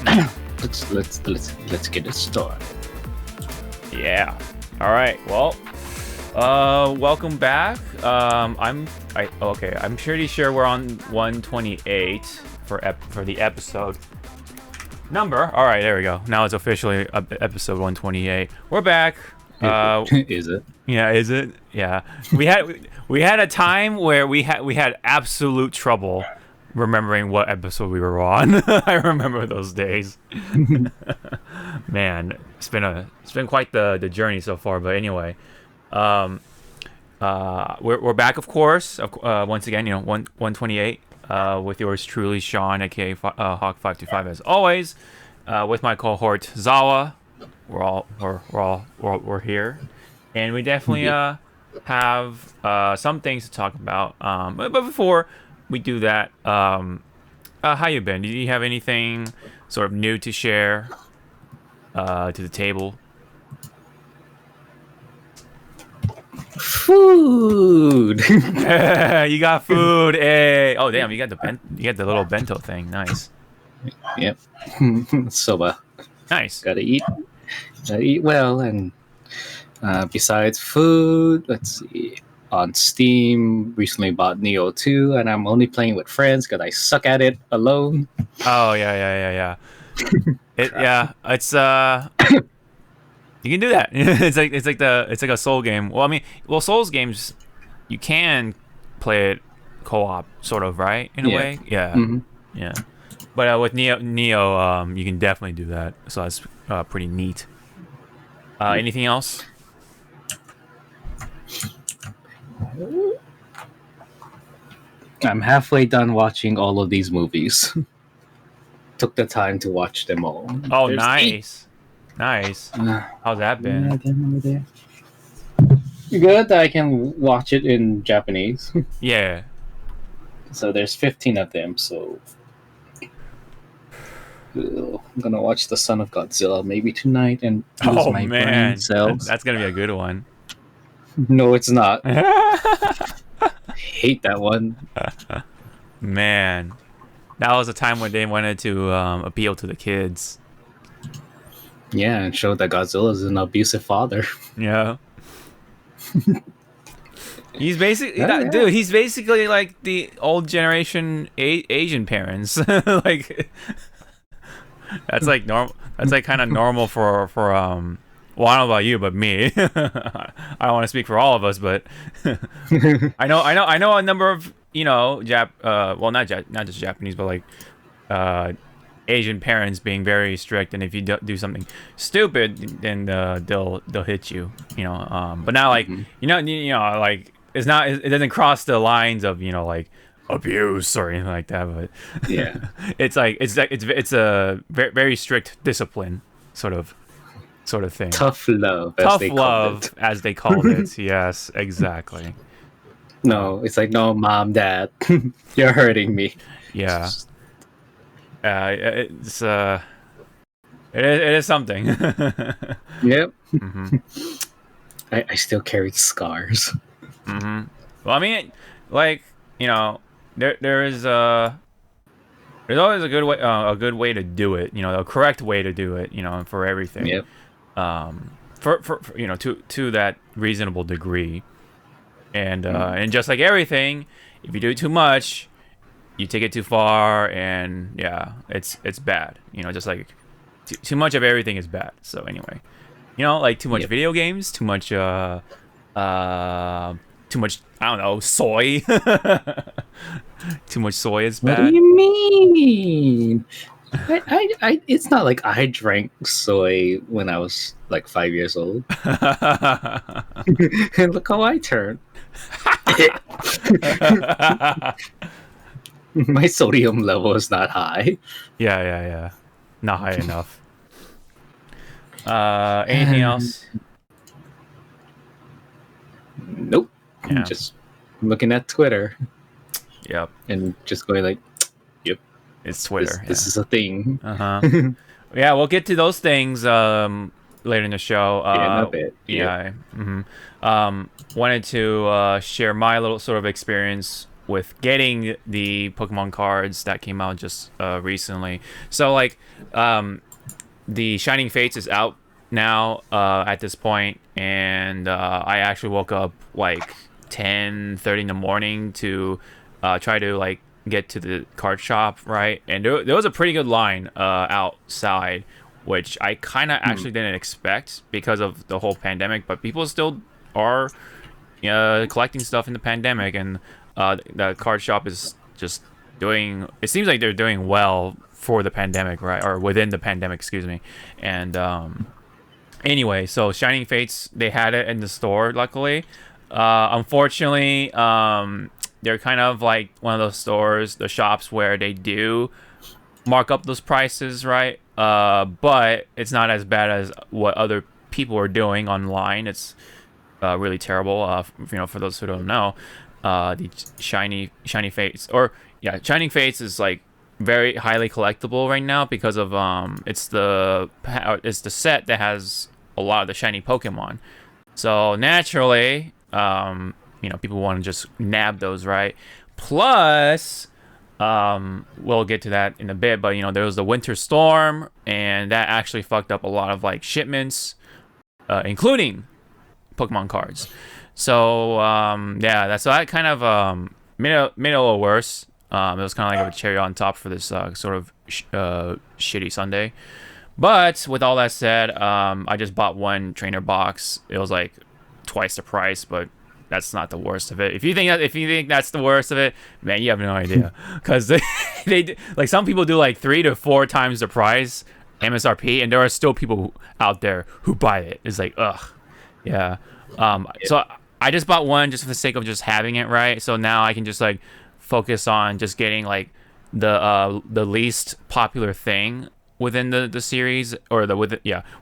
let's get it started. Yeah. All right. Well, welcome back. I'm pretty sure we're on 128 for the episode number. All right, there we go. Now it's officially episode 128. We're back. Is it? Yeah, is it? Yeah. We had a time where we had absolute trouble remembering what episode we were on. I remember those days. Man, it's been quite the journey so far. But anyway, we're back, of course. Once again, 128 with yours truly, Sean, aka Hawk525, as always, with my cohort Zawa. We're here, and we definitely have some things to talk about. But before we do that, how you been? Do you have anything sort of new to share to the table? Food. You got food. Hey. Oh damn, you got the little bento thing. Nice. Yep. Soba. Nice. Gotta eat well, and besides food, let's see. On Steam, recently bought Neo 2, and I'm only playing with friends because I suck at it alone. Oh yeah. It's you can do that. it's like a Soul game. Well, I mean, Souls games you can play it co-op, sort of, right? In a way, yeah, yeah. But with Neo, you can definitely do that. So that's pretty neat. Anything else? I'm halfway done watching all of these movies. Took the time to watch them all. Oh, nice. How's that been? Good. I can watch it in Japanese. Yeah. So there's 15 of them. So I'm gonna watch The Son of Godzilla maybe tonight and lose my brain cells. That's gonna be a good one. No, it's not. Hate that one. Man, that was a time when they wanted to appeal to the kids. Yeah, and show that Godzilla is an abusive father. Yeah. He's basically, dude. He's basically like the old generation Asian parents. Like, that's like normal. That's like kind of normal for well, I don't know about you, but me. I don't want to speak for all of us, but I know a number of well, not just Japanese, but like Asian parents being very strict, and if you do something stupid, then they'll hit you. But not like like it doesn't cross the lines of like abuse or anything like that. But yeah, it's a very, very strict discipline sort of thing. Tough love, as they called it. Yes, exactly. No, it's like, no, mom, dad, you're hurting me. Yeah. It is something. Yep. Mm-hmm. I still carry scars. Mm-hmm. Well, I mean, like, there's always a good way to do it. A correct way to do it. For everything. Yep. For to that reasonable degree, and just like everything, if you do too much, you take it too far, and yeah, it's bad. Just like too much of everything is bad. So anyway, like too much video games, too much I don't know, soy. Too much soy is bad. What do you mean? I it's not like I drank soy when I was like 5 years old. And look how I turned. My sodium level is not high. Yeah. Not high enough. Anything else? Nope. Yeah. Just looking at Twitter. Yep. And just going like, yep. It's Twitter. This is a thing. Yeah, we'll get to those things later in the show. In a bit. Yeah. Wanted to share my little sort of experience getting the Pokemon cards that came out just recently. So like the Shining Fates is out now at this point, and I actually woke up like 10:30 in the morning to try to like get to the card shop, right? And there was a pretty good line outside, which I kind of actually didn't expect because of the whole pandemic, but people still are collecting stuff in the pandemic, and the card shop is just doing, it seems like they're doing well for the pandemic, right? Or within the pandemic, excuse me. And anyway, so Shining Fates, they had it in the store, luckily. Unfortunately, they're kind of like one of those stores, the shops where they do mark up those prices, right? But it's not as bad as what other people are doing online. It's really terrible. For those who don't know, the Shiny Fates, or yeah, Shining Fates is like very highly collectible right now because of it's the set that has a lot of the shiny Pokemon. So naturally, people want to just nab those, right? Plus, we'll get to that in a bit, but there was the winter storm, and that actually fucked up a lot of like shipments, including Pokemon cards. So that kind of made it a little worse. It was kind of like a cherry on top for this sort of shitty Sunday. But with all that said, I just bought one trainer box. It was like twice the price, but that's not the worst of it. If you think that's the worst of it, man, you have no idea. Because they like, some people do like 3 to 4 times the price MSRP, and there are still people out there who buy it. It's like, ugh, yeah. So I just bought one just for the sake of just having it, right? So now I can just like focus on just getting like the least popular thing within the series, or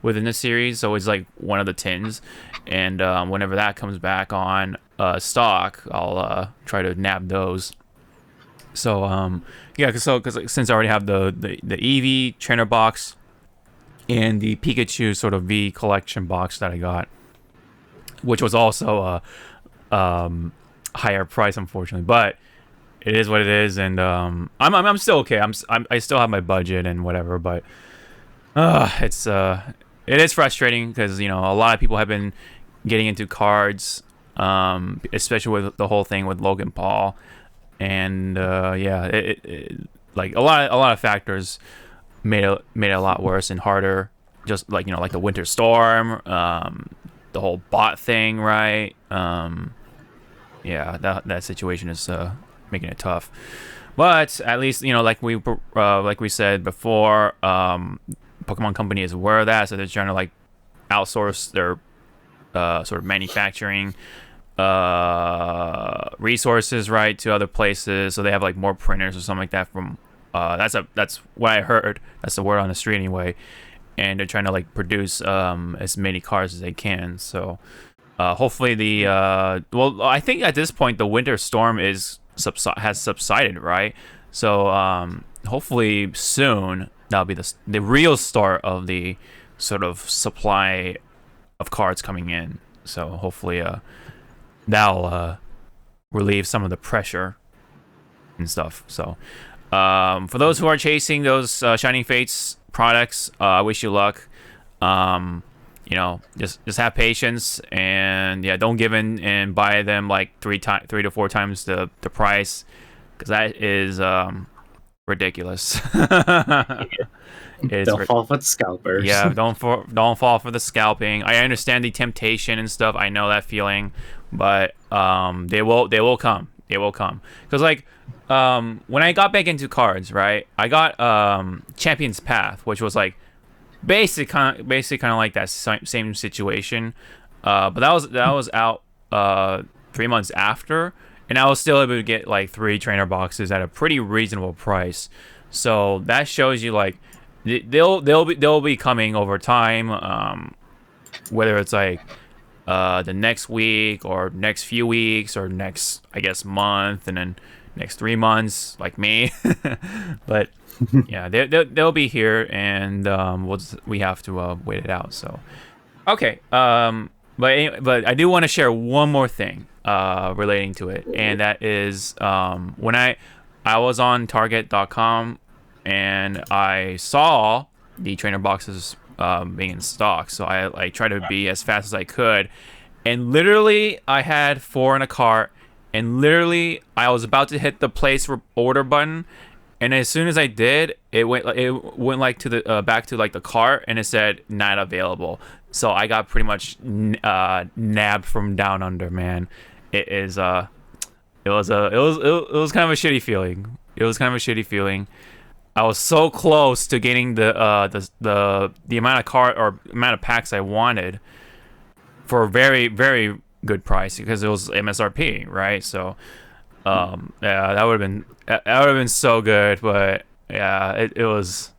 within the series. So it's like one of the tins, and whenever that comes back on stock, I'll try to nab those. So because since I already have the Eevee trainer box and the Pikachu sort of V collection box that I got, which was also a higher price, unfortunately, but it is what it is, and I'm still okay. I still have my budget and whatever, but it is frustrating because a lot of people have been getting into cards, especially with the whole thing with Logan Paul, and like a lot of factors made it a lot worse and harder. Just like like the winter storm, the whole bot thing, right? That situation is making it tough, but at least like we said before, Pokemon Company is aware of that, so they're trying to like outsource their sort of manufacturing resources, right, to other places, so they have like more printers or something like that. From that's what I heard. That's the word on the street anyway, and they're trying to like produce as many cars as they can. So hopefully I think at this point the winter storm has subsided, right? So hopefully soon that'll be the real start of the sort of supply of cards coming in. So hopefully that'll relieve some of the pressure and stuff. So for those who are chasing those Shining Fates products, I wish you luck. Just have patience, and don't give in and buy them like 3 to 4 times the price, because that is ridiculous. Don't fall for the scalpers. Yeah, don't fall for the scalping. I understand the temptation and stuff. I know that feeling, but they will come. It will come. Because like when I got back into cards, right, I got Champion's Path, which was like basically kind of like that same situation, but that was out 3 months after, and I was still able to get like 3 trainer boxes at a pretty reasonable price. So that shows you like they'll be coming over time, whether it's like the next week or next few weeks or next, I guess, month, and then next 3 months, like me. But yeah, they'll be here, and we have to wait it out. So okay, but I do want to share one more thing. relating to it, and that is when I was on Target.com and I saw the trainer boxes being in stock, so I like tried to be as fast as I could, and literally I had 4 in a cart, and literally I was about to hit the place order button, and as soon as I did, it went like to the back to like the cart, and it said not available. So I got pretty much nabbed from down under, man. It was kind of a shitty feeling. It was kind of a shitty feeling. I was so close to getting the amount of amount of packs I wanted for a very, very good price because it was MSRP, right? So yeah, that would have been so good, but yeah, it was,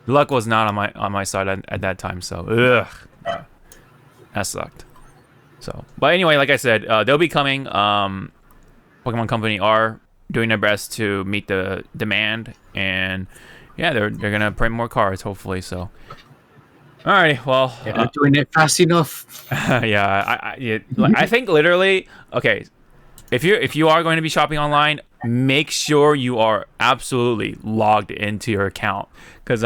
luck was not on my side at that time, so that sucked. So, but anyway, like I said, they'll be coming. Pokemon Company are doing their best to meet the demand, and yeah, they're gonna print more cards hopefully. So, alrighty, well, they're doing it fast enough. Yeah, I think literally, okay, if you are going to be shopping online, make sure you are absolutely logged into your account, because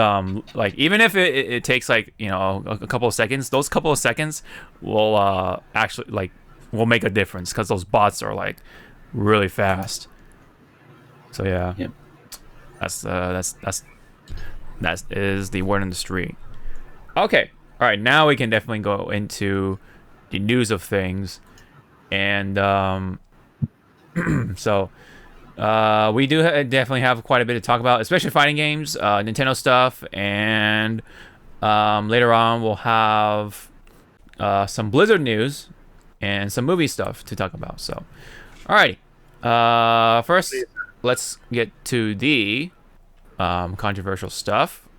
like even if it takes like, you know, a couple of seconds, those couple of seconds will actually like will make a difference, because those bots are like really fast. So yeah, yep. That is the word on the street. Okay, all right, now we can definitely go into the news of things, and so we do definitely have quite a bit to talk about, especially fighting games, Nintendo stuff, and later on we'll have some Blizzard news and some movie stuff to talk about. So, alrighty, first let's get to the controversial stuff,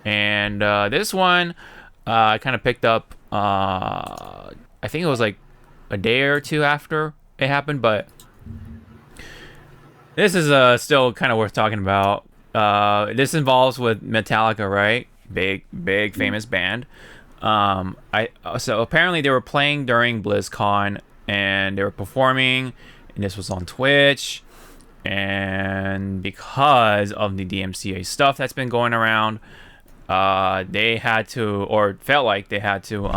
and this one I kind of picked up. I think it was like a day or two after it happened, but this is still kind of worth talking about. This involves with Metallica, right? Big famous band. So apparently they were playing during BlizzCon, and they were performing, and this was on Twitch. And because of the DMCA stuff that's been going around, they had to, or felt like they had to,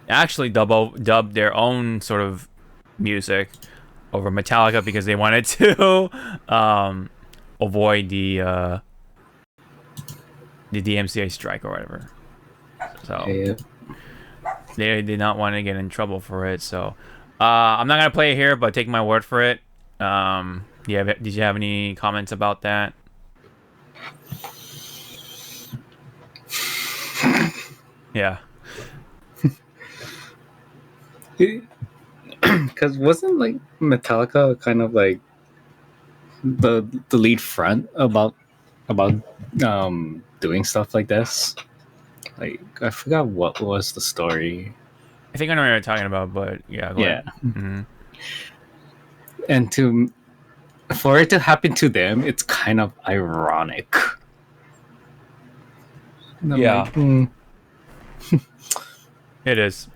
actually dub their own sort of music over Metallica, because they wanted to avoid the DMCA strike or whatever. So Yeah. they did not want to get in trouble for it. So I'm not gonna play it here, but take my word for it. Yeah, did you have any comments about that? Yeah. Because wasn't like Metallica kind of like the lead front about doing stuff like this? Like, I forgot what was the story. I think I know what you're talking about, but yeah, go ahead. Mm-hmm. And for it to happen to them, it's kind of ironic. Yeah. Like, It is.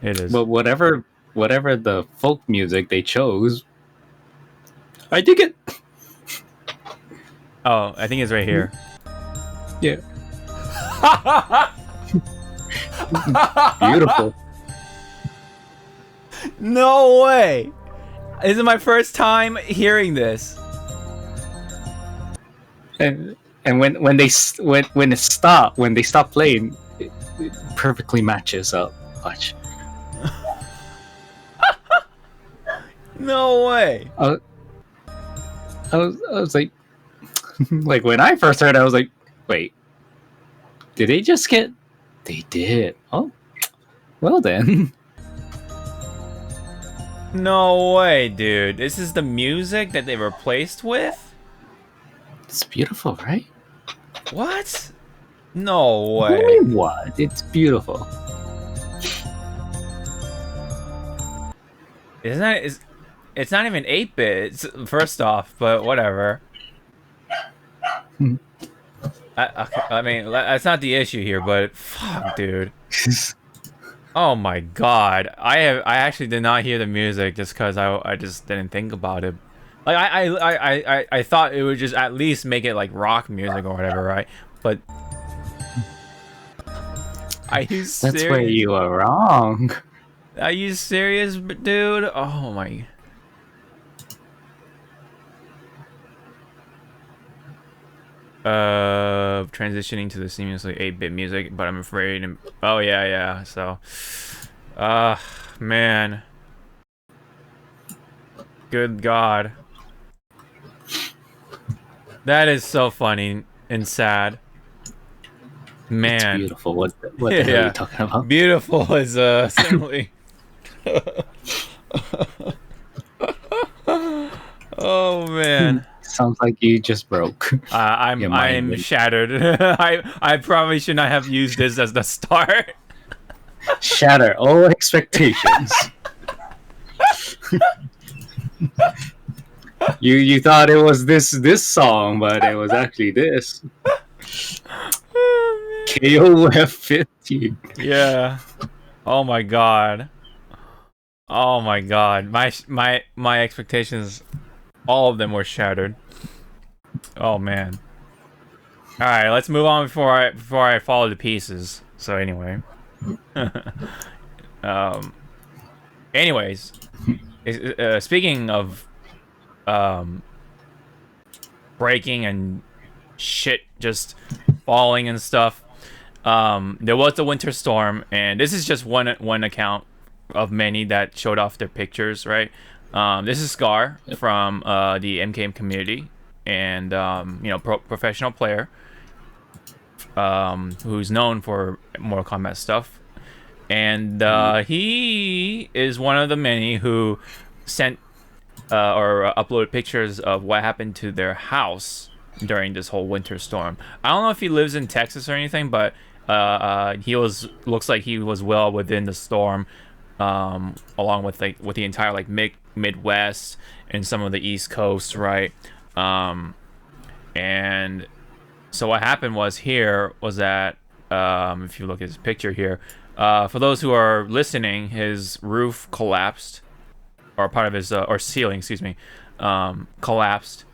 It is. But whatever the folk music they chose, I dig it. Oh, I think it's right here. Yeah. Beautiful. No way. This is my first time hearing this. And when they stop playing, it perfectly matches up. Watch. No way. I was like, like when I first heard it, I was like, wait, did they just get? They did. Oh, well then. No way, dude. This is the music that they replaced with? It's beautiful, right? What? No way. What do you mean, what? It's beautiful. It's not even 8-bit, first off, but whatever. I mean, that's not the issue here, but fuck, dude. Oh my god. I actually did not hear the music just because I just didn't think about it. Like I thought it would just at least make it like rock music or whatever, right? But are you That's where serious? you are wrong. Are you serious, dude? Oh my. Transitioning to the seamlessly 8-bit music, but I'm afraid. Oh yeah. So, man. Good God. That is so funny and sad. It's Man. beautiful. What the hell are you Yeah. talking about? Beautiful is simile. Oh man. Sounds like you just broke your mind. I'm shattered. I probably should not have used this as the start. Shatter all expectations. You thought it was this song, but it was actually this. KOF 15. Yeah. Oh my god. Oh my god. My expectations, all of them were shattered. Oh man. All right, let's move on before I fall to pieces. So anyway. um. Anyways, speaking of breaking and shit just falling and stuff. There was the winter storm, and this is just one account of many that showed off their pictures, right? This is Scar from the MKM community, and professional player, who's known for Mortal Kombat stuff, and he is one of the many who sent or uploaded pictures of what happened to their house during this whole winter storm. I don't know if he lives in Texas or anything, but looks like he was well within the storm, along with the entire Midwest and some of the East Coast, right? And so what happened was that if you look at his picture here, for those who are listening, his roof collapsed, or part of his or ceiling, excuse me, collapsed.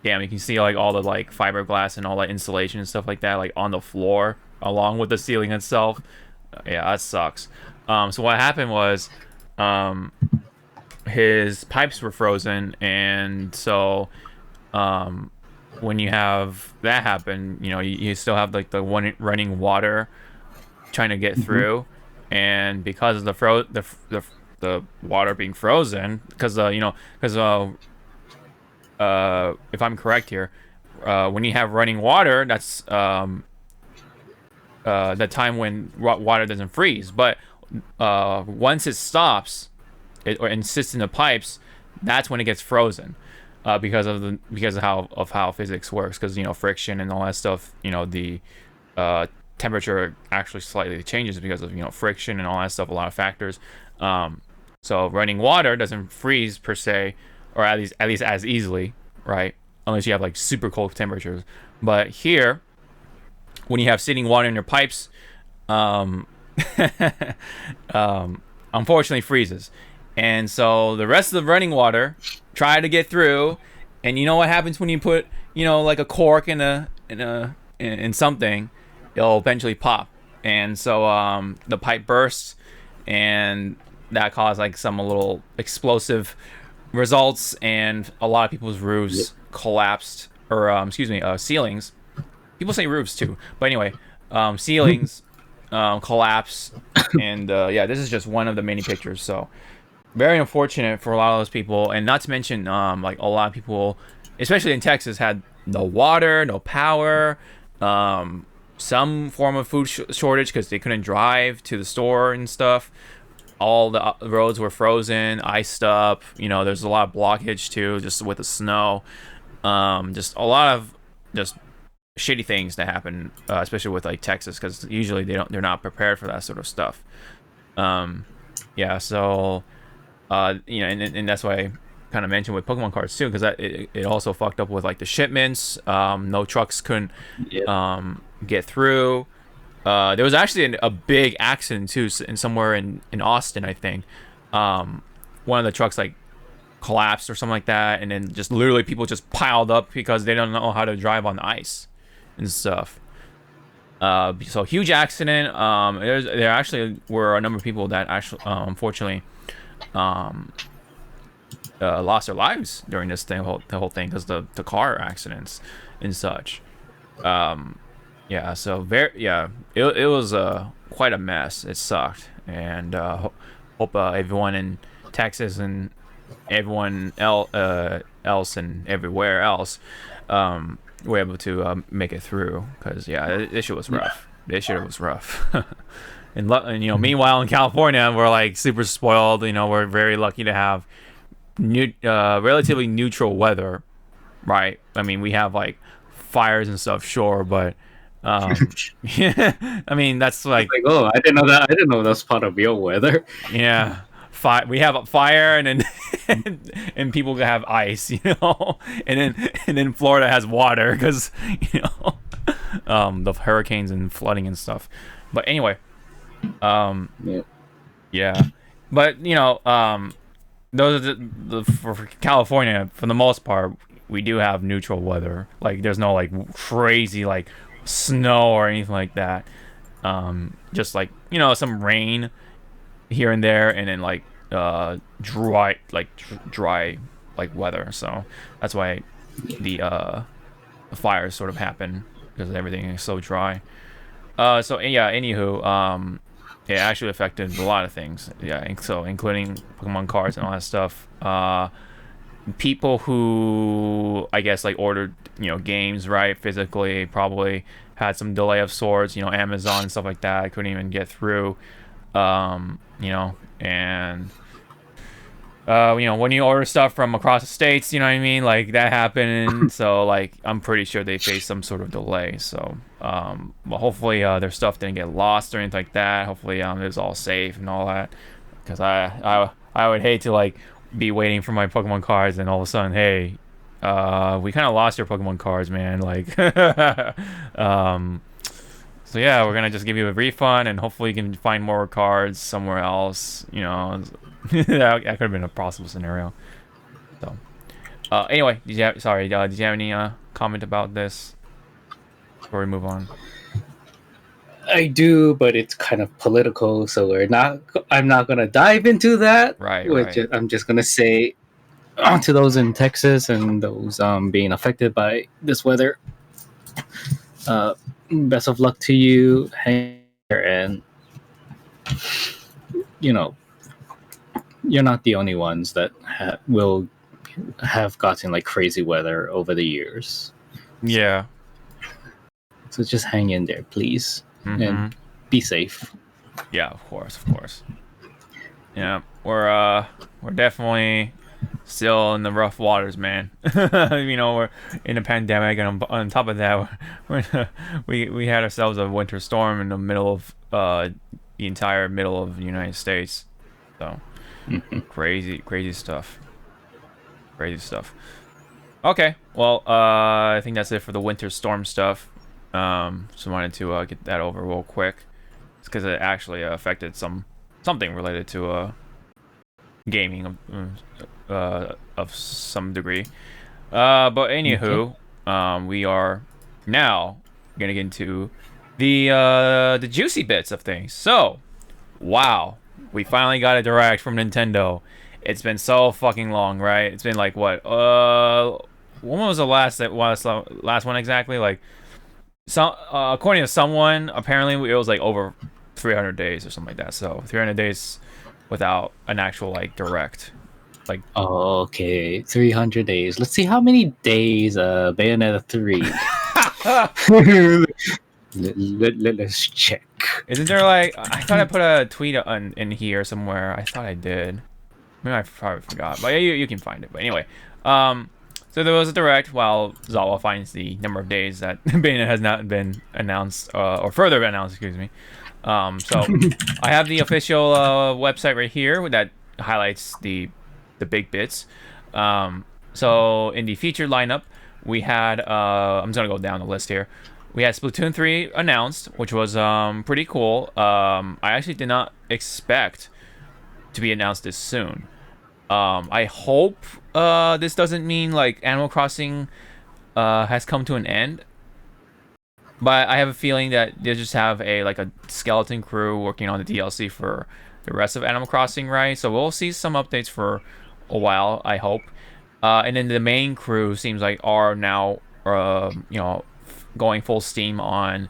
Yeah, you can see like all the like fiberglass and all that insulation and stuff like that, like on the floor along with the ceiling itself. Yeah, that sucks. So what happened was, his pipes were frozen, and so when you have that happen, you still have like the one running water trying to get through, and because of the water being frozen, because if I'm correct here, when you have running water, that's the time when water doesn't freeze. But once it stops, or insists in the pipes, that's when it gets frozen, because of how physics works. Because friction and all that stuff. The temperature actually slightly changes because of friction and all that stuff. A lot of factors. So running water doesn't freeze per se, or at least as easily, right? Unless you have like super cold temperatures. But here, when you have sitting water in your pipes, unfortunately freezes. And so the rest of the running water try to get through, and you know what happens when you put like a cork in something, it'll eventually pop. And so the pipe bursts, and that caused like some little explosive results, and a lot of people's roofs collapsed, or ceilings. People say roofs too, but anyway, ceilings collapse, and this is just one of the many pictures. So very unfortunate for a lot of those people, and not to mention like a lot of people, especially in Texas, had no water, no power, some form of food shortage because they couldn't drive to the store and stuff. All the roads were frozen, iced up. There's a lot of blockage too, just with the snow. Just a lot of just shitty things that happen, especially with like Texas, because usually they're not prepared for that sort of stuff. So and that's why I kind of mentioned with Pokemon cards too, because it also fucked up with like the shipments. No trucks couldn't get through. there was actually a big accident too, in somewhere in Austin, I think. One of the trucks like collapsed or something like that, and then just literally people just piled up because they don't know how to drive on the ice and stuff. So huge accident. There actually were a number of people that actually, unfortunately, lost their lives during this thing, the whole thing, because the car accidents and such. Yeah, so it was quite a mess. It sucked, and hope everyone in Texas and everyone else and everywhere else were able to make it through, because this shit was rough. This shit was rough. And meanwhile in California, we're like super spoiled. We're very lucky to have relatively neutral weather, right? I mean, we have like fires and stuff, sure, but yeah, I mean that's like oh, I didn't know that. I didn't know that's part of your weather. Yeah, we have a fire, and then and people have ice, and then Florida has water because the hurricanes and flooding and stuff. But anyway, yeah, but those are for California, for the most part, we do have neutral weather. Like there's no like crazy like snow or anything like that. Just like some rain here and there, and then like dry like weather. So that's why the fires sort of happen, because everything is so dry. So yeah, anywho, it actually affected a lot of things. Yeah, so including Pokemon cards and all that stuff. People who I guess like ordered games right physically probably had some delay of sorts. Amazon and stuff like that, I couldn't even get through. And when you order stuff from across the states, you know what I mean, like that happened. So like I'm pretty sure they faced some sort of delay. So but hopefully their stuff didn't get lost or anything like that. Hopefully it was all safe and all that, because I would hate to like be waiting for my Pokemon cards and all of a sudden, hey, we kind of lost your Pokemon cards, man, like so yeah, we're gonna just give you a refund, and hopefully you can find more cards somewhere else. That could have been a possible scenario. So, anyway, did you have any comment about this before we move on? I do, but it's kind of political, so I'm not gonna dive into that. Right. I'm just gonna say to those in Texas and those being affected by this weather, best of luck to you. Hang there, and you're not the only ones that will have gotten like crazy weather over the years. Yeah. So just hang in there, please, and be safe. Yeah, of course. Yeah, we're definitely still in the rough waters, man. We're in a pandemic, and on top of that, we had ourselves a winter storm in the middle of the entire middle of the United States. So crazy stuff. Okay, well, I think that's it for the winter storm stuff. So wanted to get that over real quick. It's because it actually affected something related to gaming of some degree. But anywho, we are now gonna get into the juicy bits of things. So, wow, we finally got a direct from Nintendo. It's been so fucking long, right? It's been like what? When was the last one exactly? Like, according to someone, apparently it was like over 300 days or something like that. So 300 days without an actual like direct. Like, okay, 300 days. Let's see how many days Bayonetta 3. Let's check. Isn't there like, I thought I put a tweet in here somewhere. I thought I did. Maybe I probably forgot. But yeah, you can find it. But anyway, so there was a direct while Zawa finds the number of days that Bayonetta has not been announced, or further announced, excuse me. So I have the official website right here that highlights the big bits. So in the featured lineup, we had, I'm just gonna go down the list here. we had Splatoon 3 announced, which was pretty cool. I actually did not expect to be announced this soon. I hope this doesn't mean like Animal Crossing has come to an end. But I have a feeling that they just have a skeleton crew working on the DLC for the rest of Animal Crossing, right? So we'll see some updates for a while, I hope. And then the main crew seems like are now, going full steam on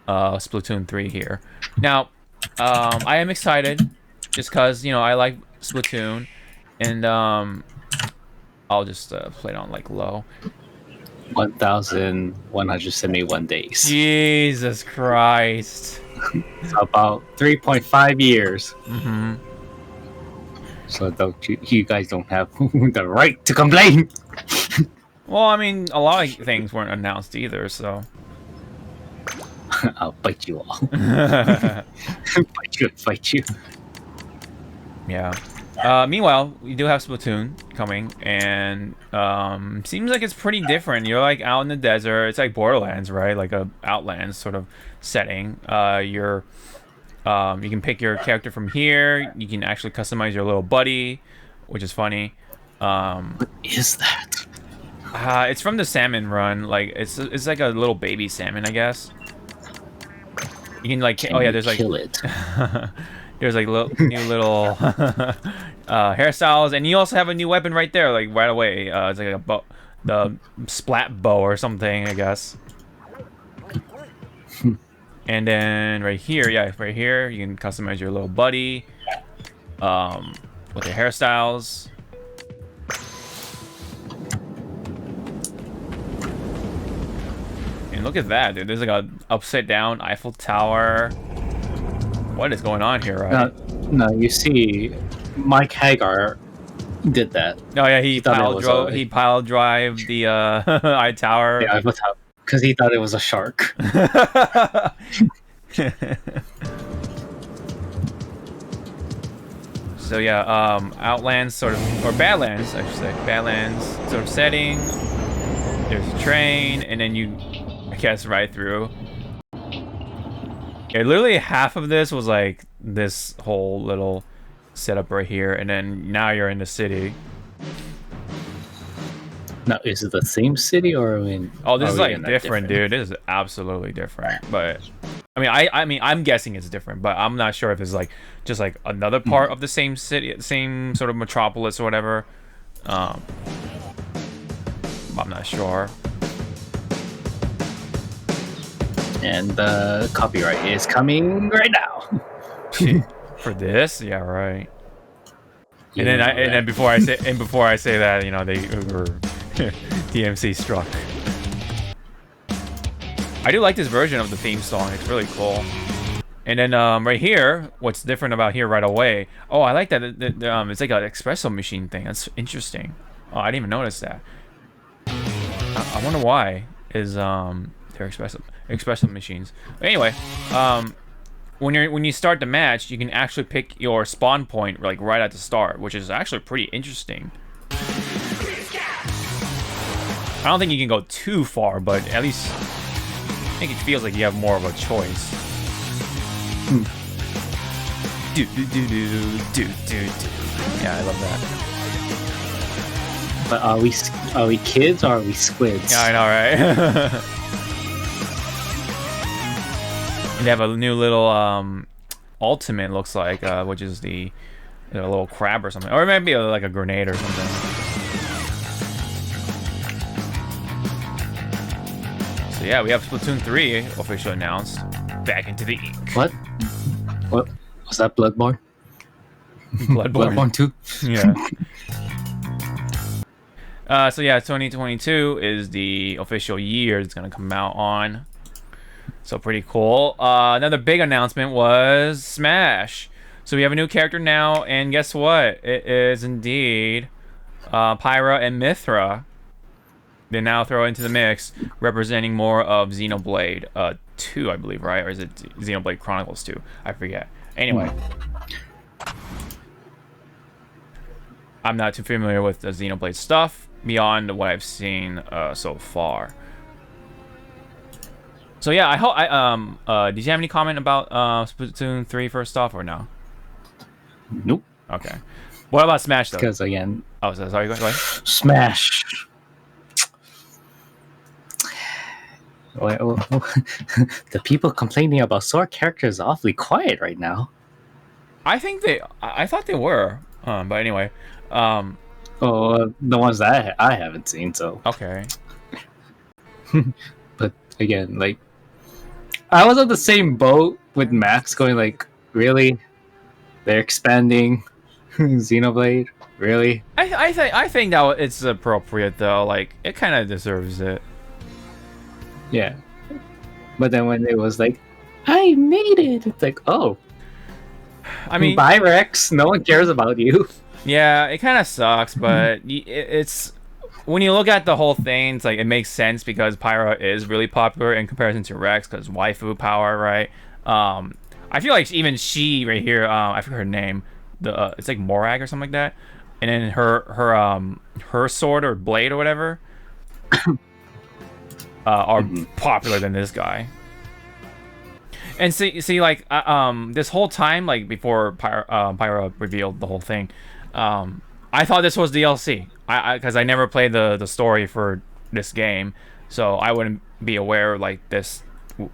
Splatoon 3 here. Now, I am excited just because, I like Splatoon. And I'll just play it on like low. 1,171 days. Jesus Christ. So about 3.5 years. Mm-hmm. So you guys don't have the right to complain. Well, I mean, a lot of things weren't announced either, so. I'll bite you all. Fight you. Yeah. Meanwhile, we do have Splatoon coming, and seems like it's pretty different. You're like out in the desert. It's like Borderlands, right? Like a Outlands sort of setting. You can pick your character from here. You can actually customize your little buddy, which is funny. What is that? It's from the salmon run. Like it's like a little baby salmon, I guess. You can like there's like kill it. There's like new little hairstyles, and you also have a new weapon right there, like right away. It's like the splat bow or something, I guess. And then right here, you can customize your little buddy with the hairstyles. And look at that, dude. There's like a upside down Eiffel Tower. What is going on here, right? No, you see, Mike Hagar did that. Oh yeah, he pile drive the I Tower. Yeah, Eiffel Tower, because he thought it was a shark. So yeah, Outlands sort of, or Badlands, I should say, Badlands sort of setting. There's a train, and then you, I guess, ride through. Yeah, literally half of this was like this whole little setup right here, and then now you're in the city. Now, is it the same city or Oh, this is like different, dude. This is absolutely different. But I mean, I'm guessing it's different, but I'm not sure if it's like just like another part of the same city, same sort of metropolis or whatever. I'm not sure. And the copyright is coming right now. For this, yeah, right. And then before I say that, they were DMC struck. I do like this version of the theme song. It's really cool. And then right here, what's different about here right away? Oh, I like that. It's like an espresso machine thing. That's interesting. Oh, I didn't even notice that. I wonder why is they're espresso machines. But anyway, when you start the match, you can actually pick your spawn point like right at the start, which is actually pretty interesting. I don't think you can go too far, but at least I think it feels like you have more of a choice. Yeah, I love that. But are we kids or are we squids? Yeah, I know, right? And they have a new little ultimate, looks like, which is the little crab or something, or maybe like a grenade or something. So yeah, we have Splatoon 3 officially announced. Back into the ink. What was that? Bloodborne? Bloodborne 2? Yeah. So yeah, 2022 is the official year it's gonna come out on. So pretty cool. Another big announcement was Smash. So we have a new character now, and guess what? It is indeed Pyra and Mythra. They now throw into the mix, representing more of Xenoblade 2, I believe, right? Or is it Xenoblade Chronicles 2? I forget. Anyway. I'm not too familiar with the Xenoblade stuff beyond what I've seen so far. So yeah, I hope did you have any comment about Splatoon 3 first off or no? Nope. Okay. What about Smash though? Because again, sorry, go ahead. Smash. The people complaining about Sora characters are awfully quiet right now. I thought they were. But anyway. Oh, the ones that I haven't seen. So okay. But again, like, I was on the same boat with Max, going like, really? They're expanding Xenoblade? Really? I think that it's appropriate though. Like, it kind of deserves it. Yeah. But then when it was like, I made it, it's like, oh. I mean, bye Rex, no one cares about you. Yeah, it kind of sucks, but it's when you look at the whole thing, it's like it makes sense because Pyra is really popular in comparison to Rex because waifu power, right? I feel like even she right here, I forget her name, it's like Morag or something like that, and then her sword or blade or whatever are popular than this guy. And see, like this whole time, like before Pyra revealed the whole thing, I thought this was DLC. Because I never played the story for this game, so I wouldn't be aware like this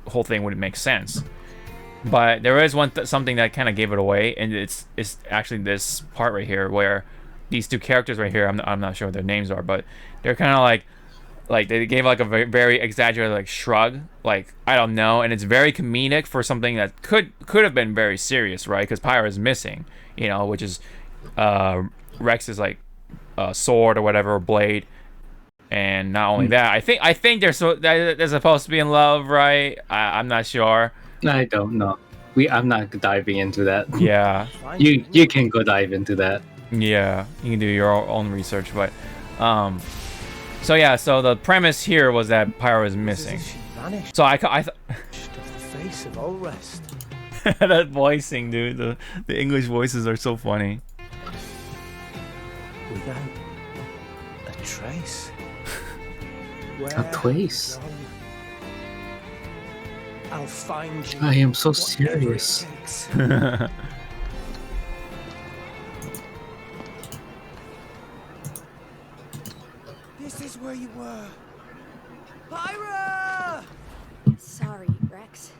whole thing wouldn't make sense. But there is something that kind of gave it away, and it's actually this part right here where these two characters right here, I'm not sure what their names are, but they're kind of like they gave like a very exaggerated like shrug, like I don't know, and it's very comedic for something that could have been very serious, right? Because Pyra is missing, you know, which is Rex's like sword or whatever, or blade, and not only that, I think they're supposed to be in love, right? I'm not sure. I don't know. I'm not diving into that. Yeah. you can go dive into that. Yeah, you can do your own research, but so yeah, so the premise here was that Pyra is missing. So that voicing, dude, the English voices are so funny. Without a trace. A trace? I'll find you. I am so serious. This is where you were. Pyra! Sorry, Rex.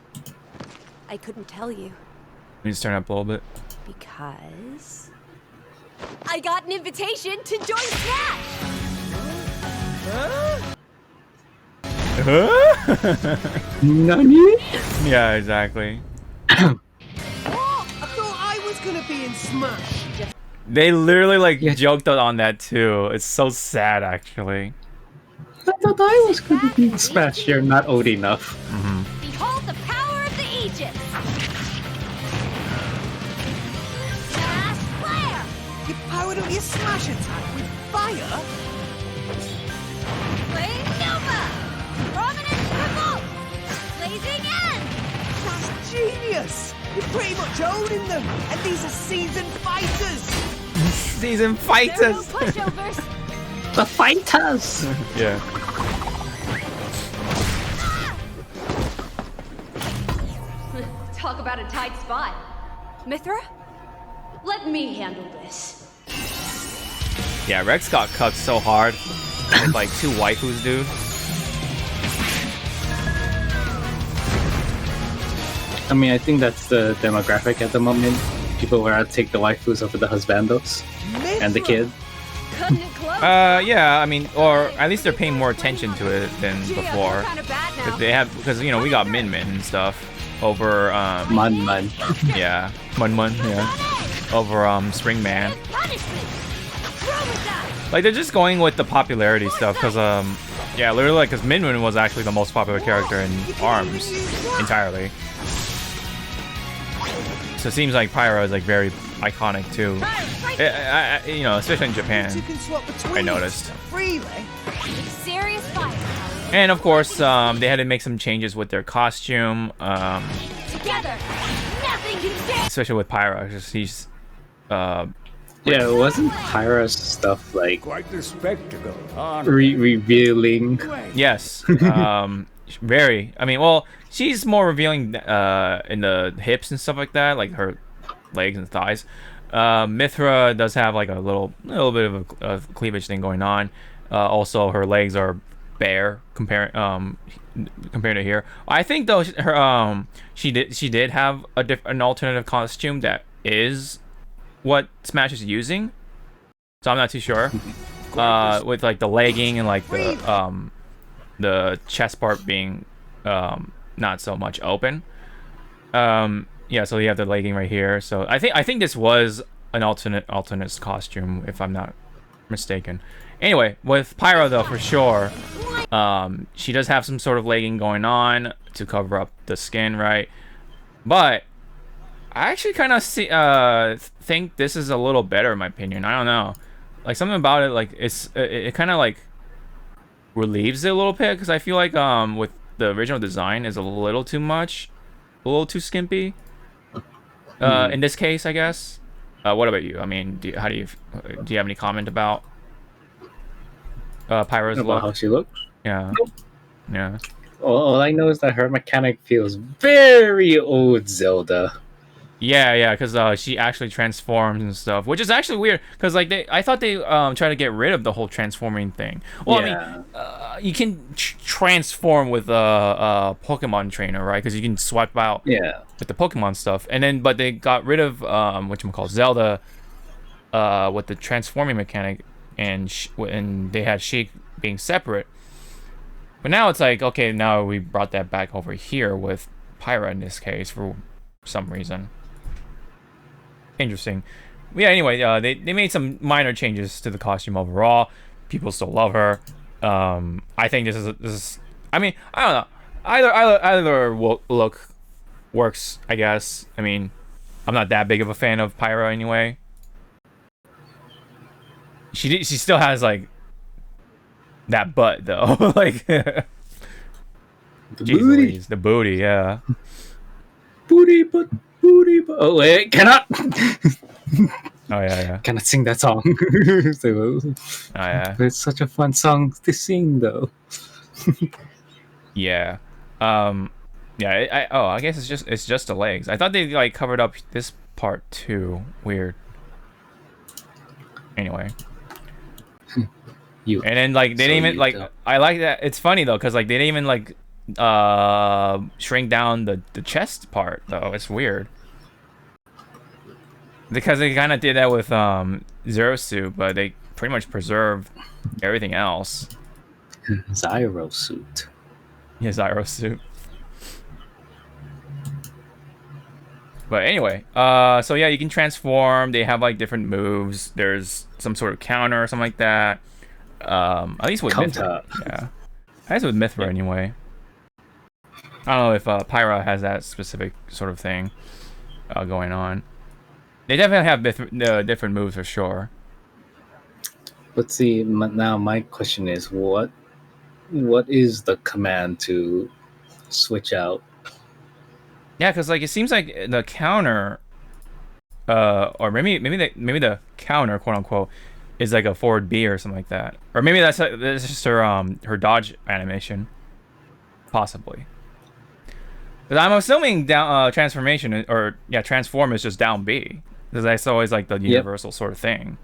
I couldn't tell you. Let me just turn it up a little bit. Because I got an invitation to join Smash! Nani? Yeah, exactly. Oh, I thought I was gonna be in Smash. They literally like joked on that too. It's so sad, actually. I thought I was going to be in Smash. You're not old enough. Behold the power of the Aegis! Smash Flare! You powered up your Smash attack with fire? Flame Nova! Prominent Revolt! Blazing End! That's genius! You're pretty much owning them, and these are seasoned fighters! Season There are no fighters! pushovers! The fighters! Yeah. Talk about a tight spot. Mithra? Let me handle this. Yeah, Rex got cut so hard with like two waifus, dude. I mean, I think that's the demographic at the moment. People want to take the waifus over the husbandos and the kid. Cutting it close. Yeah, I mean, or at least they're paying more attention to it than before. Because you know, we got Min and stuff over Man. yeah, Mun, yeah, over Spring Man. Like they're just going with the popularity stuff because yeah, literally, like, because Min was actually the most popular character in ARMS entirely. So it seems like Pyra is like very iconic too. You know, especially in Japan. I noticed. Serious fight. And of course, they had to make some changes with their costume. Together, nothing can stand. Especially with Pyra, because he's. Yeah, it wasn't Pyra's stuff like Quite the spectacle, huh? revealing. Yes. Very. I mean, well, she's more revealing in the hips and stuff like that, like her legs and thighs. Mithra does have like a little bit of a cleavage thing going on. Also, her legs are bare compared to here. I think though her she did have an alternative costume that is what Smash is using. So I'm not too sure. With like the legging and like the chest part being not so much open. Yeah, so you have the legging right here. So I think this was an alternate costume, if I'm not mistaken. Anyway, with Pyra though, for sure, she does have some sort of legging going on to cover up the skin, right? But I actually kind of think this is a little better in my opinion. I don't know, like something about it, like it kind of like relieves it a little bit, because I feel like with the original design is a little too much, a little too skimpy. In this case, I guess. What about you? I mean, do you have any comment about Pyra's look? How she looks? Yeah. Nope. Yeah. All I know is that her mechanic feels very old Zelda. Yeah, because she actually transforms and stuff, which is actually weird. Because like I thought they try to get rid of the whole transforming thing. Well, yeah. I mean, you can transform with a Pokemon trainer, right? Because you can swipe out with the Pokemon stuff, and then but they got rid of Zelda with the transforming mechanic, and they had Sheik being separate. But now it's like, okay, now we brought that back over here with Pyra in this case for some reason. Interesting. Yeah, anyway, they made some minor changes to the costume overall. People still love her. I think this is I mean, I don't know. Either look works, I guess. I mean, I'm not that big of a fan of Pyra anyway. She still has like that butt though. Like the booty. The booty, yeah. Booty butt. Oh wait, cannot. Oh yeah. Cannot sing that song. So, oh yeah. It's such a fun song to sing though. Yeah. Yeah. I guess it's just the legs. I thought they like covered up this part too. Weird. Anyway. And then like they didn't even like. I like that. It's funny though, because like they didn't even like shrink down the chest part though. It's weird, because they kind of did that with Zero Suit, but they pretty much preserved everything else. Zyro Suit. Yeah, Zyro Suit. But anyway, so yeah, you can transform. They have like different moves. There's some sort of counter or something like that. At least with Mithra. Yeah, at least with Mithra anyway. I don't know if Pyra has that specific sort of thing going on. They definitely have different moves for sure. But see, now my question is, what is the command to switch out? Yeah, because like it seems like the counter, or maybe the counter, quote unquote, is like a forward B or something like that, or maybe that's just her dodge animation, possibly. But I'm assuming down transformation transform is just down B, because that's always like the universal sort of thing.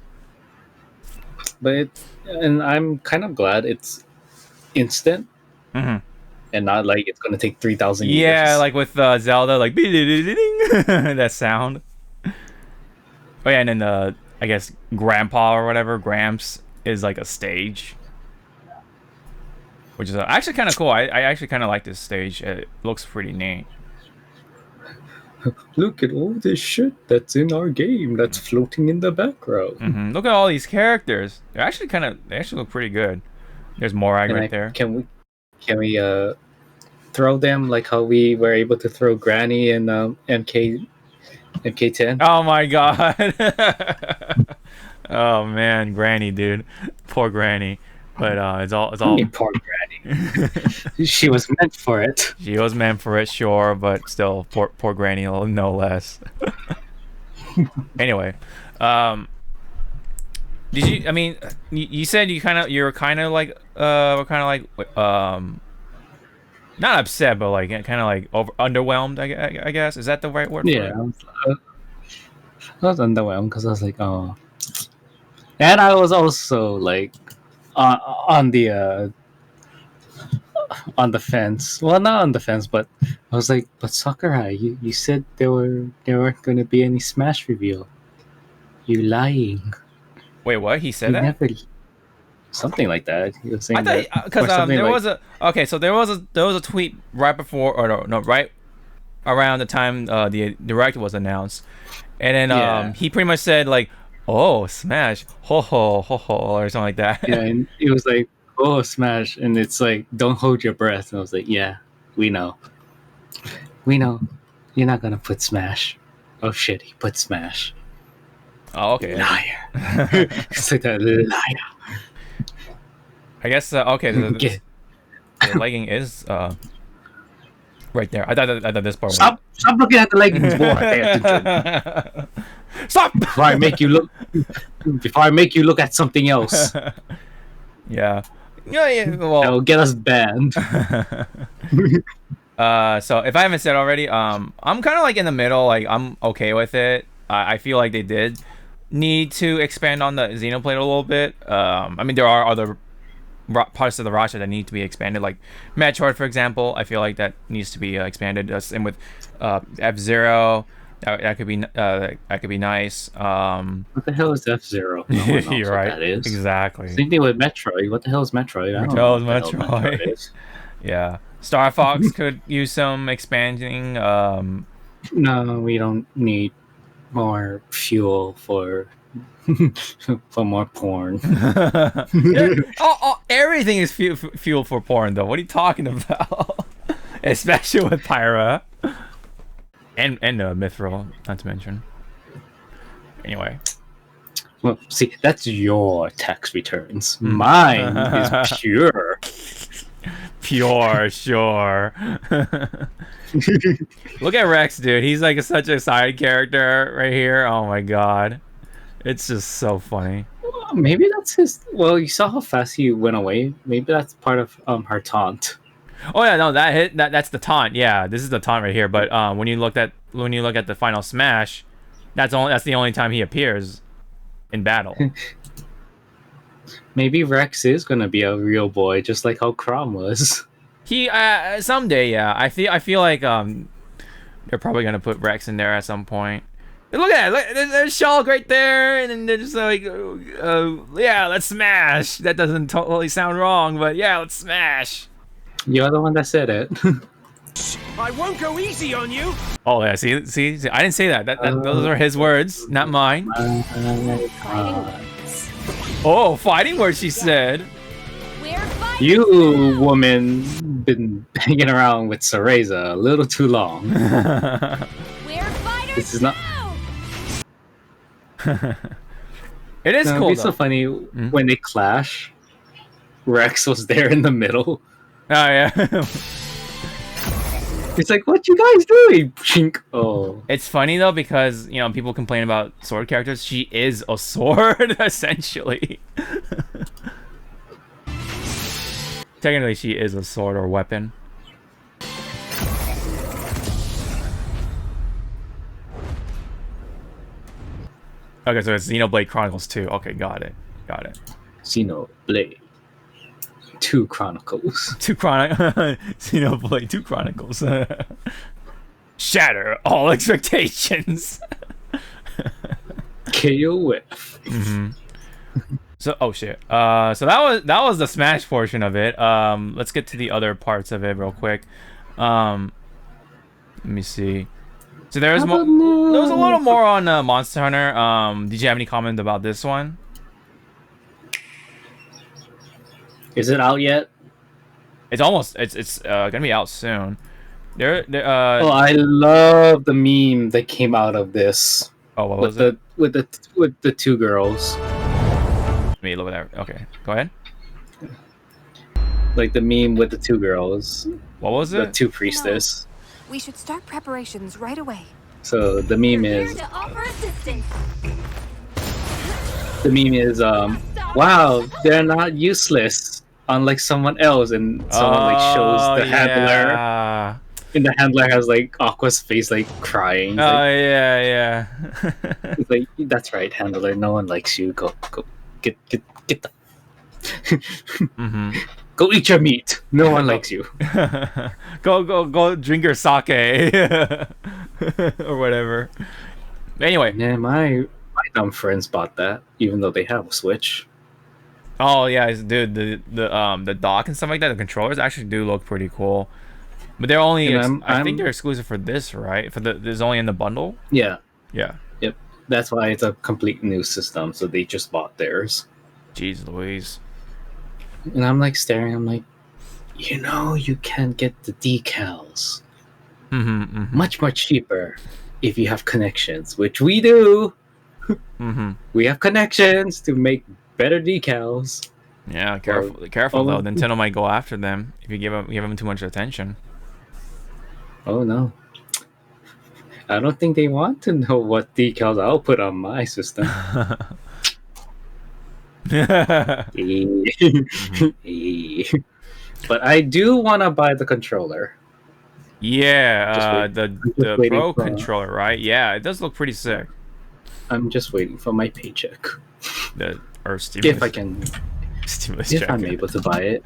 But and I'm kind of glad it's instant, and not like it's gonna take 3,000 years. Yeah, like with Zelda, like that sound. Oh yeah, and then I guess Grandpa or whatever, Gramps, is like a stage, which is actually kind of cool. I actually kind of like this stage. It looks pretty neat. Look at all this shit that's in our game that's floating in the background. Look at all these characters. They actually look pretty good. There's Morag right there. Can we throw them like how we were able to throw Granny in MK10? Oh my god. Oh man, Granny, dude. Poor Granny. But it's all poor Granny. She was meant for it. She was meant for it, sure, but still poor Granny, no less. Anyway, did you, I mean, you said you're kind of like Not upset, but like kind of like underwhelmed. I guess is that the right word? Yeah, For it? I was underwhelmed because I was like, oh, and I was also like on on the fence. Well, not on the fence, but I was like, but Sakurai, you said there weren't going to be any Smash reveal. You lying? Wait, what? He said You that? never. Something like that. He was saying I thought because there like, was a tweet right before or no right around the time the direct was announced, and then he pretty much said like, "Oh, Smash, ho ho ho ho," or something like that. Yeah, and it was like, oh, Smash, and it's like, don't hold your breath. And I was like, yeah, we know, you're not gonna put Smash. Oh shit, he put Smash. Oh, okay. Liar. It's like that liar. I guess okay. The legging is right there. I thought this part. Stop looking at the leggings, boy. Pay attention. Stop before I make you look at something else. Yeah. Well, that will get us banned. So if I haven't said already, I'm kind of like in the middle. Like I'm okay with it. I feel like they did need to expand on the Xenoblade a little bit. I mean, there are other parts of the roster that need to be expanded, like Metroid, for example. I feel like that needs to be expanded. Same with F-Zero. That could be nice. What the hell is F-Zero? No one knows You're right. What that is. Exactly. Same thing with Metroid. What the hell is Metroid? I don't know what the hell Metroid is. Yeah. Star Fox could use some expanding. No, we don't need more fuel for more porn. Everything is fuel for porn, though. What are you talking about? Especially with Pyra and Mithril, not to mention. Anyway. Well, see, that's your tax returns. Mine is pure. Pure, sure. Look at Rex, dude. He's like such a side character right here. Oh my god. It's just so funny. Well, maybe that's his. Well, you saw how fast he went away. Maybe that's part of her taunt. Oh yeah, no, that's the taunt. Yeah, this is the taunt right here. But when you look at the final smash, that's the only time he appears in battle. Maybe Rex is gonna be a real boy, just like how Crom was. He someday, yeah. I feel like they're probably gonna put Rex in there at some point. Look at that! There's Shulk right there, and then they're just like, yeah, let's smash. That doesn't totally sound wrong, but yeah, let's smash. You're the one that said it. I won't go easy on you. Oh yeah, see, I didn't say that. Those are his words, not mine. Oh, fighting words, she said. You woman been hanging around with Cereza a little too long. This is not. It is cool. It's so funny when they clash. Rex was there in the middle. Oh yeah. It's like, what you guys doing? Chink. Oh. It's funny though because people complain about sword characters. She is a sword essentially. Technically, she is a sword or weapon. Okay, so it's Xenoblade Chronicles 2. Okay, got it. Xenoblade 2 Chronicles. Xenoblade 2 Chronicles. Shatter all expectations. KOF. So, oh shit. So that was the Smash portion of it. Let's get to the other parts of it real quick. Let me see. So there was a little more on Monster Hunter. Did you have any comment about this one? Is it out yet? It's almost. It's gonna be out soon. Oh, I love the meme that came out of this. Oh, what was it? With the two girls. Me look at that. Okay, go ahead. Like the meme with the two girls. What was it? The two priestess. We should start preparations right away. So the meme is. The meme is wow, they're not useless. unlike someone else, and someone like shows the handler, yeah. and the handler has like Aqua's face like crying. He's like, Yeah. he's like, that's right, handler. No one likes you. Go, get the. Mm-hmm. Go eat your meat. No one likes you. go drink your sake or whatever. Anyway. Yeah, my dumb friends bought that, even though they have a Switch. Oh yeah, dude, the dock and stuff like that, the controllers actually do look pretty cool. But they're only I think they're exclusive for this, right? There's only in the bundle? Yeah. Yeah. Yep. That's why it's a complete new system, so they just bought theirs. Jeez Louise. And I'm like staring, I'm like, you can get the decals much more cheaper if you have connections, which we do. We have connections to make better decals. Yeah, careful though. Nintendo might go after them if you give them too much attention. Oh no. I don't think they want to know what decals I'll put on my system. But I do want to buy the controller. Yeah, the Pro controller, right? Yeah, it does look pretty sick. I'm just waiting for my paycheck. Or stimulus. If I can, stimulus if check. I'm able to buy it.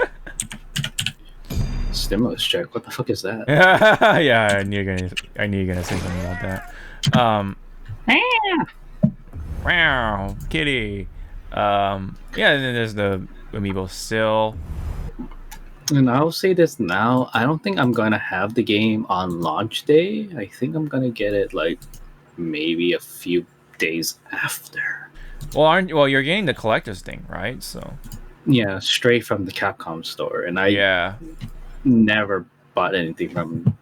Stimulus check. What the fuck is that? Yeah, I knew you're gonna say something about that. Wow, kitty. Yeah, and then there's the amiibo still. And I'll say this now, I don't think I'm gonna have the game on launch day. I think I'm gonna get it like maybe a few days after. Well, you're getting the collector's thing, right? So yeah, straight from the Capcom store, and I never bought anything from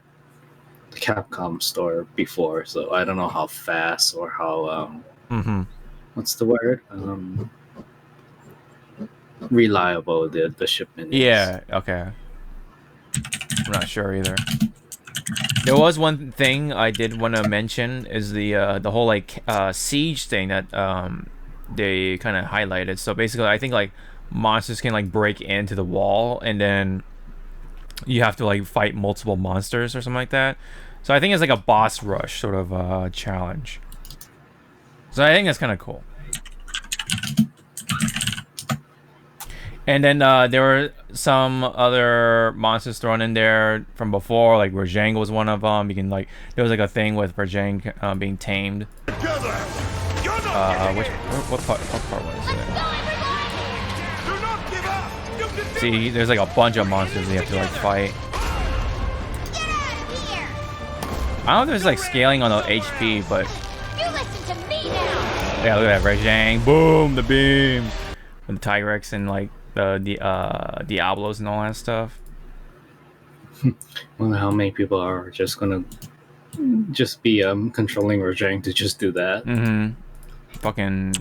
the Capcom store before, so I don't know how fast or how what's the word? Reliable the shipment is. Yeah, okay. I'm not sure either. There was one thing I did want to mention is the whole like siege thing that they kind of highlighted. So basically, I think like monsters can like break into the wall, and then you have to like fight multiple monsters or something like that. So I think it's like a boss rush sort of challenge. So I think that's kind of cool. And then there were some other monsters thrown in there from before, like Rajang was one of them. You can like there was like a thing with Rajang being tamed. What part was it? See, there's like a bunch of monsters you have to like fight. I don't know if there's like scaling on the HP, but yeah, look at that Rajang, boom, the beam, and the Tigrex and like the Diablos and all that stuff. I wonder how many people are just gonna just be controlling Rajang to just do that. Fucking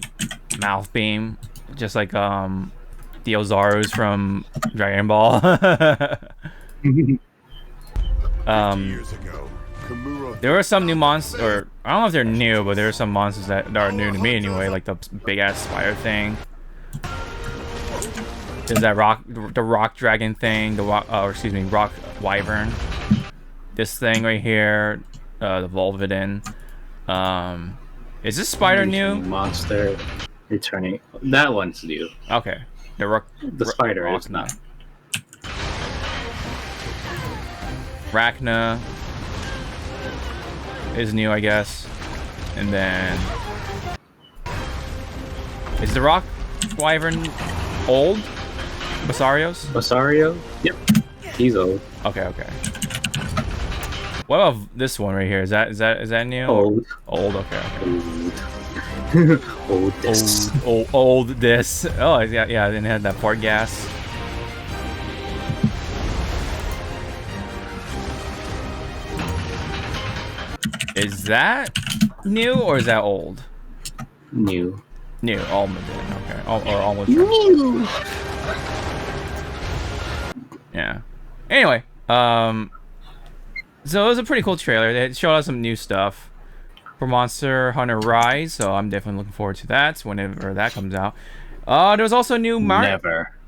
mouth beam, just like the Ozarus from Dragon Ball. There were some new monsters, or I don't know if they're new, but there are some monsters that are new to me anyway, like the big ass spider thing. There's that the rock dragon thing, rock wyvern. This thing right here, the Volvidin. Is this spider new? Monster returning. That one's new. Okay. The spider is not. Rachna is new, I guess. And then is the rock wyvern old? Basario? Yep. He's old. Okay. What about this one right here? Is that new? Old. Okay. Old this. Old this. Oh yeah, I didn't have that port gas. Is that new or is that old? New. Almost. Okay. Or almost. New. Yeah. Anyway, so it was a pretty cool trailer. They showed us some new stuff for Monster Hunter Rise, so I'm definitely looking forward to that whenever that comes out. There was also new Mario.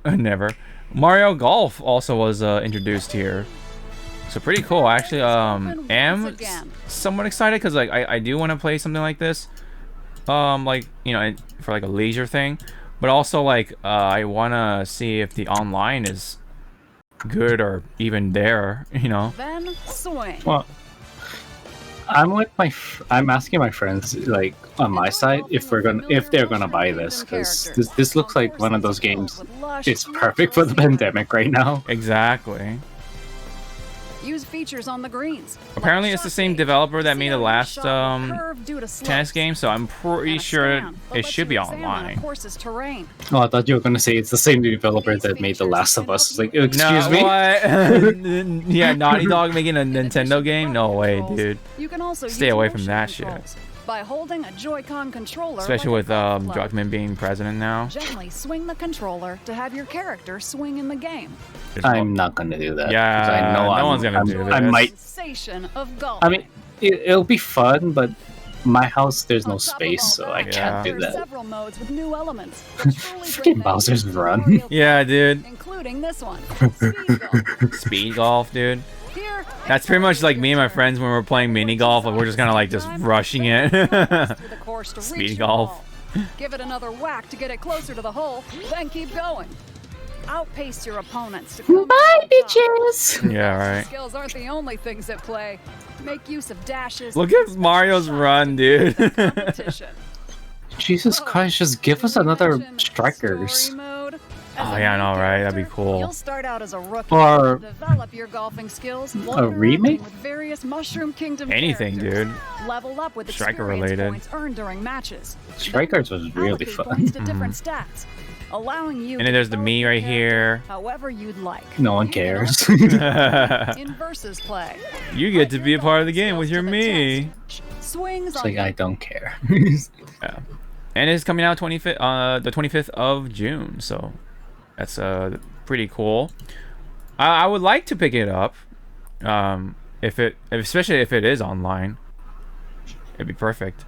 Never. Mario Golf also was introduced here. So pretty cool. I actually am somewhat excited because like I do want to play something like this. Like, you know, for like a leisure thing. But also like I want to see if the online is good or even there, you know. Then swing. Well, I'm asking my friends like on my side if they're gonna buy this, because this looks like one of those games. It's perfect for the pandemic right now. Exactly. Use features on the greens. Apparently it's the same developer that made the last tennis game, so I'm pretty sure it should be online. Oh, I thought you were gonna say it's the same developer that made The Last of Us. Like, excuse me? What? Yeah, Naughty Dog making a Nintendo game? No way, dude. Stay away from that shit. By holding a Joy-Con controller, especially with Druckmann being president now. Gently swing the controller to have your character swing in the game. I'm not gonna do that. Yeah, I know no one's gonna do this. I might. Of I mean, it'll be fun, but my house there's no space, so I can't do that. Several modes with new elements. Freaking Bowser's Run. Yeah, dude. Including this one. Speed golf, dude. That's pretty much like me and my friends when we're playing mini golf. Like we're just kind of like just rushing it. Speed golf. Give it another whack to get it closer to the hole, then keep going. Outpace your opponents to come. Bye, bitches. Yeah, right. Skills aren't the only things at play. Make use of dashes. Look at Mario's run, dude. Jesus Christ, just give us another strikers. Oh yeah, I know, right? That'd be cool. You'll start out as a rookie, or develop your golfing skills, a remake? With various Mushroom Kingdom anything, dude. Level up with striker related points earned during matches. Strikers was really fun. To different stats, allowing you and then there's the me right here. However you'd like. No one cares. In versus play, you get to be a part of the game with your me. Swings it's like I don't care. Yeah. And it's coming out the 25th of June, so that's pretty cool. I would like to pick it up, especially if it is online. It'd be perfect.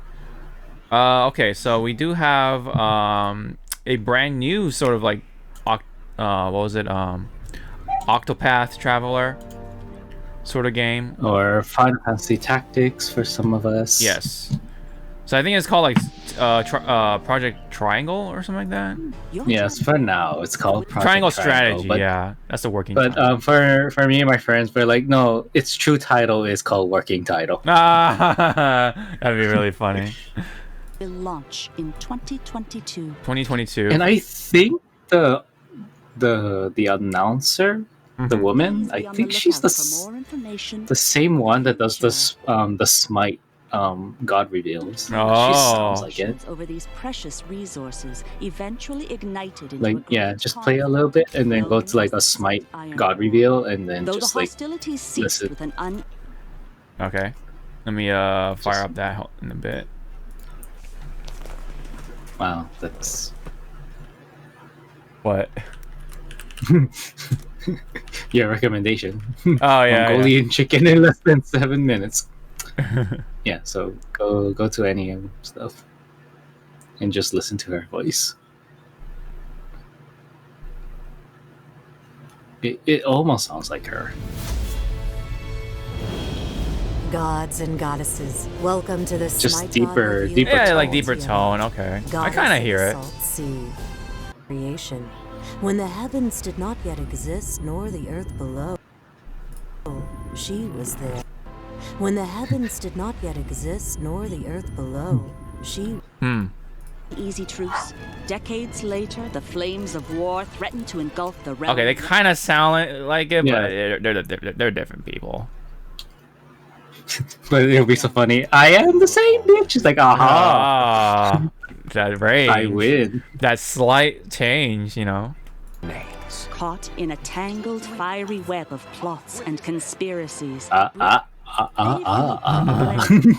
Okay, so we do have a brand new sort of like what was it? Octopath Traveler sort of game, or Final Fantasy Tactics for some of us. Yes. So I think it's called like Project Triangle or something like that. Yes, for now it's called Project Triangle Strategy. But, yeah, that's the working. But for me and my friends, we're like, no, its true title is called Working Title. Ah, that'd be really funny. Will launch in 2022. 2022. And I think the announcer, the woman, I think she's the same one that does this the Smite God reveals. Oh, she sounds like it. Over these precious resources, eventually ignited into like just play a little bit and then go to like a Smite God reveal and then just like listen. Okay, let me fire up that in a bit. Wow, that's what? Your recommendation. Oh yeah, Mongolian chicken in less than 7 minutes. Yeah, so go to any of stuff and just listen to her voice. It almost sounds like her. Gods and goddesses, welcome to this just deeper yeah, tone. like deeper tone. Okay, I kind of hear it. Sea. Creation. When the heavens did not yet exist, nor the earth below, she was there. When the heavens did not yet exist, nor the earth below, she... Easy truce. Decades later, the flames of war threatened to engulf the realm. Okay, they kind of sound like it, but they're different people. But it'll be so funny. I am the same bitch. She's like, aha. That range. I win. That slight change, you know. Caught in a tangled, fiery web of plots and conspiracies. Ah.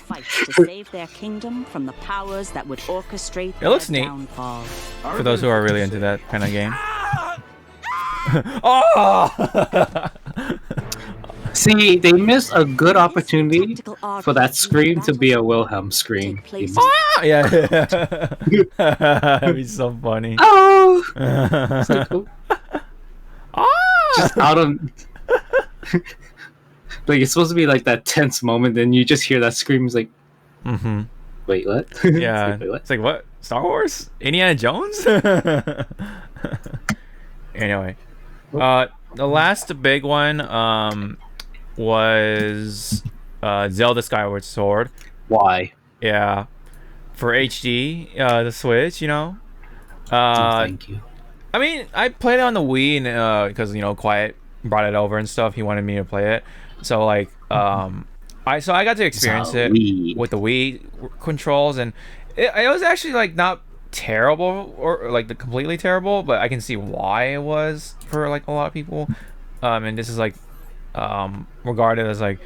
Fight to save their kingdom from the powers that would orchestrate it looks their neat downfall. For those who are really into that kind of game. Oh! See, they missed a good opportunity for that scream to be a Wilhelm scream. Ah! Yeah. That'd be so funny. Oh! Like, oh. just out of like it's supposed to be like that tense moment, then you just hear that scream. It's like, wait, what? Yeah, Wait, what? it's like what? Star Wars? Indiana Jones? Anyway, the last big one was Zelda Skyward Sword. Why? Yeah, for HD, the Switch. You know. Thank you. I mean, I played it on the Wii and because Quiet brought it over and stuff. He wanted me to play it, so like I got to experience it with the Wii controls, and it was actually like not terrible or like the completely terrible, but I can see why it was for like a lot of people. And this is like regarded as like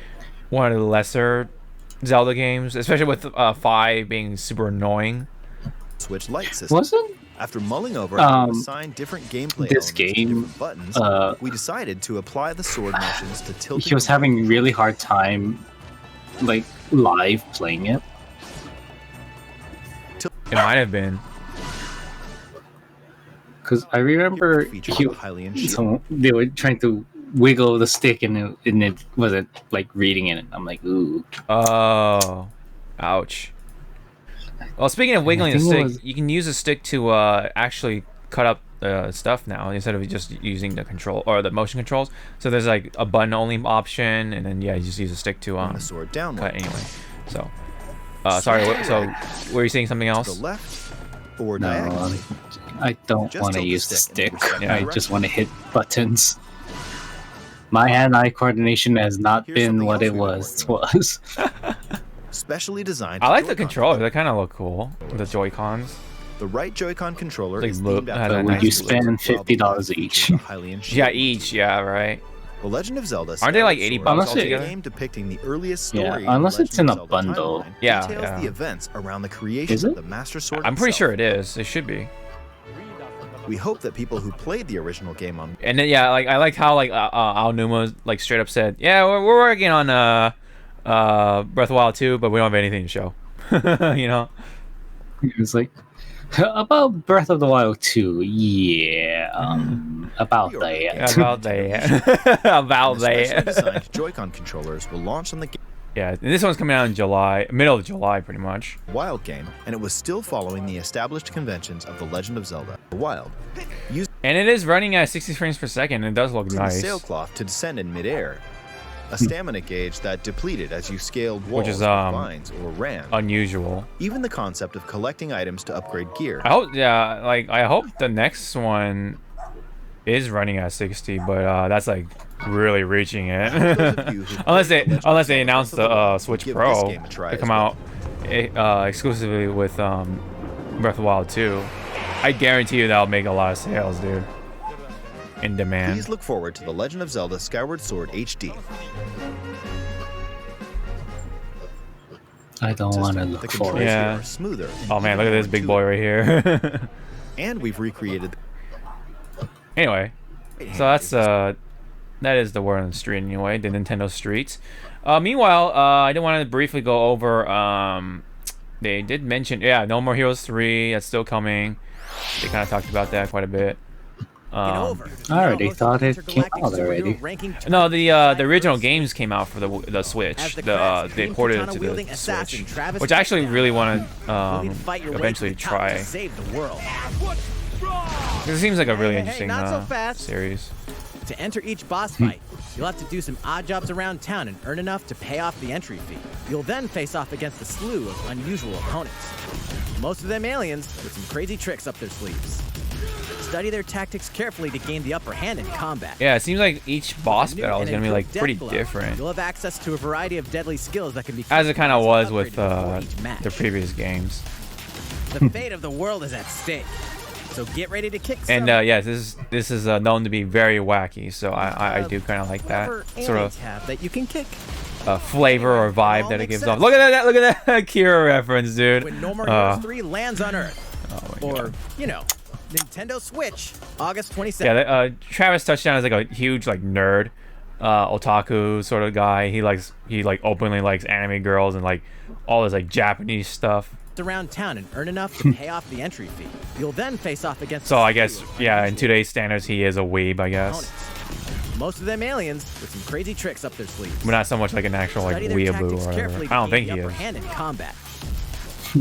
one of the lesser Zelda games, especially with 5 being super annoying. Switch light system. Wasn't After mulling over how to assign different gameplay this elements to game, different buttons, we decided to apply the sword motions to tilt. he was having really hard time like live playing it. It might have been. Because I remember they were trying to wiggle the stick and it wasn't like reading it. I'm like, ooh. Oh, ouch. Well, speaking of wiggling the stick, you can use a stick to actually cut up stuff now instead of just using the control or the motion controls. So there's like a button only option, and then you just use a stick to the sword down cut anyway. So, sorry. So, were you saying something else? To the left or No, diagonally. I don't Just want to tilt the use the stick stick. in I just want to hit buttons. My hand-eye coordination has not been what it was. Specially designed. I like the controller. They kind of look cool. The Joy-Cons. The right Joy-Con controller Like is blue- themed has after a the nice Would you Master spend Sword, $50 each? highly in Yeah, each. Yeah, right. The Legend of Zelda. Aren't they like Skyward $80 Sword Unless is it- a altogether? game depicting the earliest Yeah, story. in the unless it's in Legend a of Zelda bundle. timeline, Yeah, details yeah. the events around the creation Is it? of the Master Sword. I'm pretty itself. sure it is. It should be. We hope that people who played the original game on And then yeah, like I like how like Aonuma like straight up said, yeah, we're working on Breath of the Wild 2, but we don't have anything to show. You know. It was like, about Breath of the Wild 2, yeah, about that. Yeah, about that. About specially that. designed Joy-Con controllers will launch on the Yeah, and this one's coming out in July, middle of July, pretty much. Wild game, and it was still following the established conventions of The Legend of Zelda. Wild, using And it is running at 60 frames per second, and it does look the nice. sailcloth to descend in midair. A stamina gauge that depleted as you scaled walls, Which is, with vines, or ran. Unusual. Even the concept of collecting items to upgrade gear. I hope, yeah, like I hope the next one is running at 60, but that's like really reaching it. unless they announce the Switch Pro to come out exclusively with Breath of the Wild 2. I guarantee you that'll make a lot of sales, dude. In demand. Please look forward to The Legend of Zelda Skyward Sword HD. I don't want to The look controls forward. here Yeah. are smoother. Oh man, look at this big boy right here. And we've recreated Anyway, so that's that is the word on the street anyway, the Nintendo streets. Meanwhile, I did want to briefly go over. They did mention, yeah, No More Heroes 3. That's still coming. They kind of talked about that quite a bit. I already thought it came out already. No, the original games came out for the Switch. They ported it to the Switch, which I actually really want to eventually try. It seems like a really interesting series. To enter each boss fight, you'll have to do some odd jobs around town and earn enough to pay off the entry fee. You'll then face off against a slew of unusual opponents. Most of them aliens with some crazy tricks up their sleeves. Study their tactics carefully to gain the upper hand in combat. Yeah, it seems like each boss battle is gonna be like pretty different, You'll have access to a variety of deadly skills that can be as it kind of was with upgraded before each match. the previous games. The fate of the world is at stake. So get ready to kick some. And yeah, this is known to be very wacky, so I do kind of like that sort of that you can kick. flavor or vibe that it gives off. Look at that! Look at that Kira reference, dude. When No More Heroes 3 lands on Earth. Oh my Or, God. you know, Nintendo Switch, August 27th. Yeah, Travis Touchdown is like a huge like nerd, otaku sort of guy. He openly likes anime girls and like all this like Japanese stuff. Around town and earn enough to pay off the entry fee. You'll then face off against. So I guess yeah, in today's standards, he is a weeb, I guess. Most of them aliens with some crazy tricks up their sleeves. But not so much like an actual like Study their weeaboo tactics or whatever. carefully I to don't gain think he the upper is. hand in combat.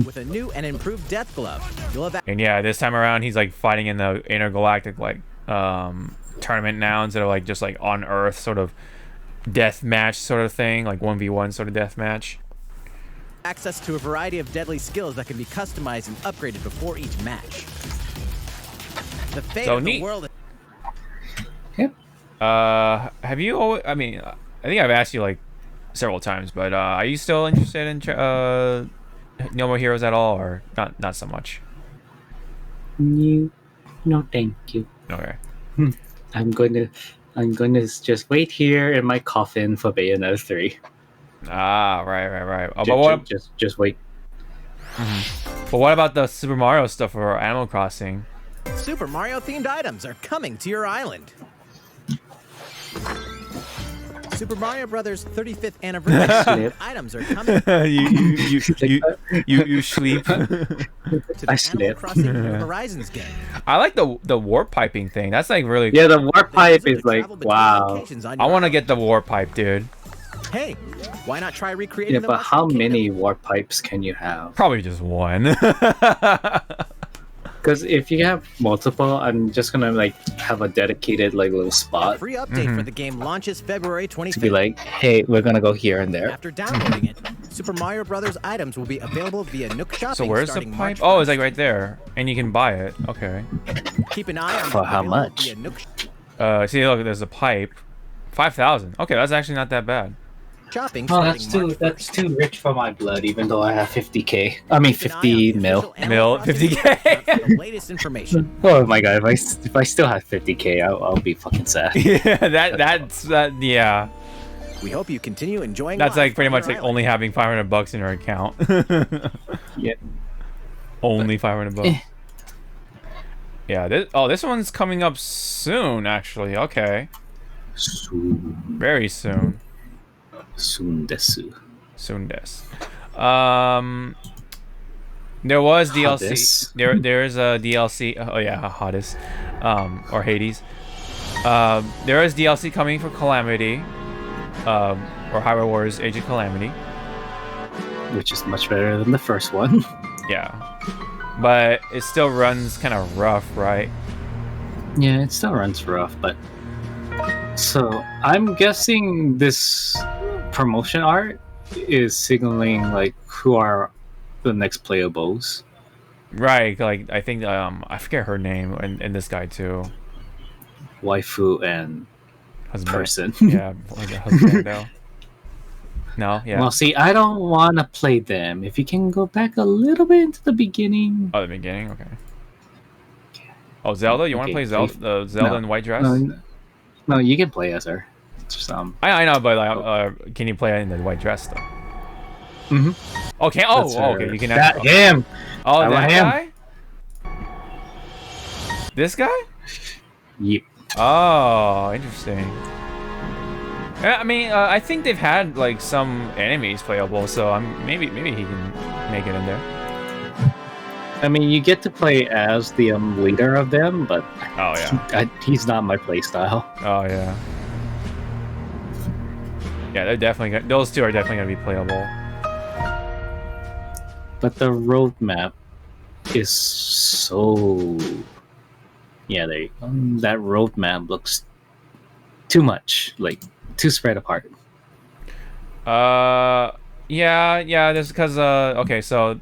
With a new and improved death glove, you'll have And yeah, this time around he's like fighting in the intergalactic like tournament now instead of like just like on Earth sort of death match sort of thing, like 1v1 sort of death match. access to a variety of deadly skills that can be customized and upgraded before each match. The fate So of the neat. world. Yep. Have you always, I mean, I think I've asked you like several times, but are you still interested in No More Heroes at all, or not so much? No, thank you. Okay. I'm gonna just wait here in my coffin for Bayonetta 3. Ah, right. But what? Just wait. But what about the Super Mario stuff for Animal Crossing? Super Mario themed items are coming to your island. Super Mario Brothers 35th anniversary items are coming. you sleep. to the Animal Crossing New Horizons game. I like the warp piping thing. That's like really. Yeah, the warp pipe is like wow. I want to get the warp pipe, dude. Hey, why not try recreating Yeah, the but how Mushroom many Kingdom? warp pipes can you have? Probably just one. Because if you have multiple, I'm just gonna like have a dedicated like little spot Free update for the game launches February 25th. to be like, hey, we're gonna go here and there. After downloading it, Super Mario Brothers items will be available via Nook Shopping. So where's the starting pipe? March Oh, it's 1st. like right there, and you can buy it. Okay. Keep an eye on For the how available much? via Nook See, look, there's a pipe. 5,000. Okay, that's actually not that bad. Shopping. Oh, starting that's March too rich for my blood. Even though I have 50k. I mean, 50 mil. Mil, 50K. for the latest information. Oh my god! If I still have 50k, I'll be fucking sad. Yeah, that's yeah. We hope you continue enjoying. That's life like pretty on much your like island. only having $500 in your account. Yeah. Only $500. Yeah. This one's coming up soon, actually. Okay. Soon, Very soon. soon desu. Soon des. There was DLC. Hottest. There is a DLC. Oh yeah, hottest. Or Hades. There is DLC coming for Calamity. Or Hyrule Warriors Age of Calamity. Which is much better than the first one. Yeah. But it still runs kind of rough, right? Yeah, it still runs rough, but so I'm guessing this promotion art is signaling like who are the next playables. Right, like I think I forget her name and this guy too. Waifu and Husband. person. Yeah, like a husband though. No, yeah. Well, see, I don't want to play them. If you can go back a little bit into the beginning. Oh, the beginning, okay. Oh, Zelda, you want to Okay, play Zelda? Zelda in white dress? No, you can play as her. It's just, I know, but like, can you play in the white dress though? Mhm. Okay. That's Oh, her. okay. You can. That him. Oh, I that want guy. This guy? Yep. Oh, interesting. I mean, I think they've had like some enemies playable, so maybe he can make it in there. I mean, you get to play as the leader of them, but Oh yeah. he's not my playstyle. Oh yeah. Yeah, they're definitely those two are definitely gonna be playable. But the roadmap is so. Yeah, that roadmap looks too much, like too spread apart. Yeah. This because okay, so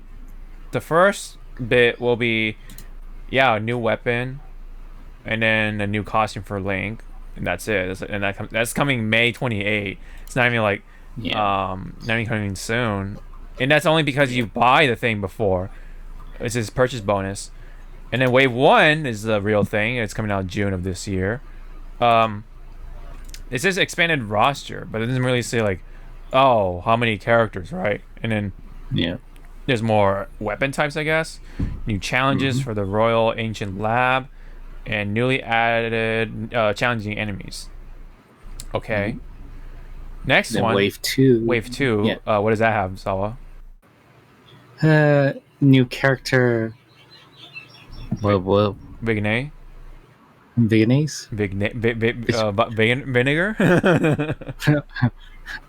the first bit will be a new weapon, and then a new costume for Link, and that's it. And that's coming May 28th. It's not even like not even coming soon, and that's only because you buy the thing before. It's his purchase bonus, and then Wave 1 is the real thing. It's coming out June of this year. It says expanded roster, but it doesn't really say like, oh, how many characters, right? And then there's more weapon types, I guess. New challenges for the Royal Ancient Lab, and newly added challenging enemies. Okay. Next Then one. Wave 2. Wave 2. Yeah. What does that have, Sawa? New character. Well, Big A? Viennese? Vinegar?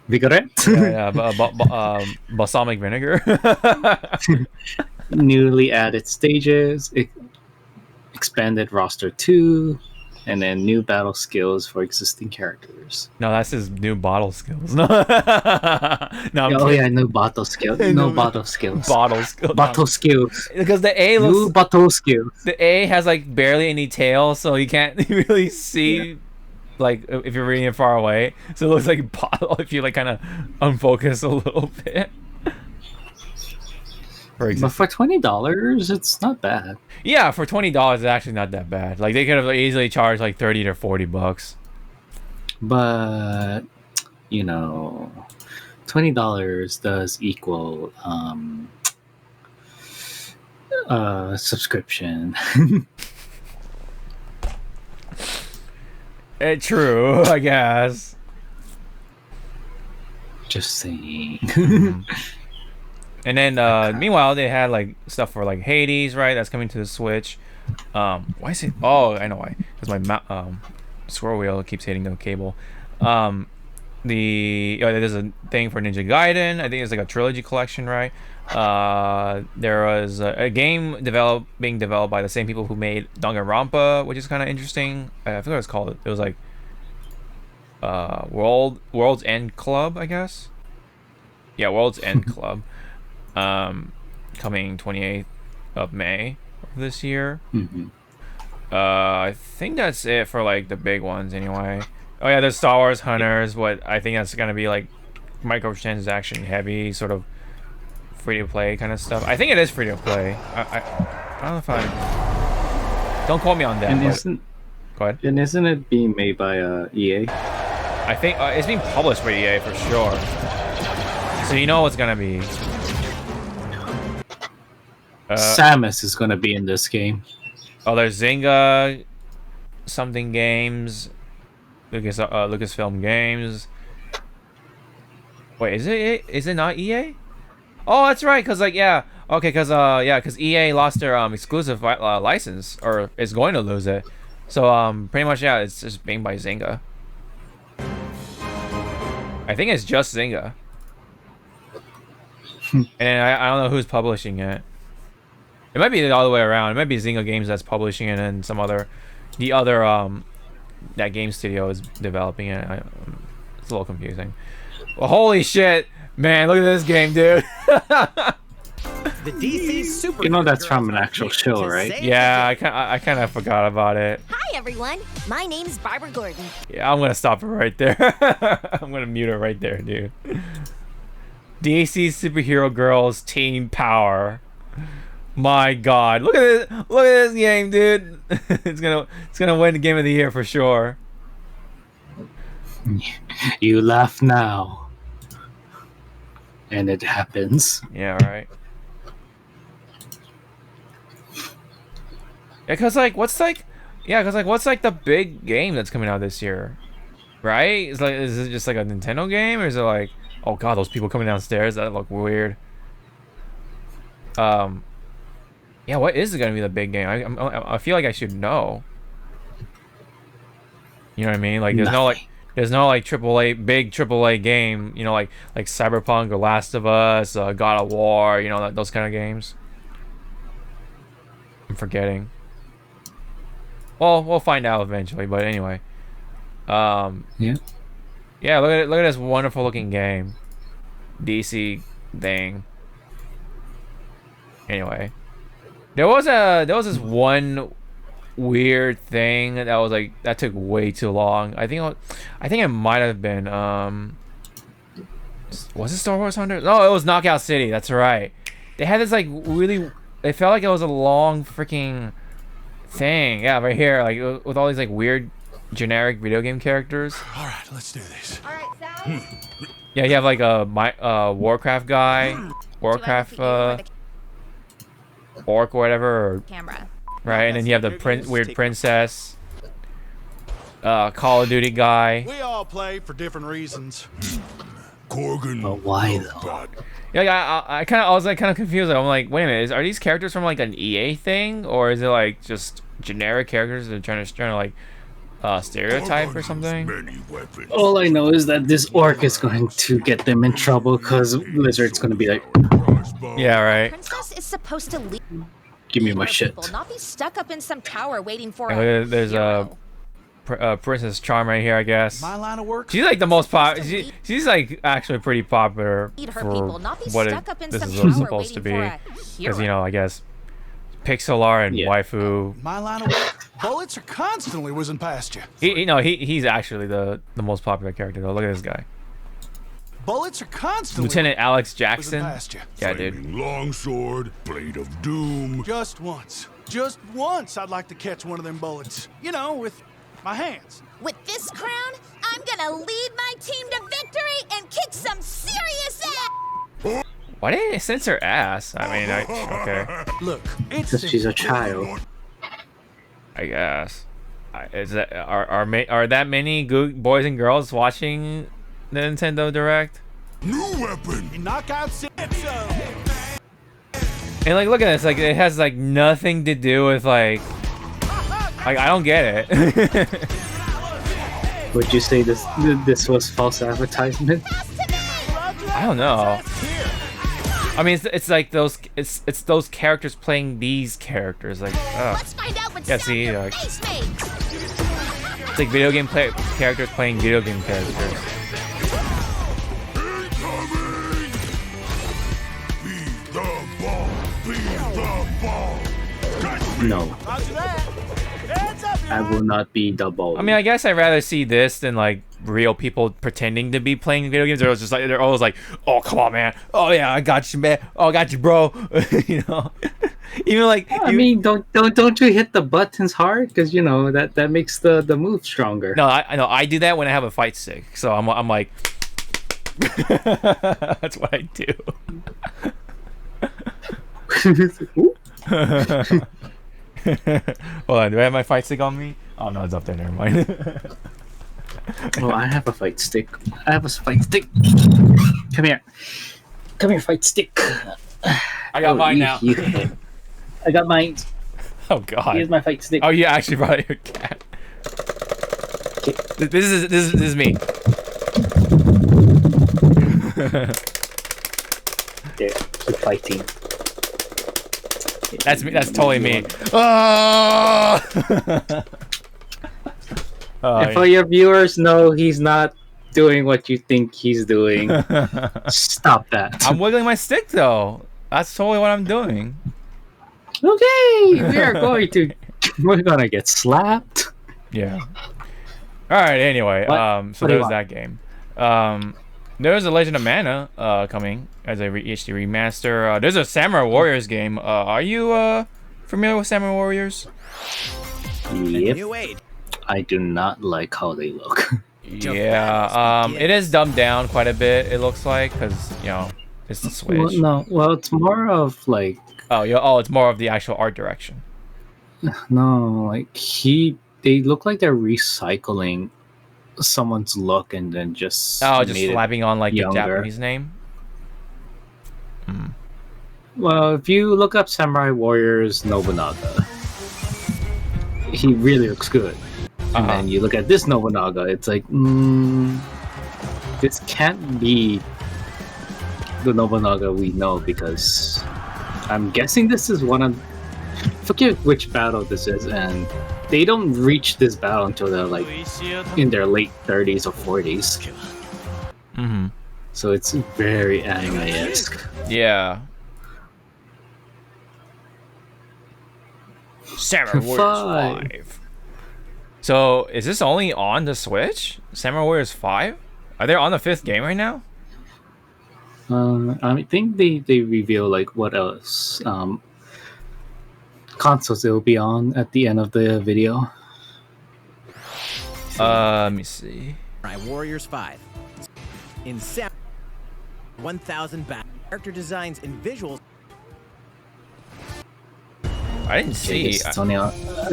Vigorette? Balsamic vinegar. Newly added stages, expanded roster 2, and then new battle skills for existing characters. No, that's his new bottle skills. No, no. Yeah, new bottle skills. No bottle skills. Bottle skills. Because the A looks. New bottle skills. The A has like barely any tail, so you can't really see. Like if you're reading it far away, so it looks like bottle if you like kind of unfocus a little bit. But for $20, it's not bad. Yeah, for $20, it's actually not that bad. Like they could have easily charged like $30 to $40. But you know, $20 does equal subscription. True, I guess. Just saying. And then meanwhile they had like stuff for like Hades, right? That's coming to the Switch. Why is it? Oh, I know why. Because my scroll wheel keeps hitting the cable. There's a thing for Ninja Gaiden. I think it's like a trilogy collection, right? There was a game being developed by the same people who made Danganronpa, which is kind of interesting. I forgot what it's called. It was like World's End Club, I guess. Yeah, World's End Club. Coming 28th of May of this year. I think that's it for like the big ones anyway. Oh yeah, there's Star Wars Hunters, but I think that's gonna be like microtransaction heavy, sort of free to play kind of stuff. I think it is free to play. I don't know if don't quote me on that. Go ahead. And isn't it being made by EA? I think it's being published by EA for sure. So you know what's gonna be. Samus is gonna be in this game. Oh, there's Zynga something games, Lucasfilm Games. Wait, is it not EA? Oh, that's right. Cause like cause EA lost their exclusive license, or is going to lose it. So pretty much it's just being by Zynga. I think it's just Zynga. And I don't know who's publishing it. It might be the other way around. It might be Zynga Games that's publishing it, and the other that game studio is developing it. It's a little confusing. Well, holy shit, man! Look at this game, dude. The DC Super. You know that's from an actual show, right? Yeah, I kind of forgot about it. Hi everyone, my name's Barbara Gordon. Yeah, I'm gonna stop it right there. I'm gonna mute it right there, dude. DC Superhero Girls Team Power. My God, look at this game, dude. it's gonna win the game of the year for sure. You laugh now, and it happens. Yeah, right. Yeah, cause what's the big game that's coming out this year, right? Is it just like a Nintendo game, or is it like, oh God, those people coming downstairs, that look weird. Yeah, what is gonna be the big game? I feel like I should know. You know what I mean? Like there's no big AAA game. You know, like Cyberpunk or Last of Us, God of War. You know, those kind of games. I'm forgetting. Well, we'll find out eventually. But anyway, yeah. Look at this wonderful looking game, DC thing. Anyway. There was this one weird thing that took way too long. I think it might have been was it Star Wars Hunter? No, it was Knockout City. That's right. They had this like really. It felt like it was a long freaking thing. Yeah, right here, like with all these like weird generic video game characters. All right, let's do this. All right, Sal. Yeah, you have like a Warcraft guy, Warcraft orc or whatever, or, camera. Right, and then you have the weird princess, Call of Duty guy. We all play for different reasons. Corgan. But why though? Yeah, I was like kind of confused. I'm like, wait a minute, are these characters from like an EA thing, or is it like just generic characters they're trying to like stereotype or something. All I know is that this orc is going to get them in trouble because Blizzard's going to be like, yeah, right. Princess is supposed to leave. Give me my shit. People, not be stuck up in some tower waiting for And there's a Princess Charm right here, I guess. My line of work. She's like the most popular. She's like actually pretty popular for what this is supposed to be. Because I guess pixel art and waifu. My line of work. Bullets are constantly whizzing past you. He's actually the most popular character though. Look at this guy. Bullets are constantly. Lieutenant Alex Jackson. Yeah, dude. Longsword, blade of doom. Just once, I'd like to catch one of them bullets. With my hands. With this crown, I'm gonna lead my team to victory and kick some serious ass. Why didn't it censor ass? I mean, okay. Look, because she's a child. I guess. Are that many boys and girls watching the Nintendo Direct? New weapon. Knockout six. And like, look at this. Like, it has like nothing to do with like I don't get it. Would you say this was false advertisement? I don't know. I mean, it's like those it's those characters playing these characters. Like, let's find out what see, like, it's like video game characters playing video game characters. No. I will not be the ball. I mean, I guess I'd rather see this than like real people pretending to be playing video games. They're always like, "Oh, come on, man. Oh yeah, I got you, man. Oh, I got you, bro." Even like. I mean, don't you hit the buttons hard? Because that makes the move stronger. No, I know. I do that when I have a fight stick. So I'm like, that's what I do. Hold on, do I have my fight stick on me? Oh no, it's up there, never mind. Oh, I have a fight stick. Come here, fight stick. I got mine now. I got mine. Oh god. Here's my fight stick. Oh, you actually brought your cat. Okay. This is me. There, keep fighting. That's me. That's totally me. Oh! And for your viewers, no, he's not doing what you think he's doing. Stop that. I'm wiggling my stick though. That's totally what I'm doing. Okay, we're gonna get slapped. Yeah. All right. Anyway, so there's that game. There's a Legend of Mana coming as a HD remaster. There's a Samurai Warriors game. Are you familiar with Samurai Warriors? Yep. I do not like how they look. Yeah. It is dumbed down quite a bit. It looks like because it's the Switch. Well, it's more of like. It's more of the actual art direction. No, like they look like they're recycling someone's look and then just slapping on like younger. the Japanese name. Well, if you look up Samurai Warriors Nobunaga, he really looks good. And then you look at this Nobunaga, it's like, this can't be the Nobunaga we know, because I'm guessing this is one of, forget which battle this is, and they don't reach this battle until they're like in their late 30s or 40s. Mm-hmm. So it's very anime-esque. Yeah. Samurai Warriors 5. So is this only on the Switch? Samurai Warriors 5? Are they on the 5th game right now? I think they reveal like what else consoles it will be on at the end of the video. Let me see. Samurai Warriors 5. In 1,000 character designs and visuals. I didn't see. I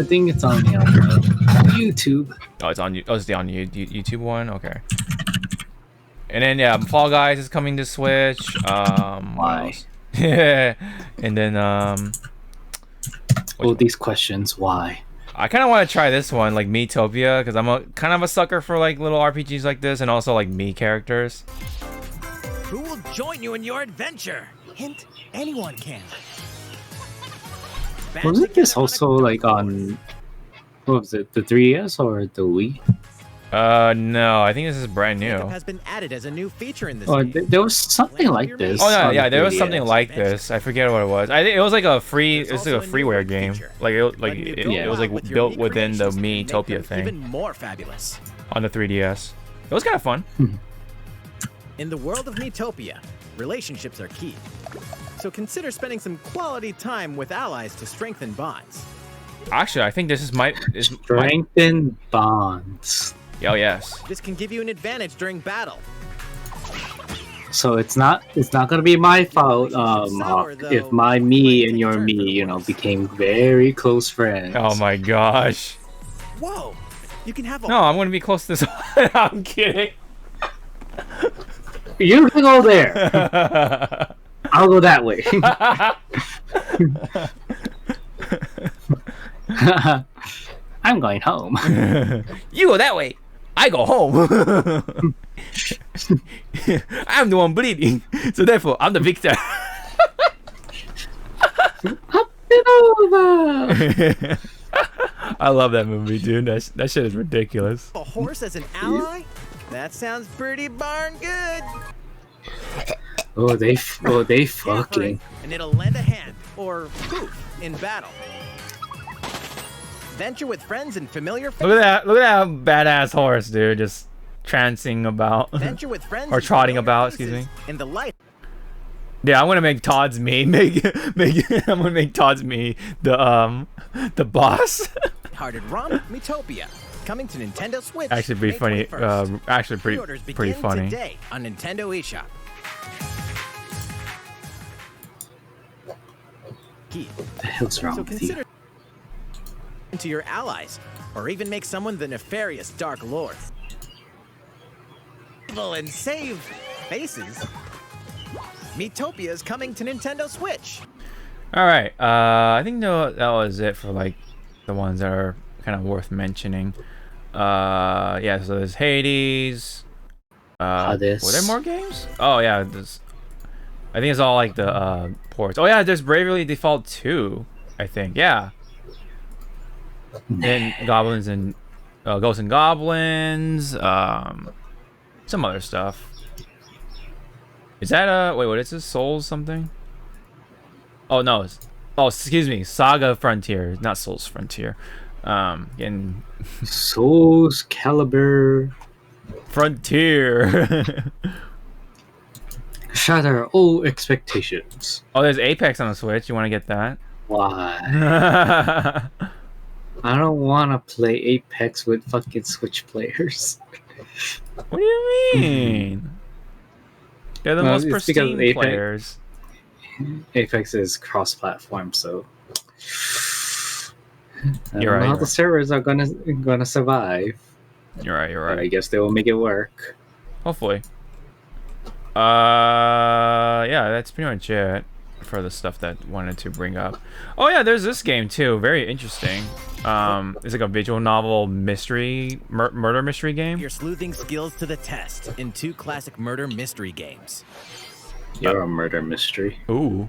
think it's on YouTube. Oh, it's on. Oh, it's the on YouTube one. Okay. And then Fall Guys is coming to Switch. Why? Yeah. And then all these questions. Why? I kind of want to try this one, like Miitopia, because I'm a kind of a sucker for like little RPGs like this, and also like Mii characters. Who will join you in your adventure? Hint: anyone can. Wasn't this also like on, what was it, the 3DS or the Wii? No, I think this is brand new. Makeup has been added as a new feature in this Oh, game. there was something like this. Oh no, on yeah, the there was 3DS. something like this. I forget what it was. I think it was like a free. It was like a freeware game. Like it was like built within the Miitopia thing. Even more fabulous. On the 3DS. It was kind of fun. In the world of Miitopia, relationships are key. So consider spending some quality time with allies to strengthen bonds. Actually, I think this is strengthen bonds. Oh yes. This can give you an advantage during battle. So it's not gonna be my fault if my me and your me, you know, became very close friends. Oh my gosh. Whoa! You can have a No, I'm gonna be close to this. I'm kidding. You can go there. I'll go that way. I'm going home. You go that way. I go home. I'm the one bleeding, so therefore I'm the victor. I love that movie, dude. That shit is ridiculous. A horse as an ally? That sounds pretty darn good. Oh, they fucking. And it'll lend a hand, or poof, in battle. Venture with friends and familiar faces. Look at that badass horse, dude, just trancing about. Venture with friends or trotting about, excuse me. In the light. Yeah, I'm gonna make Todd's me. I'm gonna make Todd's me the boss. Hearted romp Miitopia, coming to Nintendo Switch. Actually, pretty funny. Actually, pretty funny. Today on Nintendo eShop. What the hell's wrong with you? To your allies, or even make someone the nefarious Dark Lord. Evil and save faces. Miitopia is coming to Nintendo Switch. All right, I think that was it for like the ones that are kind of worth mentioning. Yeah, so there's Hades. Were there more games? Oh yeah, I think it's all like the ports. Oh yeah, there's Bravely Default 2, I think. Yeah. And Goblins and Ghosts and Goblins, some other stuff. Is that wait, what is this? Souls something? Oh no, excuse me, Saga Frontier, not Souls Frontier. Getting Souls Calibur Frontier. Shatter all expectations. Oh, there's Apex on the Switch. You want to get that? Why? I don't want to play Apex with fucking Switch players. What do you mean? They're the most pristine players. Apex is cross-platform, so I You're don't know how right. the servers are gonna survive. You're right. But I guess they will make it work. Hopefully. Yeah, that's pretty much it for the stuff that I wanted to bring up. Oh yeah, there's this game too. Very interesting. It's like a visual novel mystery, murder mystery game. Your sleuthing skills to the test in 2 classic murder mystery games. You're a murder mystery. Ooh.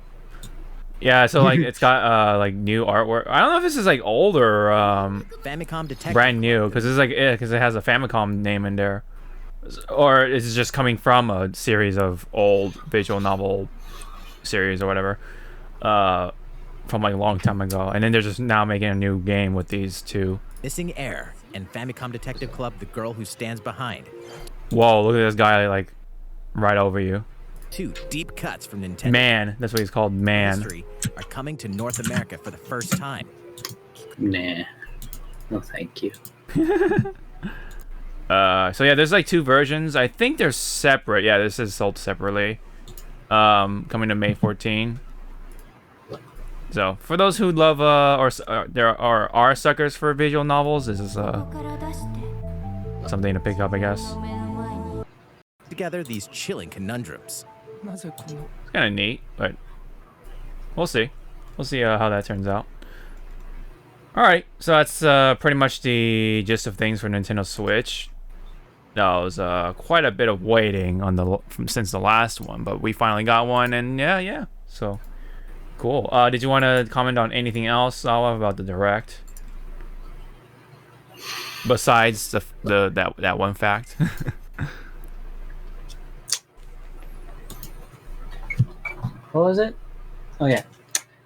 Yeah, so like it's got like new artwork. I don't know if this is like old or Famicom Detective brand new, because it's like because it has a Famicom name in there, or is it just coming from a series of old visual novel series or whatever, from like a long time ago, and then they're just now making a new game with these two. Missing Air and Famicom Detective Club: The Girl Who Stands Behind. Whoa! Look at this guy like right over you. 2 deep cuts from Nintendo. Man, that's what he's called. Man. History are coming to North America for the first time. Nah. No, thank you. So yeah, there's like 2 versions. I think they're separate. Yeah, this is sold separately. Coming to May 14. So for those who love there are suckers for visual novels, this is something to pick up, I guess. Together these chilling conundrums. It's kind of neat, but we'll see. We'll see how that turns out. All right, so that's pretty much the gist of things for Nintendo Switch. That was quite a bit of waiting on since the last one, but we finally got one, and yeah. So cool. Did you want to comment on anything else, Zawa, about the Direct? Besides that one fact. What was it? Oh yeah.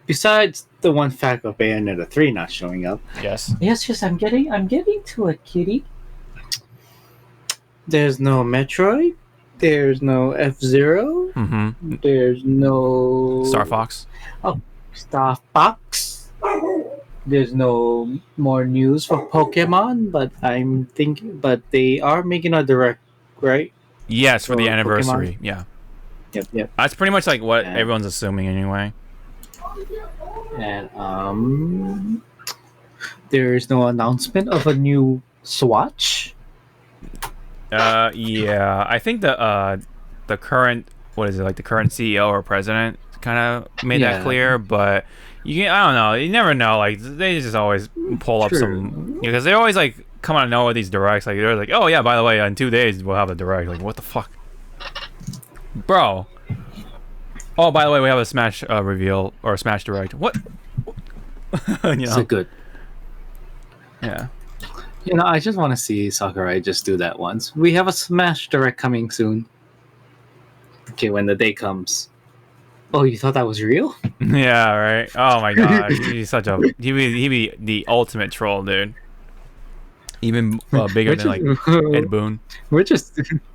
Besides the one fact of Bayonetta 3 not showing up. Yes. Yes, I'm getting to it, kitty. There's no Metroid. There's no F-Zero. Mm-hmm. There's no Star Fox. Oh, Star Fox. There's no more news for Pokemon, but they are making a direct, right? Yes, for the anniversary. Pokemon. Yeah. Yep. That's pretty much like what everyone's assuming anyway. And there is no announcement of a new Swatch. Yeah, I think the current the current CEO or president kind of made that clear, but I don't know, you never know. Like they just always pull up some because they always like come out of nowhere with these directs. Like they're like, oh yeah, by the way, in 2 days we'll have a direct. Like what the fuck, bro? Oh, by the way, we have a Smash reveal or a Smash direct. What? So good. Yeah. I just want to see Sakurai just do that once. We have a Smash Direct coming soon. Okay, when the day comes. Oh, you thought that was real? Yeah, right. Oh my god, he's such a he be the ultimate troll, dude. Even bigger than like Ed Boon. It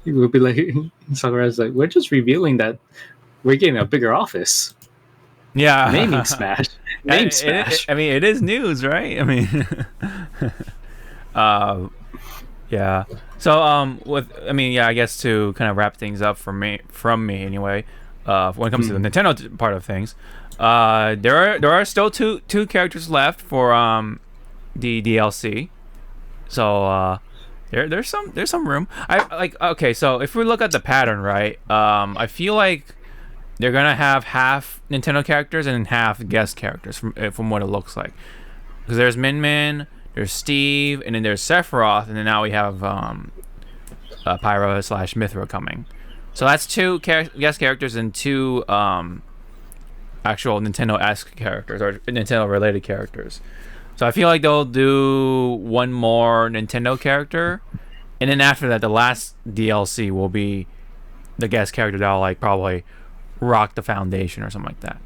would be like Sakurai's like, we're just revealing that we're getting a bigger office. Yeah, naming Smash. Smash. I mean, it is news, right? I mean. Yeah. So I guess to kind of wrap things up from me anyway, when it comes to the Nintendo part of things, there are still two characters left for the DLC. So there's some room. So if we look at the pattern, right, I feel like they're gonna have half Nintendo characters and half guest characters from what it looks like, because there's Min, there's Steve, and then there's Sephiroth, and then now we have Pyra / Mithra coming. So that's two guest characters and two actual Nintendo-esque characters or Nintendo-related characters. So I feel like they'll do one more Nintendo character, and then after that, the last DLC will be the guest character that'll like probably rock the foundation or something like that.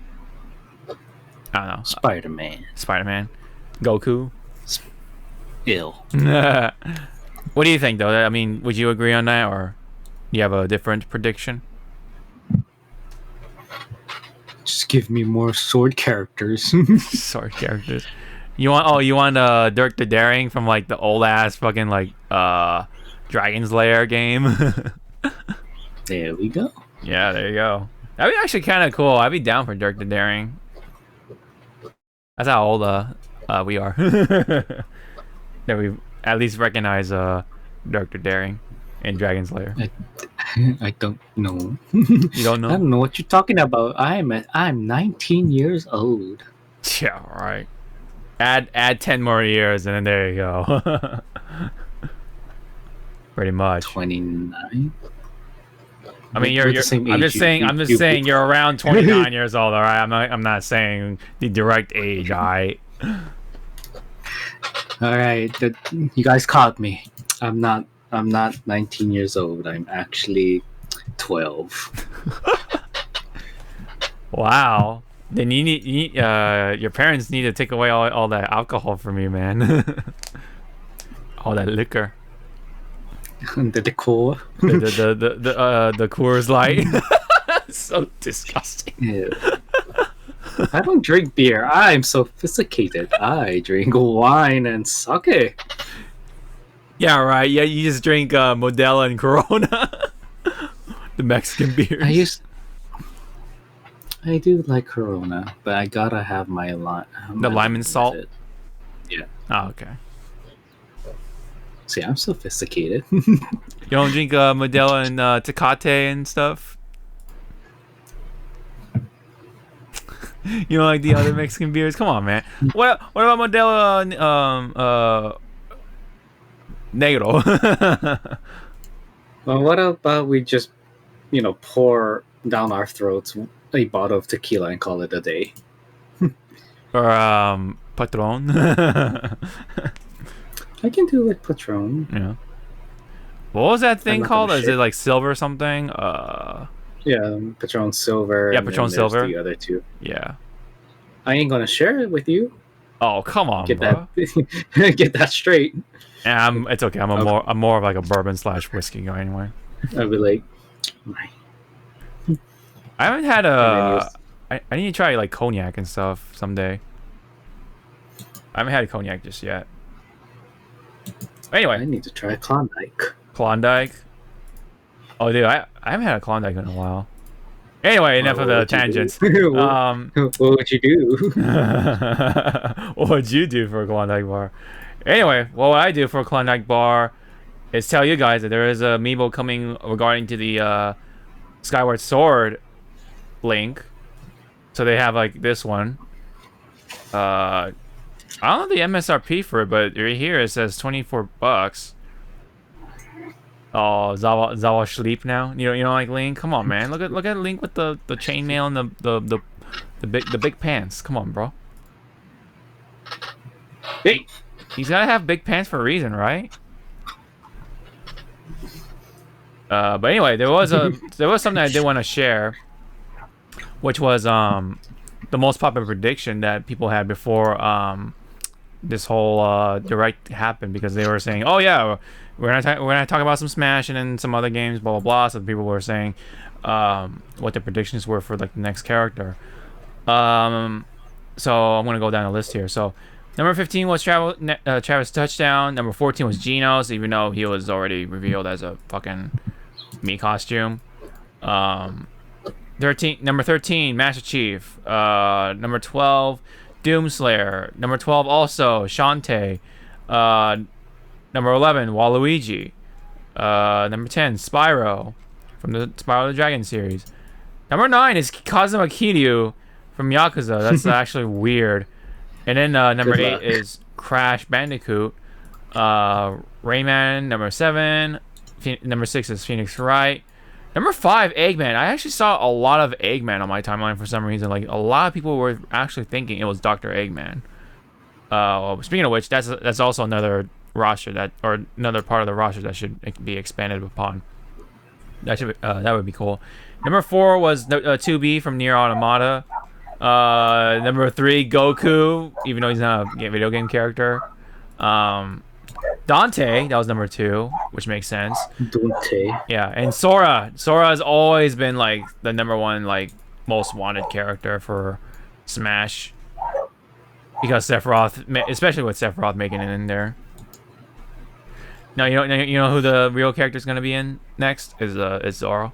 I don't know. Spider-Man. Goku. Ill. What do you think, though? I mean, would you agree on that, or you have a different prediction? Just give me more sword characters. Sword characters. You want Dirk the Daring from like the old ass fucking like Dragon's Lair game? There we go. Yeah, there you go. That'd be actually kind of cool. I'd be down for Dirk the Daring. That's how old we are. That we at least recognize Dirk the Daring in Dragon's Lair. I don't know. You don't know? I don't know what you're talking about. I'm 19 years old. Yeah, right. Add 10 more years, and then there you go. Pretty much. 29. I mean, I'm just saying you're around 29 years old. All right, I'm not saying the direct age. All right. All right, you guys caught me. I'm not 19 years old. I'm actually 12. Wow. Then you need your parents need to take away all that alcohol from you, man. All that liquor. The decor. The Coors Light. So disgusting. Yeah. I don't drink beer. I'm sophisticated. I drink wine and sake. Yeah, right. Yeah, you just drink Modelo and Corona. The Mexican beers. I do like Corona, but I gotta have my lime. The lime and salt? Yeah. Oh, okay. See, I'm sophisticated. You don't drink Modelo and Tecate and stuff? You know, like the other Mexican beers. Come on, man. What about Modelo Negro? Well, what about we just, pour down our throats a bottle of tequila and call it a day? Or Patron. I can do it with Patron. Yeah. What was that thing called? Is shit. it like silver something? Yeah, Patron Silver. Yeah, and Patron then there's Silver. The other two. Yeah. I ain't gonna share it with you. Oh, come on, Get bro. that, get that straight. Yeah, it's okay. I'm more of like a bourbon / whiskey guy anyway. I'll be like, I haven't had I need to try like cognac and stuff someday. I haven't had cognac just yet. Anyway, I need to try Klondike. Klondike. Oh, dude, I haven't had a Klondike in a while. Anyway, enough of the tangents. What would you do? What would you do for a Klondike bar? Anyway, what I do for a Klondike bar is tell you guys that there is a amiibo coming regarding to the Skyward Sword link. So they have like this one. I don't know the MSRP for it, but right here it says $24. Oh, Zawa sleep now. You know like Link. Come on, man. Look at Link with the chainmail and the big pants. Come on, bro. Hey, he's gotta have big pants for a reason, right? But anyway, there was something I did want to share, which was the most popular prediction that people had before this whole direct happened, because they were saying, oh yeah, we're gonna talk about some Smash and then some other games, blah blah blah. So people were saying what the predictions were for like the next character. So I'm gonna go down the list here. So number 15 was Travis Touchdown. Number 14 was Genos, even though he was already revealed as a fucking me costume. Number 13, Master Chief. Number 12, Doomslayer. Number 12 also Shantae. Number 11, Waluigi. Number 10, Spyro from the Spyro the Dragon series. Number 9 is Kazuma Kiryu from Yakuza. That's actually weird. And then number 8 is Crash Bandicoot. Rayman. Number 7. Number 6 is Phoenix Wright. Number 5, Eggman. I actually saw a lot of Eggman on my timeline for some reason. Like, a lot of people were actually thinking it was Dr. Eggman. Speaking of which, that's also another roster or another part of the roster that should be expanded upon. That would be cool. Number 4 was 2B from Nier Automata. Number 3, Goku, even though he's not a video game character. Dante, that was number 2, which makes sense. Dante. Yeah, and Sora. Sora has always been like the number 1 like most wanted character for Smash, because Sephiroth, especially with Sephiroth making it in there. Now you know who the real character is gonna be in next is Zoro.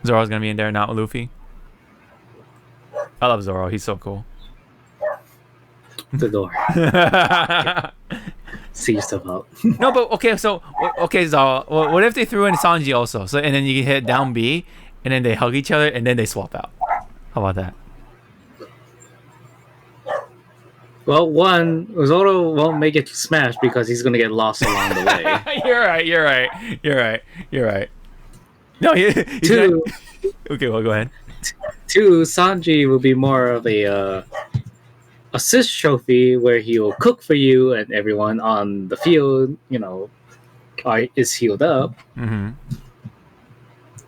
Zoro's gonna be in there, not Luffy. I love Zoro. He's so cool. The door. See yourself out. No, but okay, Zoro. What if they threw in Sanji also? So and then you hit down B, and then they hug each other, and then they swap out. How about that? Well, one, Zoro won't make it to Smash because he's gonna get lost along the way. You're right. No, he's 2. Okay, well, go ahead. 2, Sanji will be more of a assist trophy where he will cook for you and everyone on the field, is healed up. Mm-hmm.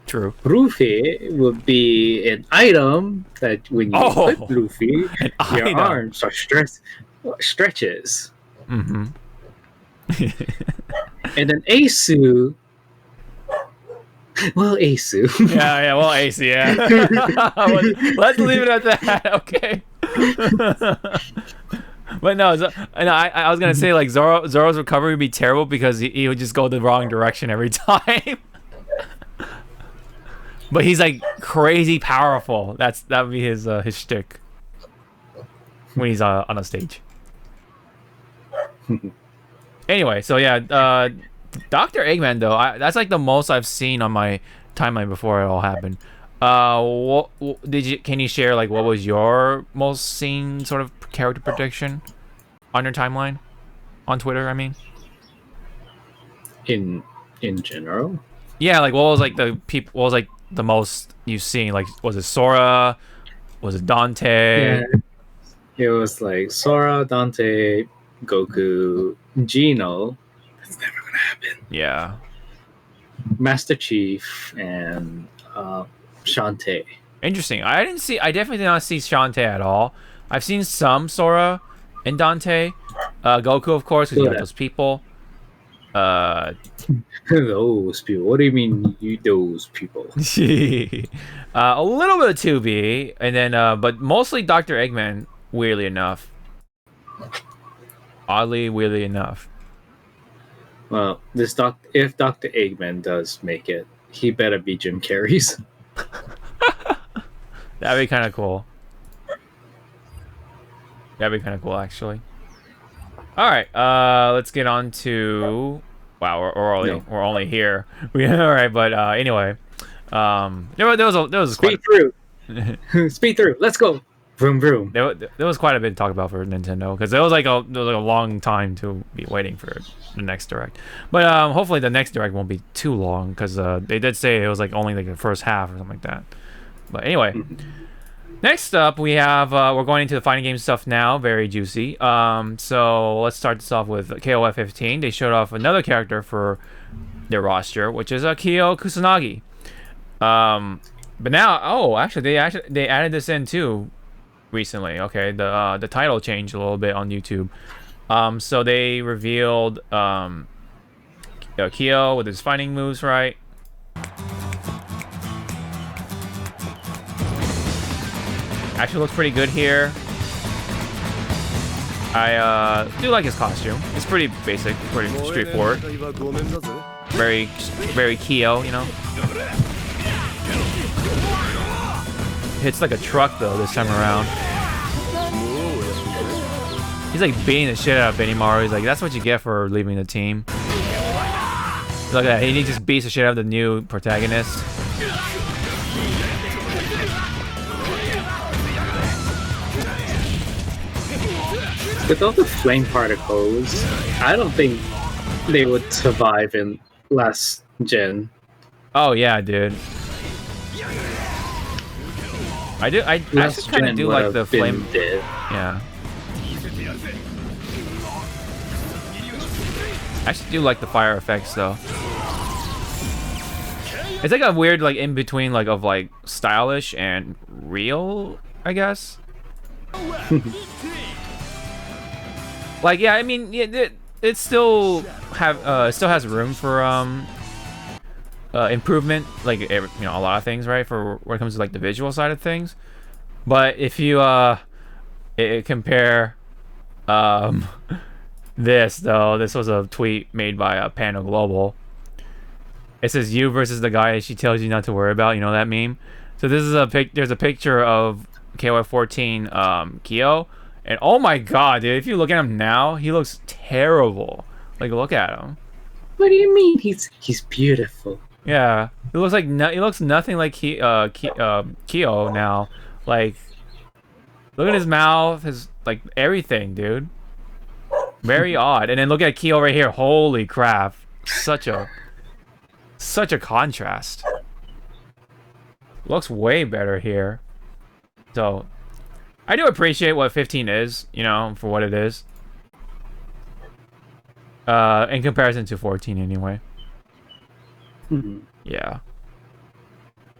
True. Luffy would be an item that when you put Luffy, your arms are stretches. Mm-hmm. And then Asu. Well, Asu. Yeah. Well, Asu. Yeah. Let's leave it at that. Okay. But no, I was gonna say like Zoro's recovery would be terrible because he would just go the wrong direction every time. But he's like crazy powerful. That would be his shtick when he's on a stage. Anyway, so yeah, Dr. Eggman though, that's like the most I've seen on my timeline before it all happened. Can you share like what was your most seen sort of character prediction on your timeline on Twitter? I mean, in general. Yeah, like what was like what was like the most you've seen? Like, was it Sora? Was it Dante? Yeah, it was like Sora, Dante, Goku, Gino. That's never gonna happen. Yeah. Master Chief and Shantae. Interesting. I definitely did not see Shantae at all. I've seen some Sora and Dante. Goku, of course, because you got those people. Those people. What do you mean, those people? A little bit of 2B, and then but mostly Dr. Eggman. Weirdly enough, weirdly enough. Well, if Dr. Eggman does make it, he better be Jim Carrey's. That'd be kind of cool. That'd be kind of cool, actually. All right, let's get on to. Wow, we're only here. All right, but anyway, there was speed through. Speed through. Let's go. Vroom vroom. There was quite a bit to talk about for Nintendo because there was like a long time to be waiting for the next direct. But hopefully the next direct won't be too long because they did say it was like only like the first half or something like that. But anyway. Next up, we have we're going into the fighting game stuff now, very juicy. So let's start this off with KOF 15. They showed off another character for their roster, which is Kyo Kusanagi. But now, actually they added this in too recently. Okay, the title changed a little bit on YouTube. So they revealed Kyo with his fighting moves, right? Actually looks pretty good here. I do like his costume. It's pretty basic, pretty straightforward. Very, very Kyo, you know. Hits like a truck though this time around. He's like beating the shit out of Benimaru. He's like, that's what you get for leaving the team. Look at that. He just beats the shit out of the new protagonist. With all the flame particles, I don't think they would survive in last gen. Oh yeah, dude. I actually kind of do like the flame. Dead. Yeah. I actually do like the fire effects though. It's like a weird like in between like of like stylish and real, I guess. Like yeah, I mean it still has room for improvement, like a lot of things, right? For when it comes to like the visual side of things. But if you compare this though, this was a tweet made by Panda Global. It says you versus the guy she tells you not to worry about. You know that meme? So this is there's a picture of KOF 14 Kyo. And oh my god, dude, if you look at him now, he looks terrible. Like, look at him. What do you mean? He's beautiful. Yeah, he looks like he looks nothing like Kyo now. Like, look at his mouth, his like everything, dude. Very odd. And then look at Kyo right here. Holy crap! Such a contrast. Looks way better here. So. I do appreciate what 15 is, you know, for what it is. In comparison to 14, anyway. Mm-hmm. Yeah.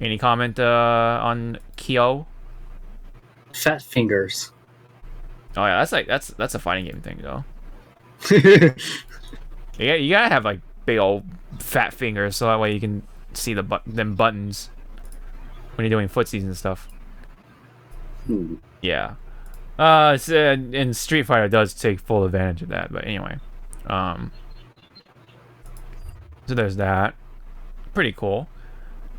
Any comment on Kyo? Fat fingers. Oh yeah, that's a fighting game thing though. You gotta have like big old fat fingers so that way you can see them buttons when you're doing footsies and stuff. Yeah. And Street Fighter does take full advantage of that, but anyway. So there's that. Pretty cool.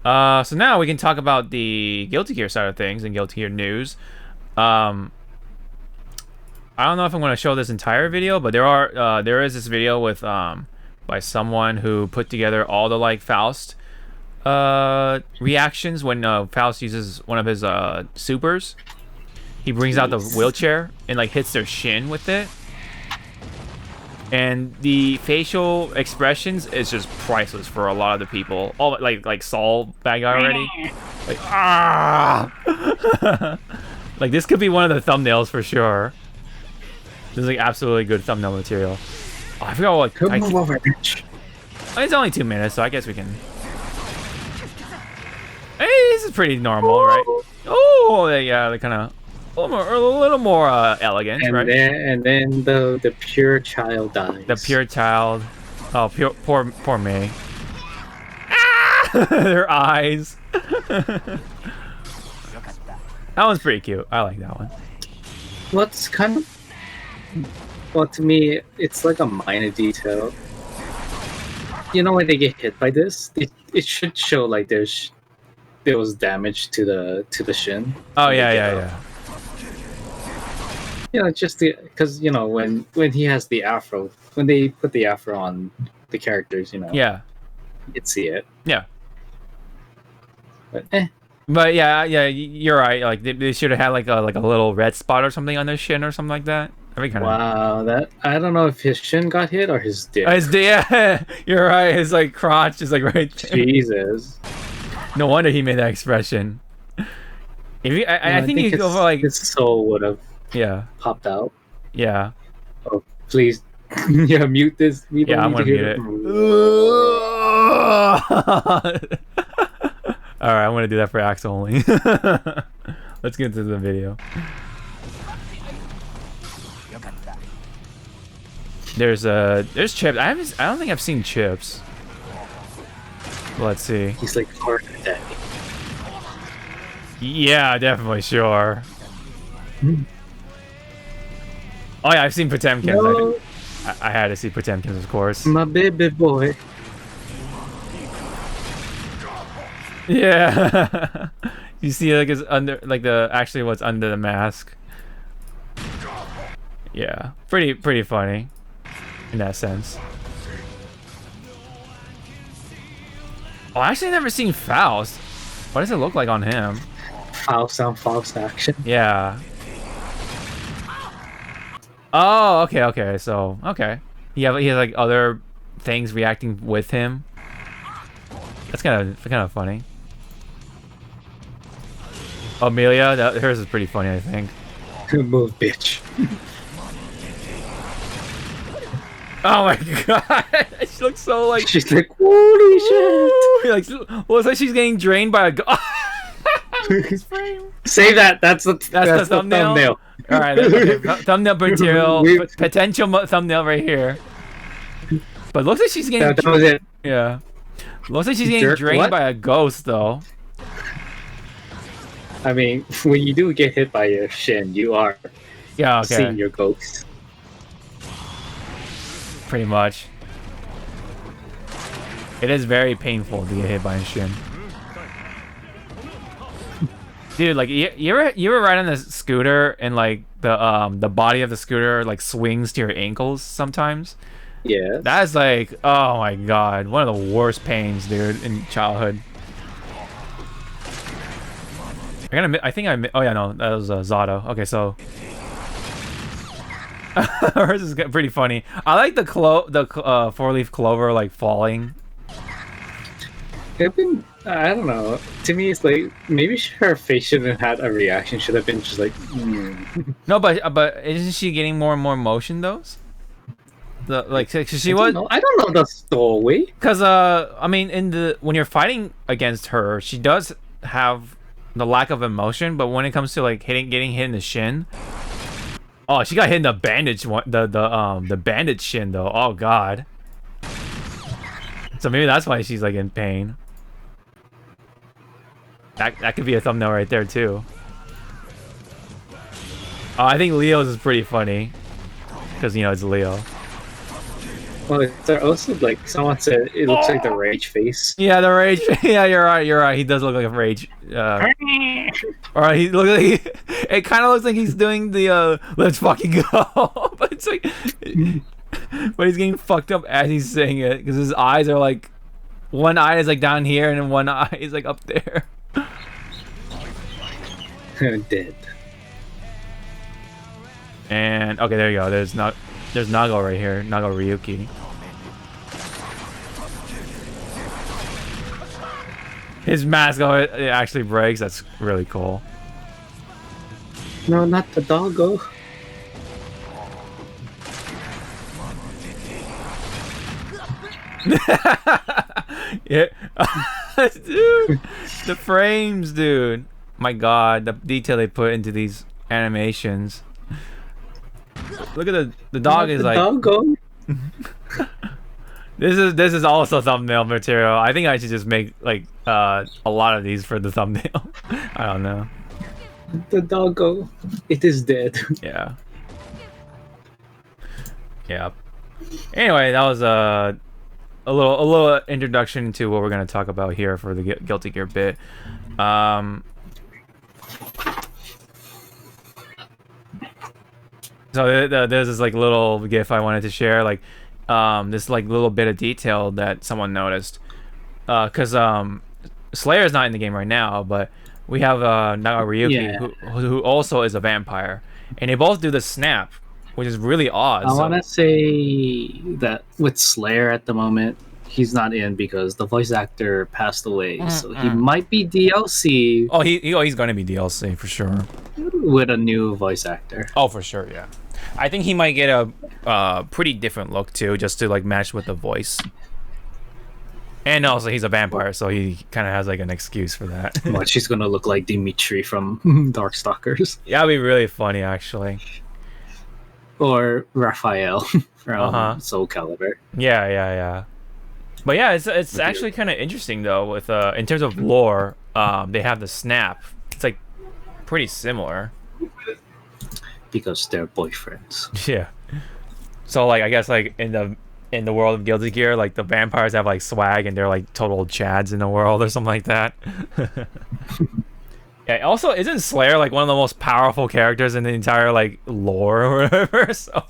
So now we can talk about the Guilty Gear side of things and Guilty Gear news. I don't know if I'm going to show this entire video, but there is this video with by someone who put together all the like Faust reactions when Faust uses one of his supers. He brings out the wheelchair and like hits their shin with it. And the facial expressions is just priceless for a lot of the people. All like Saul bad guy already. Like like this could be one of the thumbnails for sure. This is like absolutely good thumbnail material. Oh, I forgot what. Come over, bitch. It's only 2 minutes, so I guess we can. Hey, this is pretty normal, right? Oh, yeah, they kind of a little more elegant, and right? And then the pure child dies. The pure child. Oh, poor May. Ah! Their eyes. That one's pretty cute. I like that one. What's kind of, well, to me, it's like a minor detail. You know, when they get hit by this, it should show like there was damage to the shin. Oh yeah. You know, just because you know when he has the afro, when they put the afro on the characters, you know. Yeah. You can see it. Yeah. But But yeah, you're right. Like they should have had like a little red spot or something on their shin or something like that. Wow, that I don't know if his shin got hit or his dick. Yeah, you're right. His like crotch is like right there. Jesus. No wonder he made that expression. If you, I think you go for like his soul would have popped out. Yeah. Oh, please, yeah, mute this. We Yeah, I'm gonna mute it. All right, I'm gonna do that for Axe only. Let's get into the video. There's Chips. I don't think I've seen Chips. Let's see. He's like part of that. Yeah, definitely, sure. Oh yeah, I've seen Potemkin. No. I had to see Potemkin, of course. My baby boy. Yeah. You see like his under actually what's under the mask. Yeah. Pretty funny in that sense. Oh, I actually never seen Faust. What does it look like on him? Faust on Faust action. Yeah. Oh, okay. So, okay. He has like other things reacting with him. That's kind of funny. Amelia, hers is pretty funny, I think. Move, bitch. Oh my god, she looks so like. She's like, holy shit! Like, well, it's like she's getting drained by a. Save that. That's the thumbnail. All right, okay. Thumbnail material, potential thumbnail right here. But looks like she's getting. That was it. Yeah. Looks like she's getting drained by a ghost, though. I mean, when you do get hit by your shin, you are seeing your ghost. Pretty much. It is very painful to get hit by a shin. Dude, like you ever ride on the scooter and like the body of the scooter like swings to your ankles sometimes? Yeah. That's like, oh my god, one of the worst pains, dude, in childhood. Oh yeah, no, that was Zato. Okay, so hers is pretty funny. I like the four-leaf clover like falling. I don't know. To me, it's like maybe her face shouldn't have had a reaction. Should have been just like. No, but isn't she getting more and more motion though? She was. I don't know the story. Because I mean, when you're fighting against her, she does have the lack of emotion, but when it comes to like getting hit in the shin. Oh, she got hit in the bandage one, the bandage shin though. Oh god. So maybe that's why she's like in pain. That could be a thumbnail right there too. Oh, I think Leo's is pretty funny because you know it's Leo. Well, it's also like someone said it looks like the rage face. Yeah, the rage. Yeah, you're right. He does look like a rage. Or he looks like it kind of looks like he's doing the let's fucking go, but it's like, but he's getting fucked up as he's saying it because his eyes are like one eye is like down here and then one eye is like up there. Dead. And okay, there you go. There's Nago right here. Nago Ryuki. His mask, it actually breaks. That's really cool. No, not the doggo. Yeah. Dude, the frames, dude. My god, the detail they put into these animations. Look at the dog is like doggo. This is also thumbnail material. I think I should just make like a lot of these for the thumbnail. I don't know. The doggo, it is dead. Yeah. Yeah. Anyway, that was a little introduction to what we're gonna talk about here for the Guilty Gear bit. So there's this like little GIF I wanted to share, like this like little bit of detail that someone noticed, because Slayer's not in the game right now, but we have Naga Ryuki, who also is a vampire, and they both do the snap, which is really odd. I want to say that with Slayer at the moment, he's not in because the voice actor passed away, so he might be DLC. Oh, he's going to be DLC for sure. With a new voice actor. Oh, for sure, yeah. I think he might get a pretty different look too, just to like match with the voice. And also, he's a vampire, so he kind of has like an excuse for that. Well, she's gonna look like Dimitri from Darkstalkers. Yeah, that'd be really funny, actually. Or Raphael from Soul Calibur. Yeah. But yeah, it's actually kind of interesting though. With in terms of lore, they have the snap. It's like pretty similar. Because they're boyfriends. Yeah. So like I guess like in the world of Guilty Gear, like the vampires have like swag and they're like total chads in the world or something like that. Yeah. Also, isn't Slayer like one of the most powerful characters in the entire like lore or whatever? So.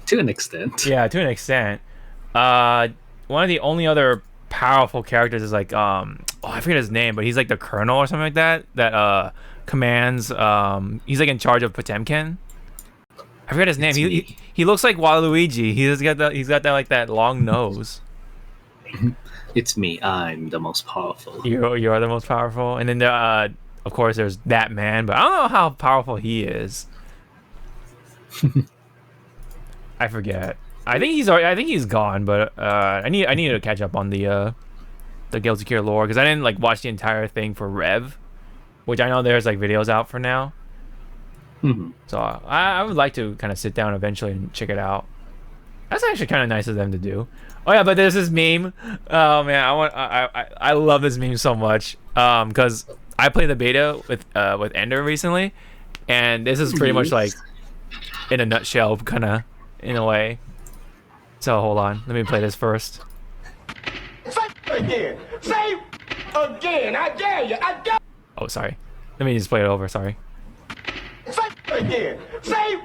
To an extent. Yeah, to an extent. One of the only other powerful characters is like I forget his name, but he's like the colonel or something like that. That commands. He's like in charge of Potemkin. I forget his name. He looks like Waluigi. He's got that like that long nose. It's me. I'm the most powerful. You are the most powerful. And then of course there's that man, but I don't know how powerful he is. I forget. I think he's gone, but I need to catch up on the Guilty Gear lore because I didn't like watch the entire thing for Rev, which I know there's like videos out for now. So I would like to kind of sit down eventually and check it out. That's actually kind of nice of them to do. Oh yeah, but there's this meme. Oh man, I love this meme so much. Because I played the beta with Ender recently, and this is pretty much like in a nutshell, kind of in a way. So hold on, let me play this first. Say again. Say again. I dare you. I dare. Oh, sorry. Let me just play it over. Sorry. Say again. Say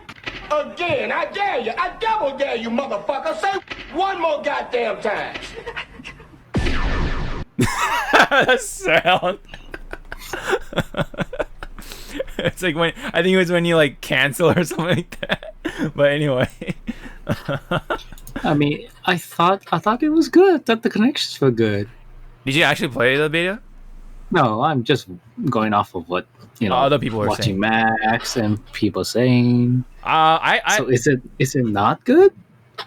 again. I dare you. I double dare you, motherfucker. Say one more goddamn time. That sound. It's like when I think it was when you like cancel or something like that. But anyway. I mean, I thought it was good. That the connections were good. Did you actually play the beta? No, I'm just going off of what other people were watching saying. Max and people saying. So is it not good?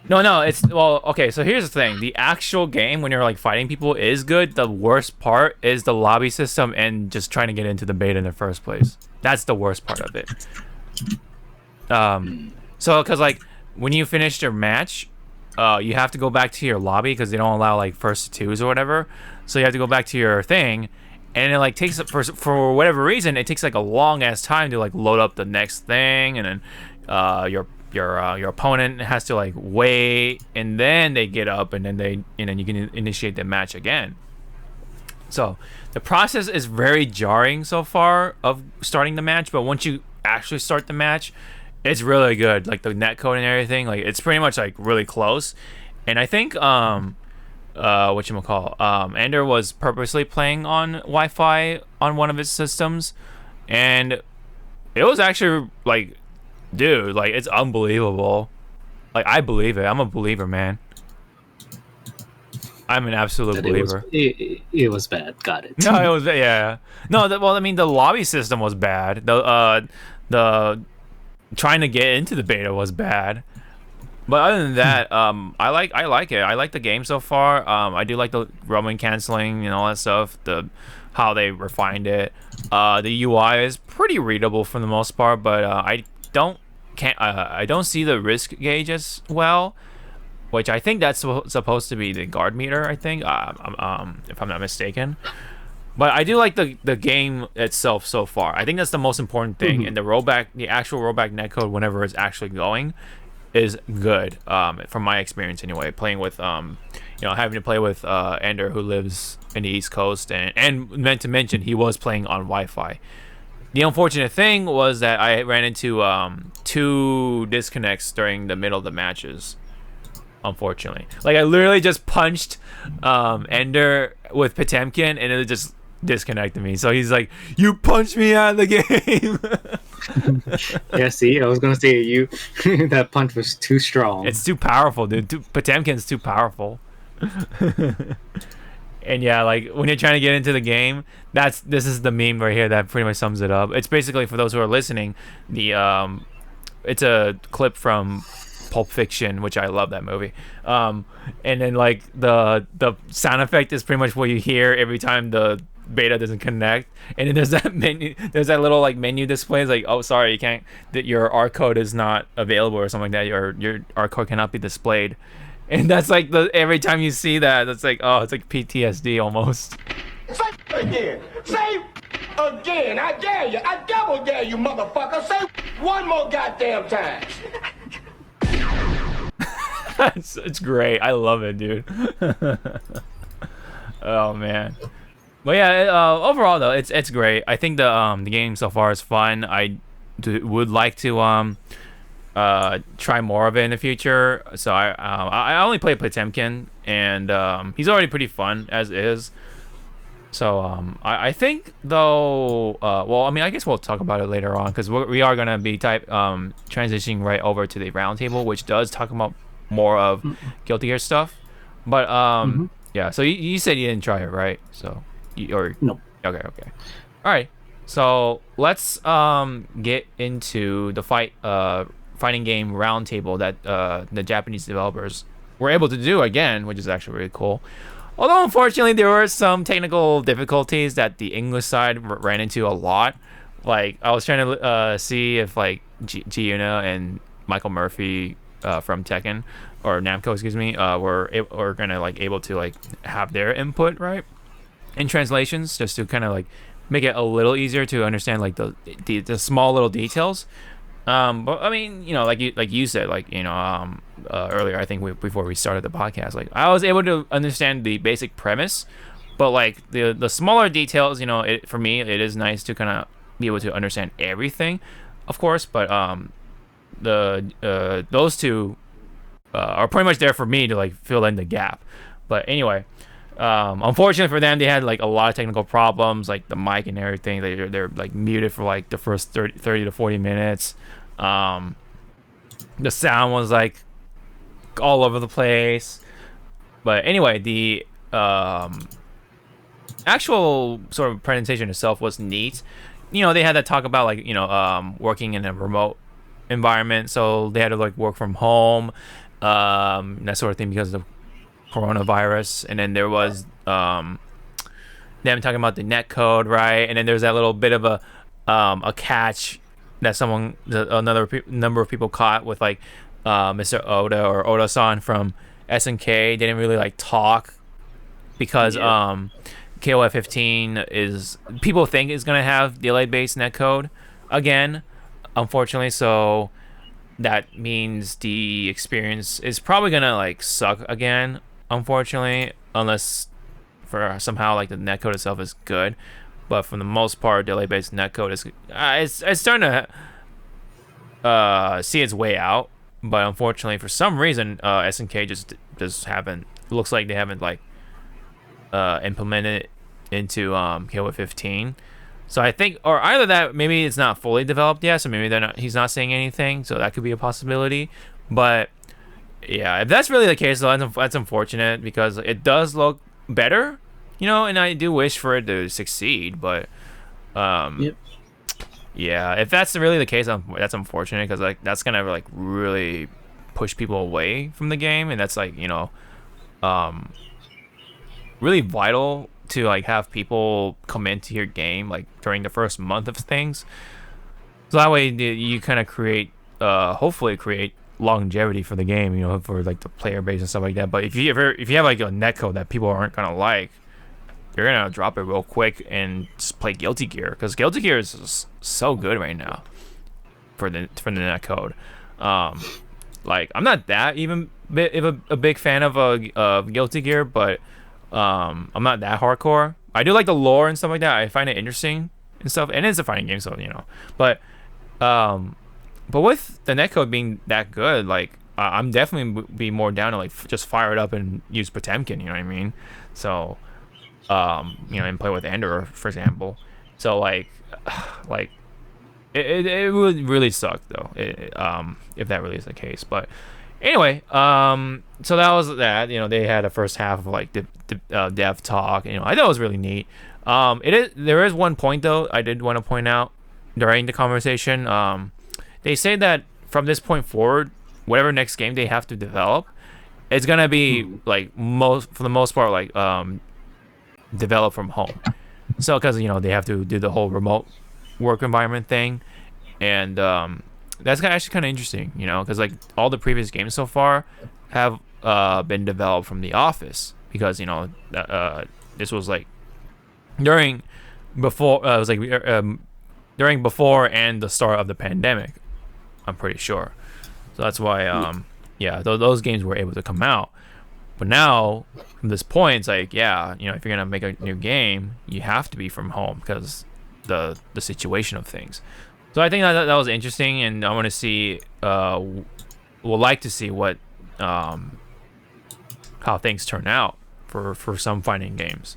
No, it's okay, so here's the thing. The actual game when you're like fighting people is good. The worst part is the lobby system and just trying to get into the beta in the first place. That's the worst part of it. So cuz like when you finish your match, you have to go back to your lobby because they don't allow like first to twos or whatever. So you have to go back to your thing, and it like takes for whatever reason it takes like a long ass time to like load up the next thing, and then your opponent has to like wait, and then they get up, and then you can initiate the match again. So the process is very jarring so far of starting the match, but once you actually start the match, it's really good. Like the netcode and everything, like it's pretty much like really close. And I think Ender was purposely playing on Wi-Fi on one of his systems, and it was actually like, dude, like it's unbelievable. Like I believe it. I'm a believer, man. I'm an absolute believer. It was bad. Got it. No, it was No, well, I mean, the lobby system was bad. The trying to get into the beta was bad. But other than that, I like it. I like the game so far. I do like the roaming canceling and all that stuff. How they refined it. The UI is pretty readable for the most part, but I don't see the risk gauge as well, which I think that's supposed to be the guard meter. I think, if I'm not mistaken. But I do like the game itself so far. I think that's the most important thing. And the actual rollback netcode, whenever it's actually going, is good. From my experience anyway, playing with having to play with Ender, who lives in the East Coast, and meant to mention he was playing on Wi-Fi. The unfortunate thing was that I ran into 2 disconnects during the middle of the matches. Unfortunately, like I literally just punched Ender with Potemkin, and it just disconnected me. So he's like, "You punched me out of the game." Yeah, see, I was gonna say that punch was too strong. It's too powerful, dude. Potemkin's too powerful. And yeah, like when you're trying to get into the game, this is the meme right here that pretty much sums it up. It's basically, for those who are listening, it's a clip from Pulp Fiction, which I love that movie. And then like the sound effect is pretty much what you hear every time the beta doesn't connect. And then there's that little like menu display. It's like, oh, sorry, you can't, that your R code is not available or something like that. Your R code cannot be displayed. And that's like every time you see that, that's like, oh, it's like PTSD almost. Say again. Say again. I dare you. I double dare you, motherfucker. Say one more goddamn time. It's great. I love it, dude. Oh man. But yeah, overall though, it's great. I think the game so far is fun. I would like to try more of it in the future. So I only play Potemkin, and he's already pretty fun as is. So I think though, well, I mean, I guess we'll talk about it later on, because we are gonna be transitioning right over to the roundtable, which does talk about more of Guilty Gear stuff. But yeah. So you said you didn't try it, right? So no. Okay. All right. So let's get into the fighting game roundtable that the Japanese developers were able to do again, which is actually really cool. Although unfortunately there were some technical difficulties that the English side ran into a lot. Like I was trying to see if like Giuna and Michael Murphy from Tekken, or Namco, excuse me, were gonna like able to like have their input right in translations, just to kind of like make it a little easier to understand like the small little details. But I mean, like you said, like earlier, I think before we started the podcast, like I was able to understand the basic premise, but like the smaller details, for me it is nice to kind of be able to understand everything, of course. But those two are pretty much there for me to like fill in the gap. But anyway, unfortunately for them, they had like a lot of technical problems, like the mic and everything. They're like muted for like the first 30 to 40 minutes. The sound was like all over the place. But anyway, the actual sort of presentation itself was neat. They had to talk about like working in a remote environment, so they had to like work from home, that sort of thing, because of coronavirus. And then there was them talking about the net code, right? And then there's that little bit of a catch that another number of people caught with like Mr. Oda, or Oda-san from SNK didn't really like talk, because KOF 15 people think is gonna have delayed based netcode again, unfortunately. So that means the experience is probably gonna like suck again, unfortunately, unless for somehow like the netcode itself is good. But for the most part, delay based netcode is it's starting to see its way out. But unfortunately, for some reason, SNK just haven't, looks like they haven't like implemented into KOF 15. So I think, or either that, maybe it's not fully developed yet, so maybe he's not saying anything, so that could be a possibility. But yeah, if that's really the case, though, that's unfortunate because it does look better, you know, and I do wish for it to succeed. But yeah, if that's really the case, that's unfortunate because like that's gonna like really push people away from the game, and that's like, you know, really vital to like have people come into your game like during the first month of things, so that way you kind of create hopefully create longevity for the game, you know, for like the player base and stuff like that. But if you have like a netcode that people aren't gonna like, you're gonna drop it real quick and just play Guilty Gear, because Guilty Gear is so good right now for the netcode. Like I'm not that even a big fan of Guilty Gear, but I'm not that hardcore. I do like the lore and stuff like that. I find it interesting and stuff, and it's a fighting game, so you know. But with the netcode being that good, like I'm definitely be more down to like just fire it up and use Potemkin. You know what I mean? So you know, and play with Ender, for example. So like it would really suck though, if that really is the case. But anyway, so that was that. You know, they had a first half of like dev talk. You know, I thought it was really neat. There is one point though I did want to point out during the conversation. They say that from this point forward, whatever next game they have to develop, it's gonna be like for the most part like developed from home. So because you know they have to do the whole remote work environment thing, and that's actually kind of interesting, you know, because like all the previous games so far have been developed from the office, because you know this was like during before and the start of the pandemic, I'm pretty sure. So that's why yeah, those games were able to come out. But now from this point, it's like, yeah, you know, if you're gonna make a new game, you have to be from home because the situation of things. So I think that was interesting, and I want to see would like to see what how things turn out for some fighting games.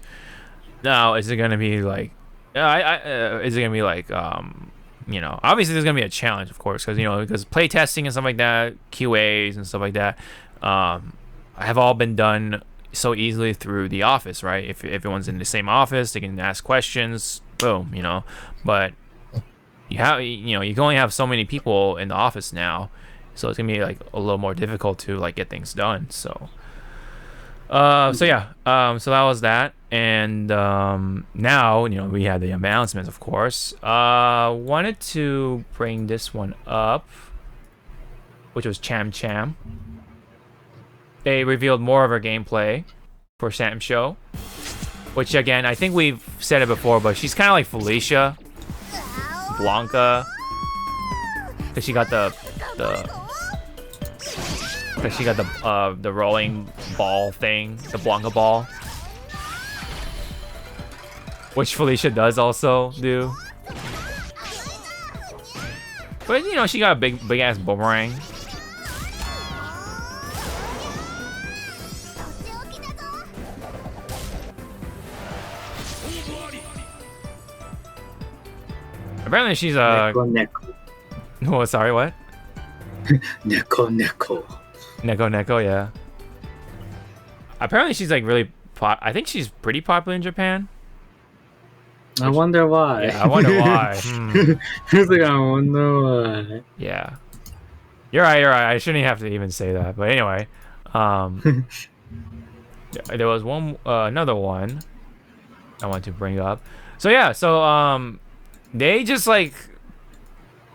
Now, is it gonna be like is it gonna be like you know, obviously there's gonna be a challenge, of course, because you know, because play testing and stuff like that, QAs and stuff like that have all been done so easily through the office, right? If everyone's in the same office, they can ask questions, boom, you know. But you can only have so many people in the office now, so it's gonna be like a little more difficult to like get things done. So so that was that. And now, you know, we had the announcements, of course. Wanted to bring this one up, which was Cham Cham. They revealed more of her gameplay for Sam Show, which again, I think we've said it before, but she's kind of like Felicia Blanca, because she got the rolling ball thing, the Blanca ball, which Felicia does also do. But you know, she got a big ass boomerang. Apparently she's Neko. Oh, sorry, what? Neko, yeah. Apparently she's like really I think she's pretty popular in Japan. I wonder why. Yeah, I wonder why. He's like, I wonder why. Yeah. You're right. I shouldn't have to even say that. But anyway, there was another one I want to bring up. So yeah, they just like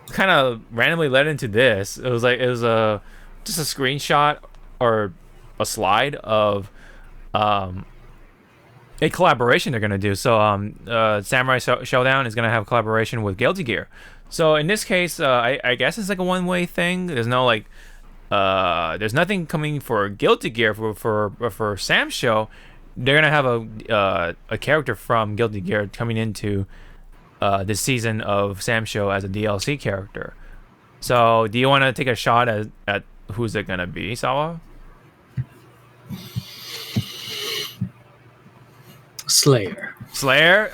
kind of randomly led into this. It was just a screenshot or a slide of a collaboration they're gonna do. So Samurai Showdown is gonna have a collaboration with Guilty Gear. So in this case, I guess it's like a one-way thing. There's no like there's nothing coming for Guilty Gear for Sam's show. They're gonna have a character from Guilty Gear coming into this season of Sam's show as a DLC character. So do you want to take a shot at who's it gonna be, Sawa? Slayer. Slayer?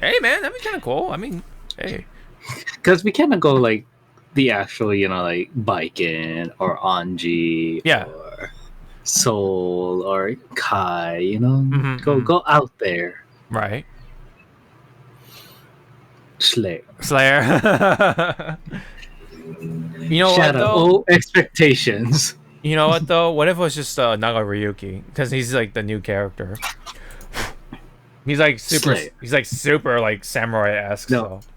Hey, man, that'd be kind of cool. I mean, hey. Because we kind of go like the actual, like Baiken or Anji or Soul or Kai, go out there. Right. Slayer. You know what, though? Oh, expectations. You know what, though? What if it was just Nagaryuki? Because he's like the new character. He's like super. Slayer. He's like super like samurai-esque. No. So.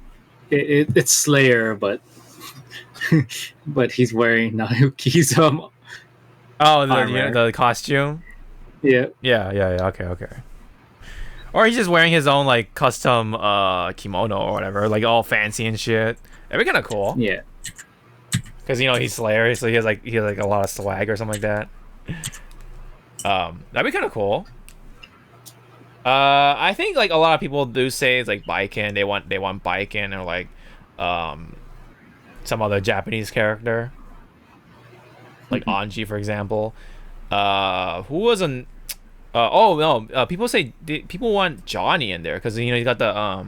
It's Slayer, but but he's wearing Nayuki's the costume. Yeah. Okay. Or he's just wearing his own like custom kimono or whatever, like all fancy and shit. That'd be kind of cool. Yeah. Because he's Slayer, so he has like a lot of swag or something like that. That'd be kind of cool. I think like a lot of people do say it's like Baiken. They want Baiken or like some other Japanese character, like Anji, for example. Who wasn't? People say people want Johnny in there because you got the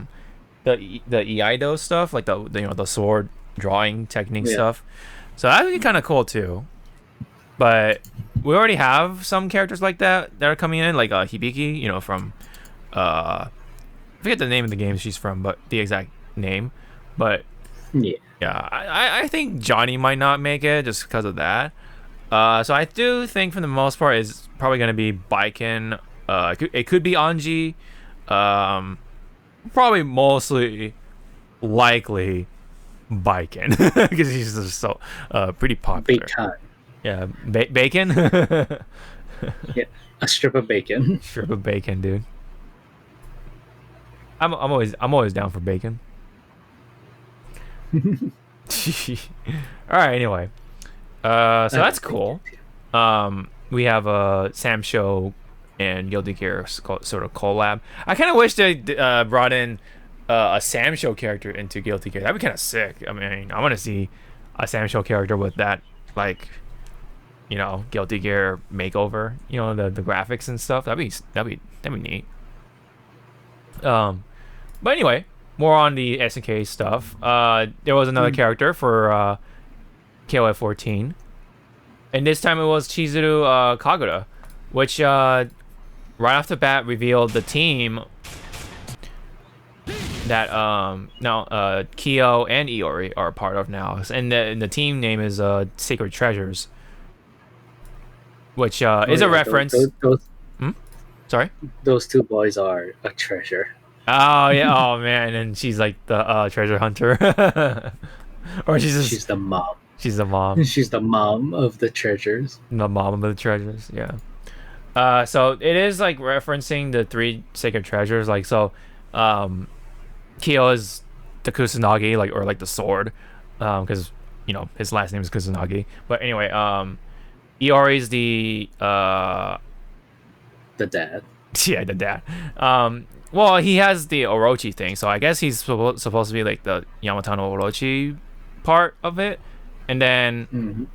Iaido stuff, like the sword drawing technique stuff. So that would be kind of cool too. But we already have some characters like that are coming in, like Hibiki, from I forget the name of the game she's from, but the exact name. But I think Johnny might not make it just because of that. So I do think for the most part it's probably going to be Baiken. It could be Anji. Probably mostly likely Baiken because he's just so pretty popular. Bacon. Yeah, bacon. Yeah, a strip of bacon. Strip of bacon, dude. I'm always down for bacon. All right. Anyway, so that's cool. We have Sam Show and Guilty Gear sort of collab. I kind of wish they brought in a Sam Show character into Guilty Gear. That'd be kind of sick. I mean, I want to see a Sam Show character with that, like, Guilty Gear makeover. The graphics and stuff. That'd be neat. But anyway, more on the SNK stuff. There was another character for KOF 14, and this time it was Chizuru Kagura, which right off the bat revealed the team that now Kyo and Iori are a part of now, and the team name is Sacred Treasures, which is a reference. Sorry? Those two boys are a treasure. Oh yeah! Oh man! And she's like the treasure hunter, or she's the mom. She's the mom. She's the mom of the treasures. The mom of the treasures. Yeah. So it is like referencing the 3 sacred treasures. Like so, Kyo is the Kusanagi, like the sword, because his last name is Kusanagi. But anyway, Iori is the dad. Yeah, the dad. Well, he has the Orochi thing, so I guess he's supposed to be like the Yamato no Orochi part of it, and then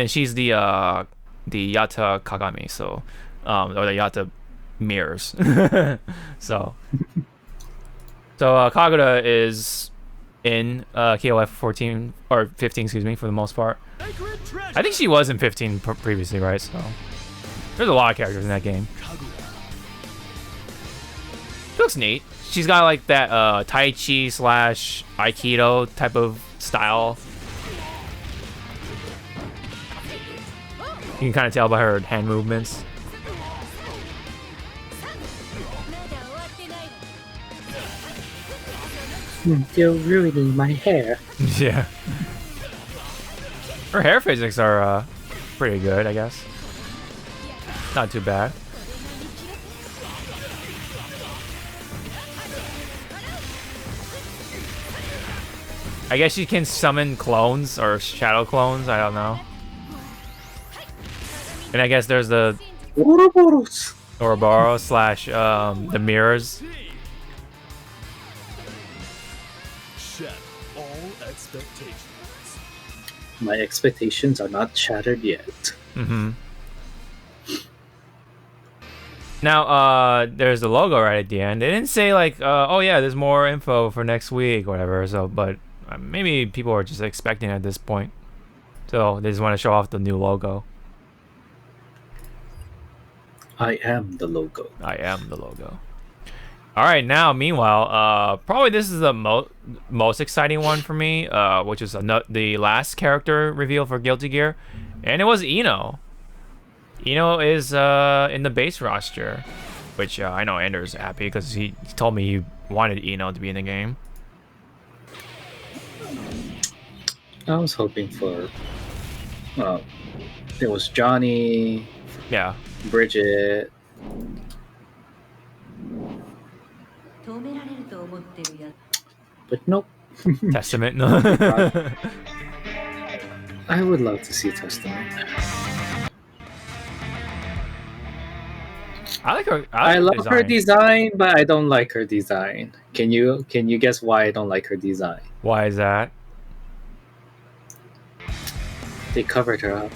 she's the Yata Kagami, so or the Yata mirrors. so Kagura is in KOF 14 or 15, excuse me, for the most part. I think she was in 15 previously, right? So there's a lot of characters in that game. Looks neat. She's got like that Tai Chi / Aikido type of style. You can kind of tell by her hand movements. You're ruining my hair. Yeah. Her hair physics are pretty good, I guess. Not too bad. I guess you can summon clones or shadow clones. I don't know. And I guess there's the Ouroboros / the mirrors. Shed all expectations. My expectations are not shattered yet. Mm-hmm. Now, there's the logo right at the end. They didn't say like, oh yeah, there's more info for next week or whatever. So, but maybe people are just expecting at this point. So they just want to show off the new logo. I am the logo. I am the logo. All right, now meanwhile, probably this is the most exciting one for me, which is the last character reveal for Guilty Gear, and it was Ino. Ino is in the base roster, which I know Ender's happy because he told me he wanted Ino to be in the game. I was hoping for. There was Johnny. Yeah. Bridget. But nope. Testament. No. I would love to see Testament. I like her. I love her design, but I don't like her design. Can you guess why I don't like her design? Why is that? They covered her up.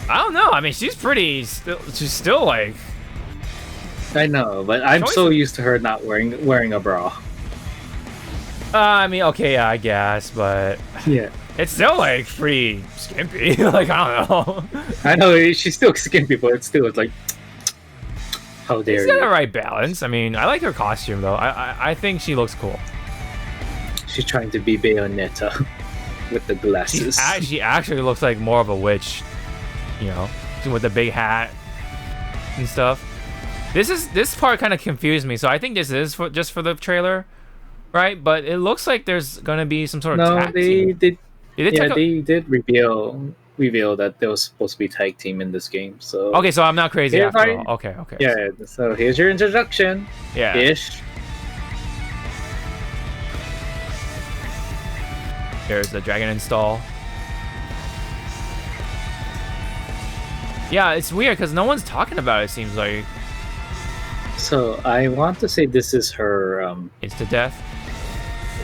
I don't know. I mean, she's pretty. She's still like. I know, but I'm so used to her not wearing a bra. I mean, okay, yeah, I guess, but yeah, it's still like pretty skimpy. Like I don't know. I know she's still skimpy, but it's like, how dare you? She's got the right balance. I mean, I like her costume though. I think she looks cool. She's trying to be Bayonetta with the glasses. She actually looks like more of a witch, you know, with the big hat and stuff. This part kind of confused me, so I think this is just for the trailer, right? But it looks like there's gonna be some sort of tag team. They did reveal that there was supposed to be tag team in this game. So okay, so I'm not crazy after all. Okay. Yeah, so here's your introduction. Yeah. Ish. There's the dragon install. Yeah, it's weird because no one's talking about it. Seems like. So I want to say this is her insta death.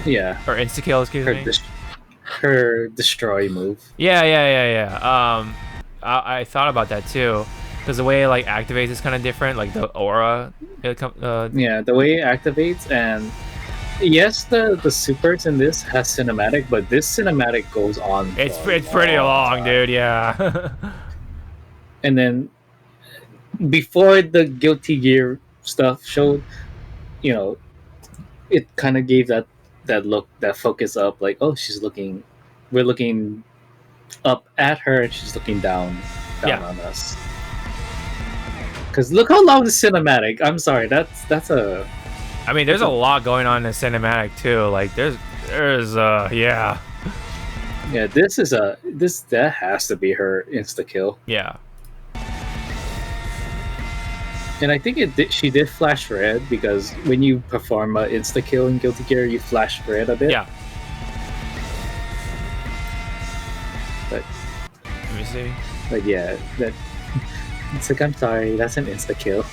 Yeah. Or insta kill, excuse me. Her destroy move. Yeah. I thought about that too, because the way it like activates is kind of different. Like the aura. Yeah, the way it activates, and yes, the supers in this has cinematic, but this cinematic goes on. It's pretty long, dude. Yeah. And then before the Guilty Gear stuff showed, you know, it kind of gave that look, that focus up, like, oh, we're looking up at her and she's looking down on us. Because look how long the cinematic. I'm sorry, that's a. I mean, there's a lot going on in the cinematic too. Like there's yeah. Yeah, that has to be her insta kill. Yeah. And I think she did flash red, because when you perform an insta kill in Guilty Gear, you flash red a bit. Yeah. But let me see. But yeah, it's like, I'm sorry, that's an insta kill.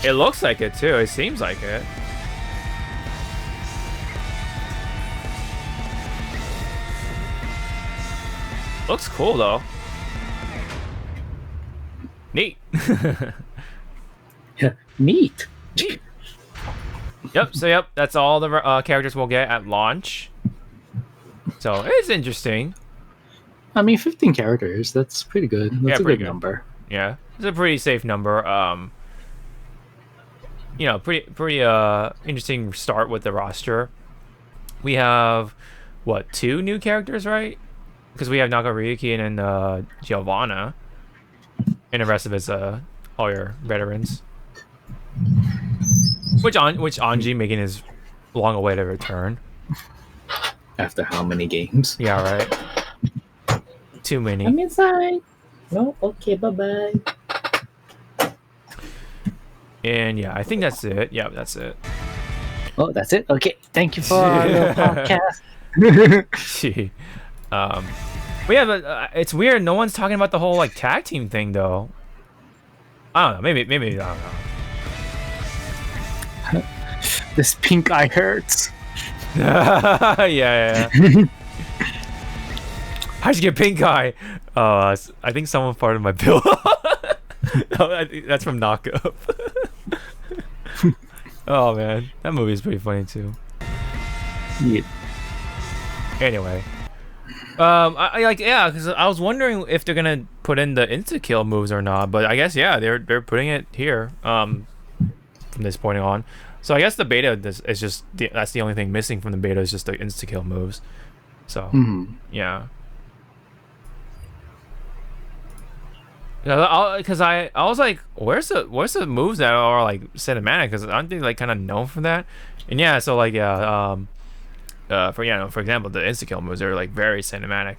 It looks like it too. It seems like it. Looks cool though. Neat. Yeah, neat. Yep. So that's all the characters we'll get at launch. So it's interesting. I mean, 15 characters. That's pretty good. That's a good number. Yeah, it's a pretty safe number. You know, pretty interesting start with the roster. We have what, 2 new characters, right? Because we have Nagaryuki and Giovanna, and the rest of it's all your veterans. Which Anji making his long-awaited return. After how many games? Yeah, right. Too many. I'm inside. No, okay, bye-bye. And yeah, I think that's it. Yeah, that's it. Oh, that's it? Okay, thank you for the podcast. We have it's weird. No one's talking about the whole like tag team thing though. I don't know. Maybe I don't know. This pink eye hurts. yeah. How'd you get pink eye? I think someone farted my pillow. That's from Knock Up. Oh man, that movie is pretty funny too. Yeah. Anyway, because I was wondering if they're gonna put in the insta kill moves or not, but I guess they're putting it here. From this point on, so I guess the beta is just that's the only thing missing from the beta is just the insta kill moves. So yeah. Because I was like, where's the moves that are like cinematic? Because aren't they like kind of known for that? And yeah, so like for example, the insta kill moves are like very cinematic.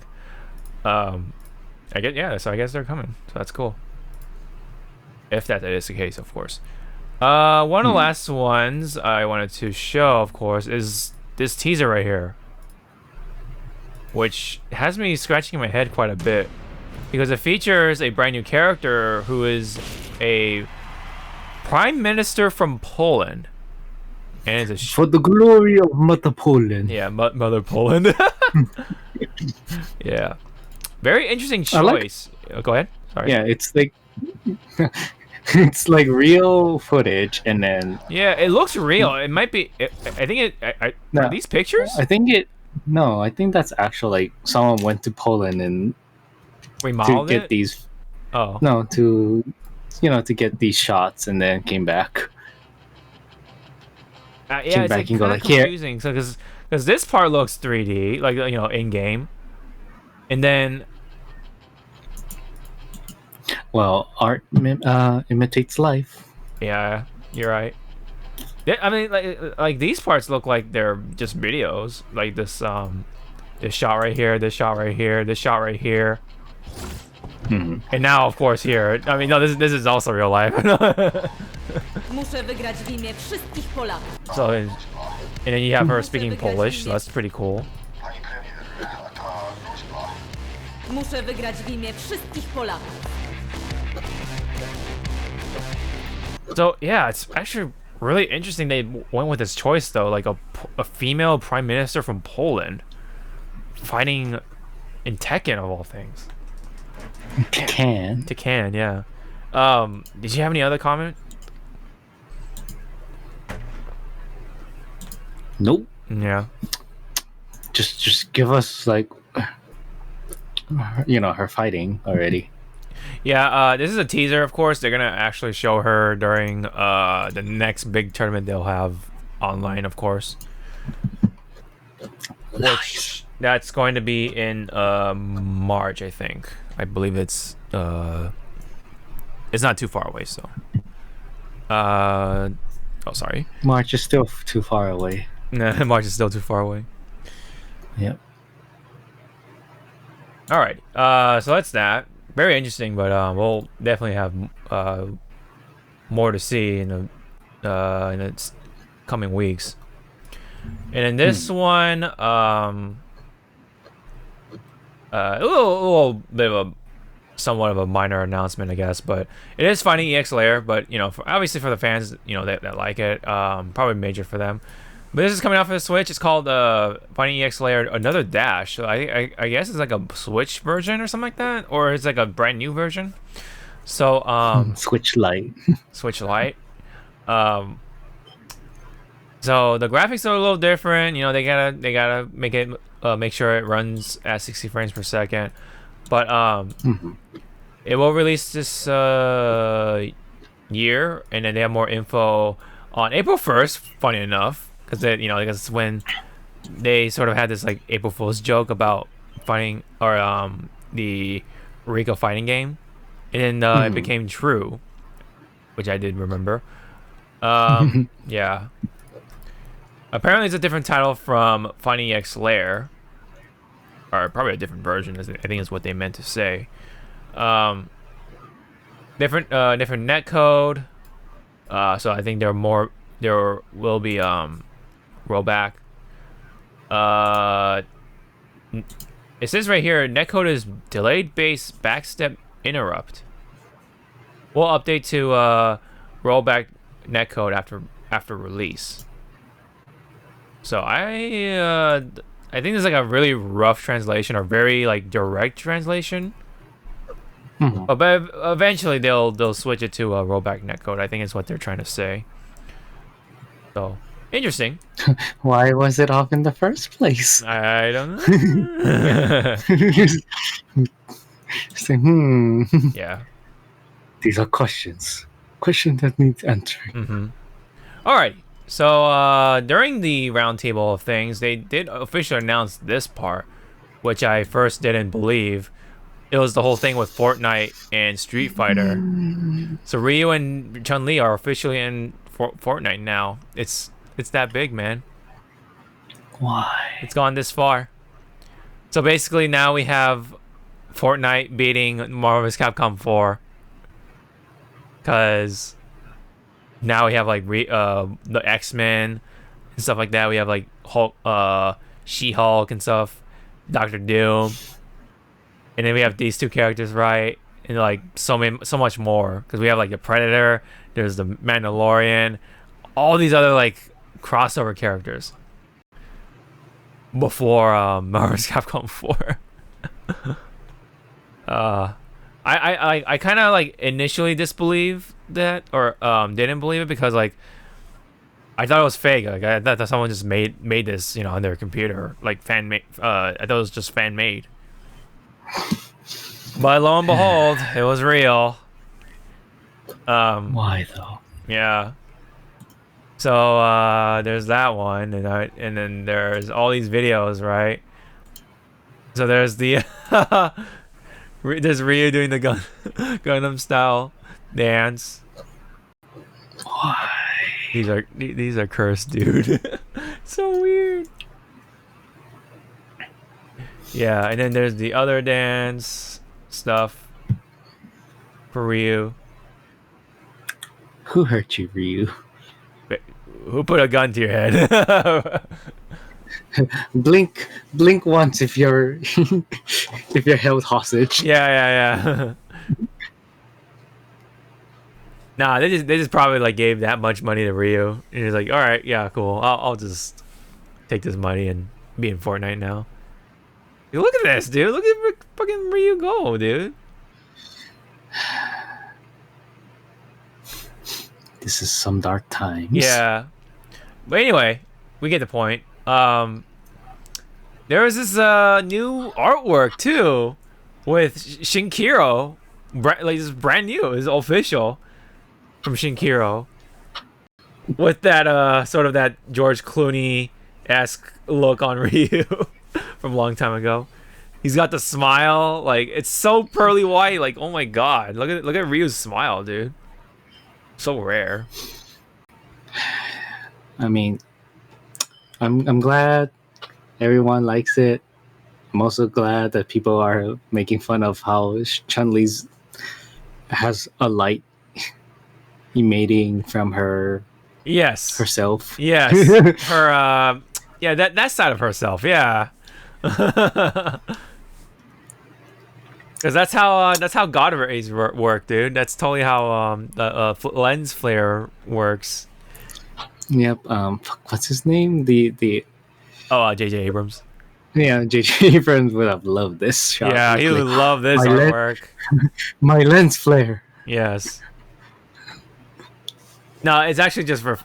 So I guess they're coming. So that's cool. If that is the case, of course. One of the last ones I wanted to show, of course, is this teaser right here, which has me scratching my head quite a bit because it features a brand new character who is a prime minister from Poland, and it's for the glory of Mother Poland. Yeah, Mother Poland. Yeah, very interesting choice. Go ahead. Sorry. Yeah, it's like it's like real footage, and then it looks real. It might be. I think it. Are these pictures? I think that's actually like someone went to Poland and remodeled to get these. Oh no, to get these shots, and then came back. It's like kind of confusing. So because this part looks 3D, like in game, and then. Well, art imitates life. Yeah, you're right. I mean, like these parts look like they're just videos. Like this shot right here, this shot right here, this shot right here, and now, of course, here. I mean, no, this is also real life. So, and then you have her speaking Polish. So that's pretty cool. Muszę wygrać w imię wszystkich Polaków. So yeah, it's actually really interesting they went with this choice though, like a female prime minister from Poland fighting in Tekken of all things. Tekken, yeah. Did you have any other comment? Nope. Yeah. Just give us like her fighting already. Yeah, this is a teaser, of course. They're gonna actually show her during the next big tournament they'll have online, of course. Which that's going to be in March, I think. I believe it's not too far away, so. Sorry. March is still too far away. March is still too far away. Yep. All right. So that's that. Very interesting, but we'll definitely have more to see in its coming weeks. And in this one, a little bit of a somewhat of a minor announcement, I guess, but it is Finding EX Layer. But obviously for the fans, that like it, probably major for them. But this is coming out for the Switch. It's called Finding EX Layer Another Dash. So I guess it's like a Switch version or something like that, or it's like a brand new version. So Switch Lite. Switch Lite. So the graphics are a little different. They gotta make it make sure it runs at 60 frames per second. But it will release this year, and then they have more info on April 1st. Funny enough. Because it's when they sort of had this like April Fool's joke about fighting or the Rico fighting game, and then it became true, which I did remember. Yeah. Apparently, it's a different title from Finding EX Layer, or probably a different version. I think is what they meant to say. Different netcode. So I think there will be rollback. It says right here, netcode is delayed base backstep interrupt. We'll update to rollback netcode after release. So I think there's like a really rough translation or very like direct translation. But eventually they'll switch it to a rollback netcode. I think is what they're trying to say. So interesting. Why was it off in the first place? I don't know. Say, Yeah. These are questions that need answering. All right. So during the roundtable of things, they did officially announce this part, which I first didn't believe. It was the whole thing with Fortnite and Street Fighter. So Ryu and Chun-Li are officially in Fortnite now. It's that big, man. Why? It's gone this far. So basically now we have Fortnite beating Marvel vs. Capcom 4. Because now we have like the X-Men and stuff like that. We have like Hulk, She-Hulk and stuff, Doctor Doom, and then we have these two characters, right? And like so much more, because we have like the Predator, there's the Mandalorian, all these other like crossover characters before Marvel vs. Capcom 4. I kind of like initially disbelieved that, or didn't believe it, because like I thought it was fake. Like I thought that someone just made this, on their computer, like fan made. I thought it was just fan made. But lo and behold, it was real. Why though? Yeah. So there's that one, and then there's all these videos, right? So there's the there's Ryu doing the Gundam style dance. Why? These are cursed, dude. So weird. Yeah, and then there's the other dance stuff for Ryu. Who hurt you, Ryu? Who put a gun to your head? blink once if you're if you're held hostage. Yeah. Nah, they just probably like gave that much money to Ryu, and he's like, all right, yeah, cool. I'll just take this money and be in Fortnite now. Dude, look at this, dude. Look at fucking Ryu go, dude. This is some dark times. Yeah. But anyway, we get the point. There was this new artwork too with Shinkiro. Like this is brand new. It's official from Shinkiro. With that sort of that George Clooney-esque look on Ryu from a long time ago. He's got the smile, like it's so pearly white, like oh my god. Look at Ryu's smile, dude. So rare. I mean, I'm glad everyone likes it. I'm also glad that people are making fun of how Chun-Li's has a light emanating from her. Yes. Herself. Yes. Her. Yeah. That side of herself. Yeah. Because that's how God rays work, dude. That's totally how the lens flare works. Yep. What's his name? The J.J. Abrams. Yeah, J.J. Abrams would have loved this shot. Yeah, he would love this artwork. My lens flare. Yes. No, it's actually just for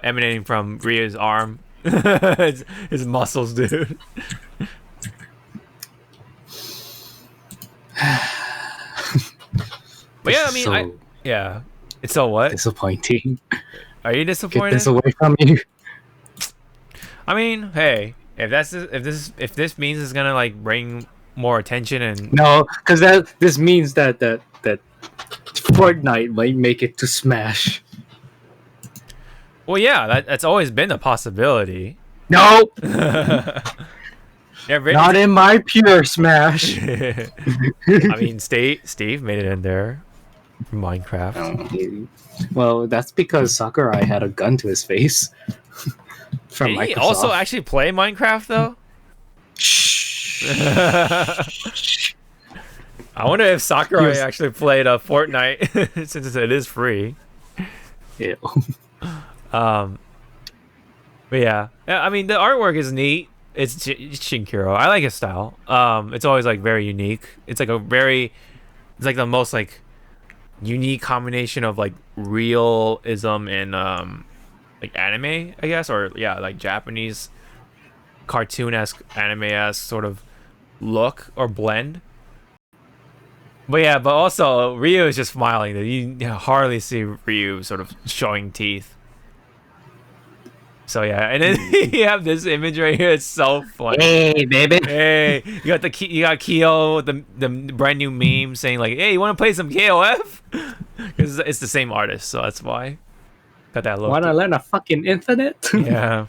emanating from Ryu's arm. His muscles, dude. But yeah, I mean, yeah. It's so what? Disappointing. Are you disappointed? Get this away from you. I mean, hey, if this means it's gonna like bring more attention and no, because this means that Fortnite might make it to Smash. Well, yeah, that's always been a possibility. No. Yeah, not in my pure Smash. I mean, Steve made it in there from Minecraft. Well, that's because Sakurai had a gun to his face. From Did he Microsoft. also actually play Minecraft though? I wonder if Sakurai actually played Fortnite since it is free. Ew. But yeah, I mean the artwork is neat. It's Shinkiro. I like his style. It's always like very unique. It's like a very it's like the most like unique combination of like realism and like anime, I guess, or yeah, like Japanese cartoon-esque, anime-esque sort of look or blend. But yeah, but also Ryu is just smiling. You hardly see Ryu sort of showing teeth. So yeah, and then you have this image right here. It's so funny. Hey, baby. Hey, you got Kyo with the brand new meme saying like, "Hey, you want to play some KOF?" Because it's the same artist, so that's why. Got that look. Wanna learn a fucking infinite? Yeah,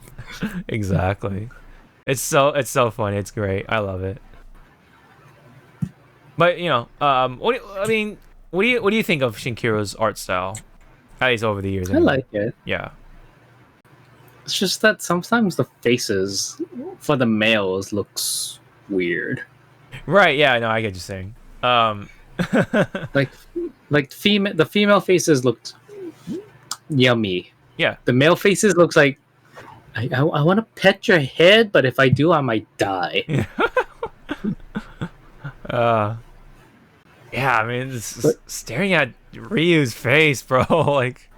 exactly. It's so funny. It's great. I love it. But you know, what do you think of Shinkiro's art style? At least over the years. I like it. Yeah. It's just that sometimes the faces for the males looks weird. Right. Yeah. No, I get you saying. like the female faces looked yummy. Yeah. The male faces looks like I want to pet your head, but if I do, I might die. Yeah, I mean, staring at Ryu's face, bro. Like,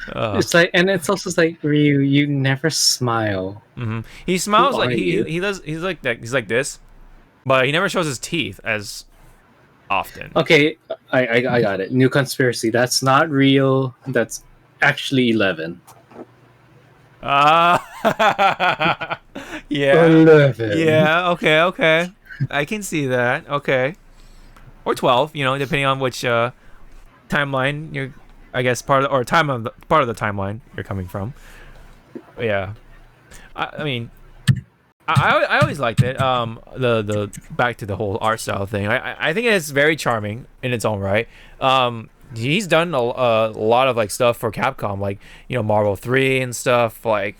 it's like, and it's also like Ryu, you never smile. Mm-hmm. He smiles like he does. He's like that. He's like this, but he never shows his teeth as often. Okay, I got it. New conspiracy. That's not real. That's actually 11. Yeah. 11. Yeah. Okay. I can see that. Okay. Or 12, you know, depending on which timeline you're, I guess, part of the timeline you're coming from. But yeah, I mean, I always liked it. The back to the whole art style thing. I think it's very charming in its own right. He's done a lot of like stuff for Capcom, like, you know, Marvel 3 and stuff. Like,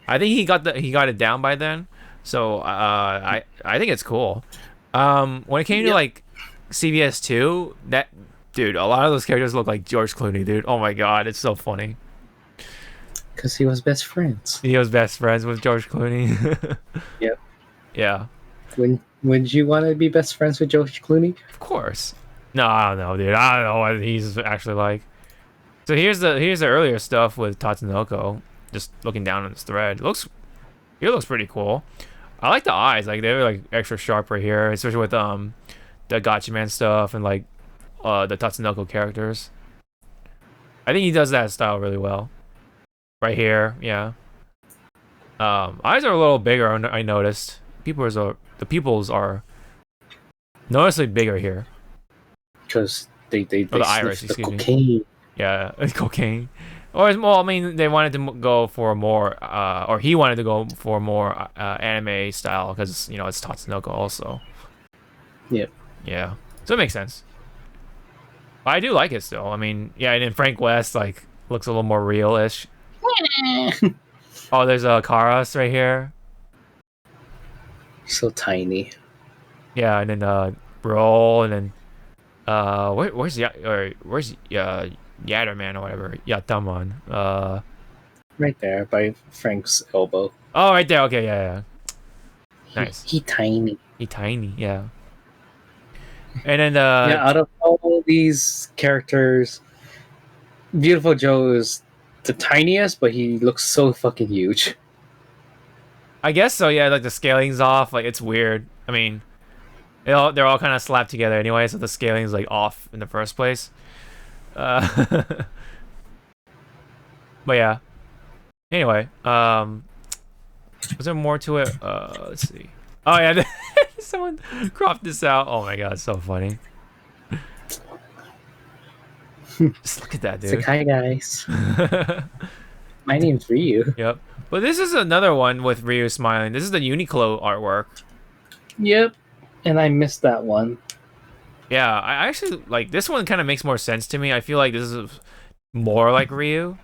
I think he got it down by then. So I think it's cool. When it came to like CVS 2, that dude, a lot of those characters look like George Clooney, dude. Oh my god, it's so funny. Because he was best friends. He was best friends with George Clooney. Yep. Yeah. Would you want to be best friends with George Clooney? Of course. No, I don't know, dude. I don't know what he's actually like. So here's the earlier stuff with Tatsunoko. Just looking down on this thread. It looks pretty cool. I like the eyes. Like, they're like extra sharp right here, especially with the Gatchaman stuff and like the Tatsunoko characters. I think he does that style really well. Right here, yeah. Eyes are a little bigger. I noticed. The pupils are noticeably bigger here. Because they the iris, the cocaine. Yeah, cocaine. Or well, I mean, they wanted to go for more, or he wanted to go for more anime style because, you know, it's Tatsunoko also. Yep. Yeah, so it makes sense. I do like it still. I mean, yeah, and then Frank West like looks a little more real-ish. Oh, there's a Karas right here. So tiny. Yeah, and then Roll, and then where's Yatterman or whatever, Yataman. Right there by Frank's elbow. Oh, right there. Okay, yeah. Nice. He tiny. He tiny, yeah. And then yeah, out of all these characters, Beautiful Joe is the tiniest, but he looks so fucking huge. I guess so, yeah. Like, the scaling's off. Like, it's weird. I mean, they're all kind of slapped together anyway, so the scaling's like off in the first place. But yeah. Anyway, was there more to it? Let's see. Oh yeah, someone cropped this out. Oh my god, it's so funny. Just look at that, dude. It's like, hi guys. My name's Ryu. Yep. But this is another one with Ryu smiling. This is the Uniqlo artwork. Yep. And I missed that one. Yeah, I actually like this one. Kind of makes more sense to me. I feel like this is more like Ryu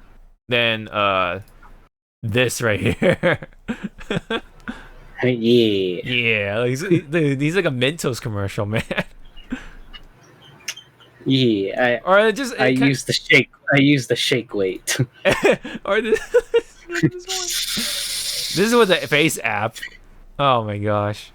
than this right here. Yeah. Yeah, like, dude, he's like a Mentos commercial, man. Yeah, I use the shake. I use the shake weight. Or this is with the face app. Oh my gosh.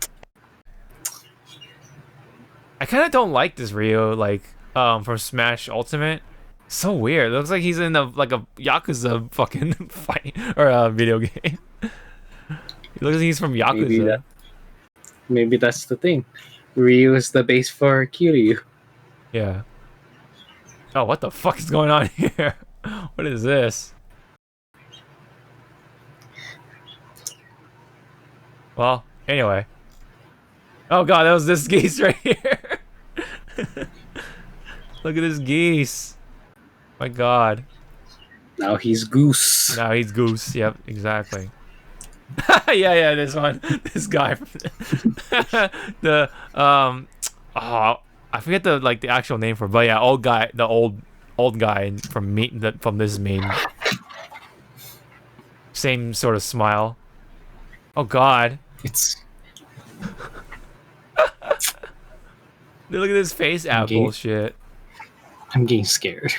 I kind of don't like this Ryu. Like, from Smash Ultimate. So weird. It looks like he's in like a Yakuza fucking fight or a video game. He looks like he's from Yakuza. Maybe that's the thing. Ryu is the base for Kiryu. Yeah. Oh, what the fuck is going on here? What is this? Well, anyway. Oh god, that was this geese right here. Look at this geese. My god. Now he's Goose. Now he's Goose. Yep, exactly. yeah, this one. This guy from the oh, I forget the actual name for it, but yeah, old guy, the old guy from this meme. Same sort of smile. Oh god. It's Look at his face app bullshit. I'm getting scared.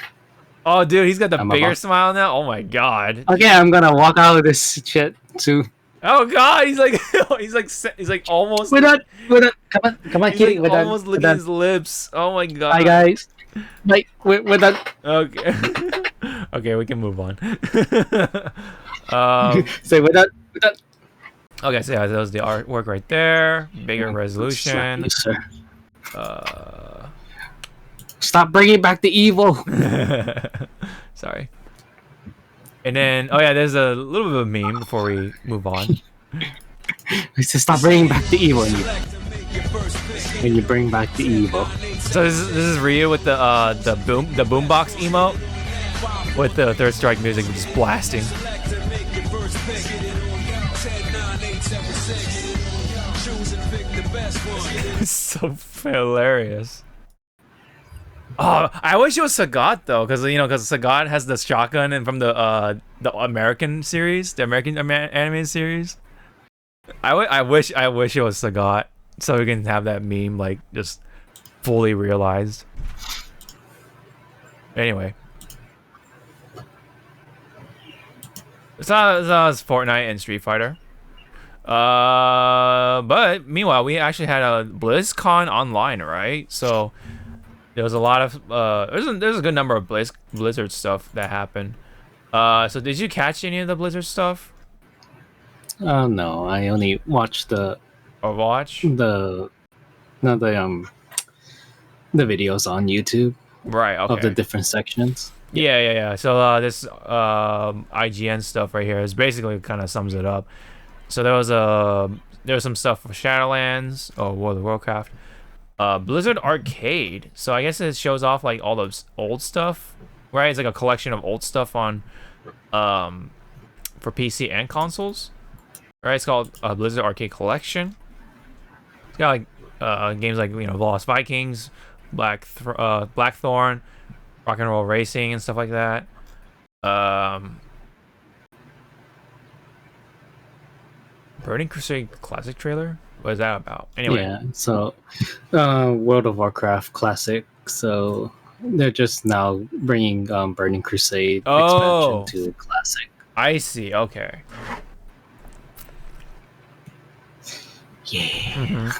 Oh dude, he's got the bigger smile now. Oh my god. Okay, I'm gonna walk out of this shit too. Oh god, he's like he's like almost We're done. Come on, he's kitty. like We're almost done. licking his lips. Oh my god. Bye guys. Bye. We're done. Okay. Okay, we can move on. Say we're done. Okay, so yeah, that was the artwork right there. Bigger resolution. Yes, sir. Stop bringing back the evil. Sorry. And then, oh yeah, there's a little bit of a meme before we move on. It's to stop bringing back the evil when you bring back the evil. So this is Ryu with the boombox emote with the Third Strike music just blasting. It's so hilarious. Oh, I wish it was Sagat though, because Sagat has the shotgun and from the American series, the American animated series. I wish it was Sagat, so we can have that meme like just fully realized. Anyway, it's not as Fortnite and Street Fighter. But meanwhile, we actually had a BlizzCon online, right? So there was a lot of there's a good number of Blizzard stuff that happened. So did you catch any of the Blizzard stuff? No, I only watched the videos on YouTube. Right. Okay. Of the different sections. Yeah. So this IGN stuff right here is basically kind of sums it up. So there was some stuff for Shadowlands or World of Warcraft, Blizzard Arcade. So I guess it shows off like all those old stuff, right? It's like a collection of old stuff on, for PC and consoles, right? It's called Blizzard Arcade Collection. It's got like games like Lost Vikings, Blackthorn, Rock and Roll Racing, and stuff like that. Burning Crusade Classic trailer? What is that about? Anyway. Yeah, so World of Warcraft Classic. So they're just now bringing Burning Crusade expansion to Classic. I see. Okay. Yeah.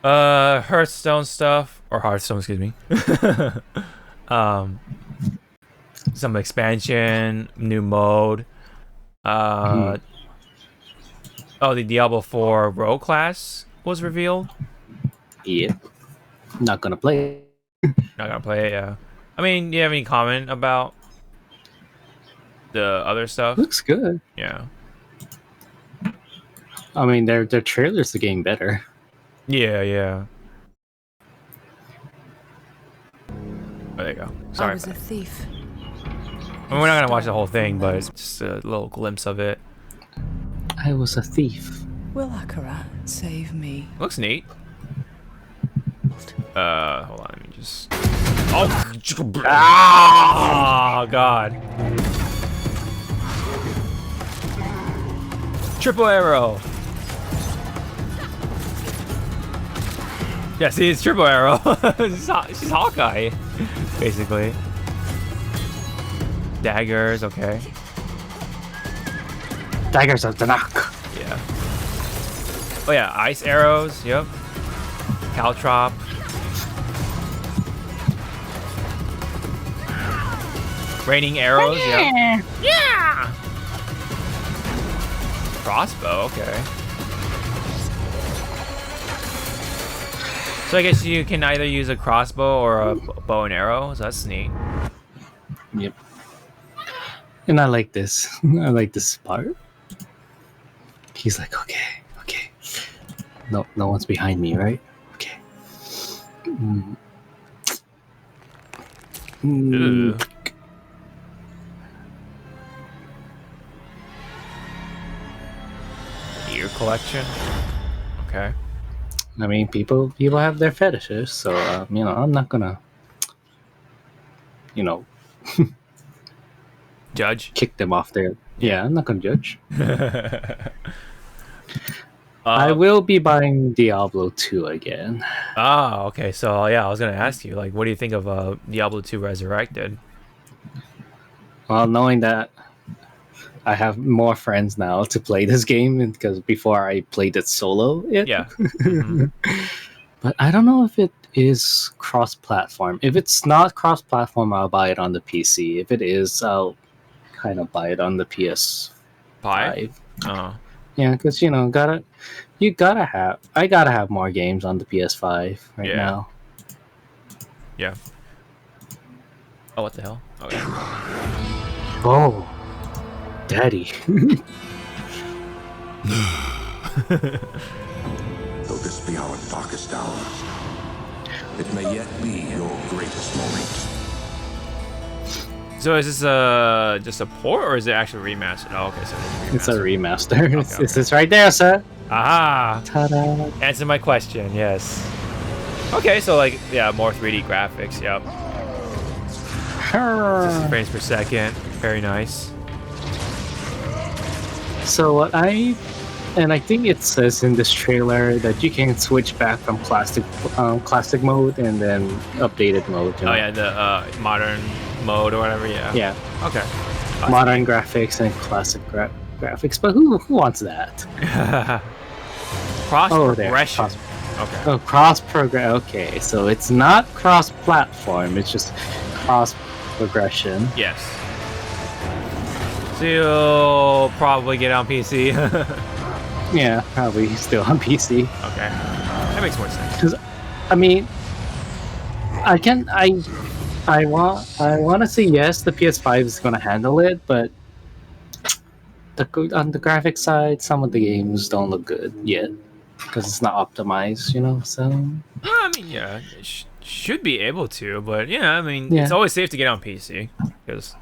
Hearthstone stuff, or Hearthstone, excuse me. Some expansion, new mode. Oh, the Diablo 4 Rogue class was revealed. Yeah. Not gonna play it. Not gonna play it, yeah. I mean, do you have any comment about the other stuff? Looks good. Yeah. I mean, their trailers are getting better. Yeah. Oh, there you go. Sorry. I was a thief. I mean, we're not gonna watch the whole thing, but it's just a little glimpse of it. I was a thief. Will Akira save me? Looks neat. Hold on, let me just. Oh, God. Triple arrow. Yeah, see, it's triple arrow. She's Hawkeye, basically. Daggers, okay. Daggers of Danak. Yeah. Oh yeah, ice arrows. Yep. Caltrop. Raining arrows, yeah. Yeah! Crossbow, okay. So I guess you can either use a crossbow or a bow and arrow, so that's neat. Yep. And I like this. I like this part. He's like, okay. No one's behind me, right? Okay. Ear collection. Okay. I mean, people have their fetishes, so I'm not gonna, judge. Kick them off there. Yeah, I'm not gonna judge. I will be buying Diablo 2 again. Ah, okay. So yeah, I was gonna ask you, like, what do you think of Diablo 2 Resurrected? Well, knowing that I have more friends now to play this game, because before I played it solo. Yeah. Mm-hmm. But I don't know if it is cross-platform. If it's not cross-platform, I'll buy it on the PC. If it is, I'll kind of buy it on the PS5. Oh. Yeah, because I gotta have more games on the PS5 right now. Yeah. Oh, what the hell? Okay. Oh, Daddy. Though this be our darkest hours, it may yet be your greatest moment. So is this just a port, or is it actually remastered? Oh, okay, so it's a remaster. Okay, it's right there, sir. Aha! Ta-da! Answer my question. Yes. Okay, so like, yeah, more 3D graphics. Yep. 60 frames per second. Very nice. So I think it says in this trailer that you can switch back from classic mode and then updated mode. Oh yeah, the modern mode or whatever. Yeah. Yeah. Okay. Modern graphics and classic graphics, but who wants that? Cross progression. Okay. Oh, cross progress. Okay, so it's not cross platform. It's just cross progression. Yes. So you'll probably get on PC. Yeah, probably still on PC. Okay, that makes more sense. Because, I mean, I want to say yes, the PS5 is going to handle it, but on the graphic side, some of the games don't look good yet because it's not optimized, So. Well, I mean, yeah, it should be able to, but yeah, I mean, it's always safe to get on PC because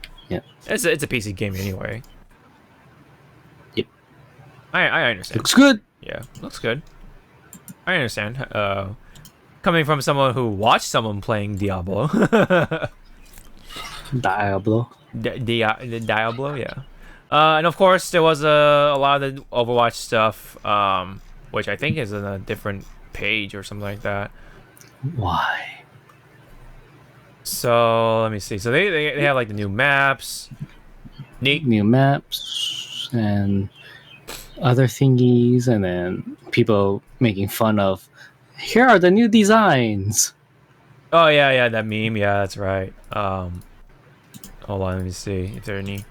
it's a PC game anyway. Yep. I understand. Looks good. Yeah, looks good. I understand. Coming from someone who watched someone playing Diablo. Diablo, yeah. And of course, there was a lot of the Overwatch stuff, which I think is in a different page or something like that. Why? So let me see. So they have like the new maps, new maps, and other thingies, and then people making fun of. Here are the new designs. Oh yeah, that meme. Yeah, that's right. Hold on, let me see if there are any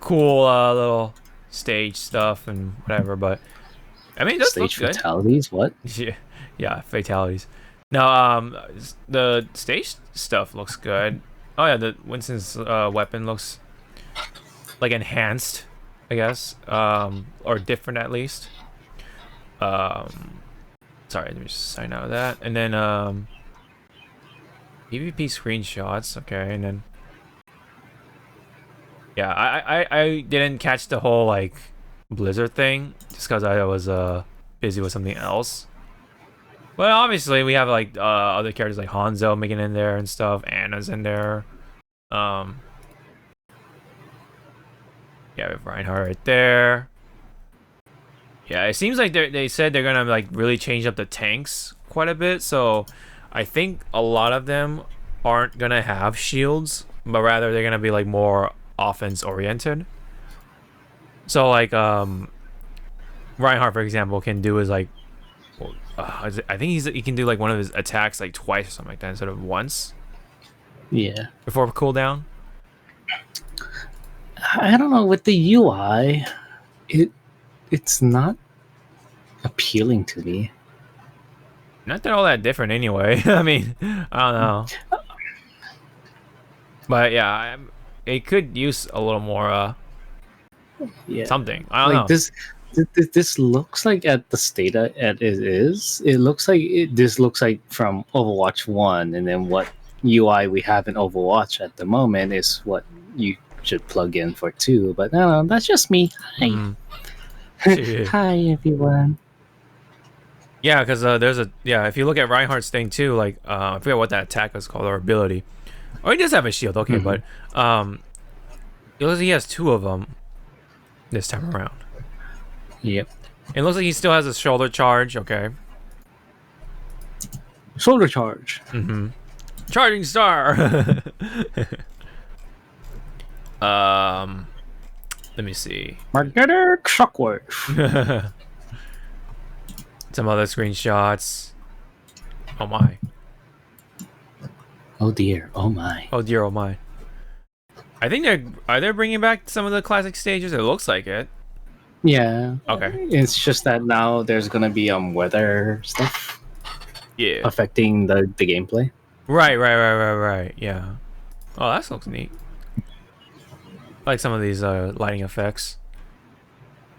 cool little stage stuff and whatever. But I mean, stage fatalities. What? Yeah, fatalities. No, the stage stuff looks good. Oh yeah, the Winston's weapon looks like enhanced, I guess, or different at least. Sorry, let me just sign out of that, and then PvP screenshots. Okay, and then yeah, I didn't catch the whole like Blizzard thing just because I was busy with something else. But obviously we have like other characters like Hanzo making in there and stuff. Anna's in there. Yeah, we have Reinhardt right there. Yeah, it seems like they said they're gonna like really change up the tanks quite a bit. So I think a lot of them aren't gonna have shields, but rather they're gonna be like more offense oriented. So like Reinhardt, for example, can do his like I think he can do like one of his attacks like twice or something like that instead of once. Yeah. Before cooldown. I don't know, with the UI, it's not appealing to me. Not that all that different anyway. I mean, I don't know. But yeah, it could use a little more something. I don't know. This looks like at the state at it is. It looks like this looks like from Overwatch 1, and then what UI we have in Overwatch at the moment is what you should plug in for 2. But no, that's just me. Hi. Hi everyone. Yeah, because there's if you look at Reinhardt's thing too, like I forget what that attack is called or ability. Oh, he does have a shield, okay, but it looks like he has 2 of them this time around. Yep. It looks like he still has a shoulder charge, okay. Shoulder charge. Charging star. Let me see. Magnetic shockwave. Some other screenshots. Oh my. Oh dear. Oh my. Oh dear. Oh my. I think they're bringing back some of the classic stages. It looks like it. Yeah. Okay. It's just that now there's gonna be weather stuff. Yeah. Affecting the gameplay. Right. Yeah. Oh, that looks neat. I like some of these lighting effects.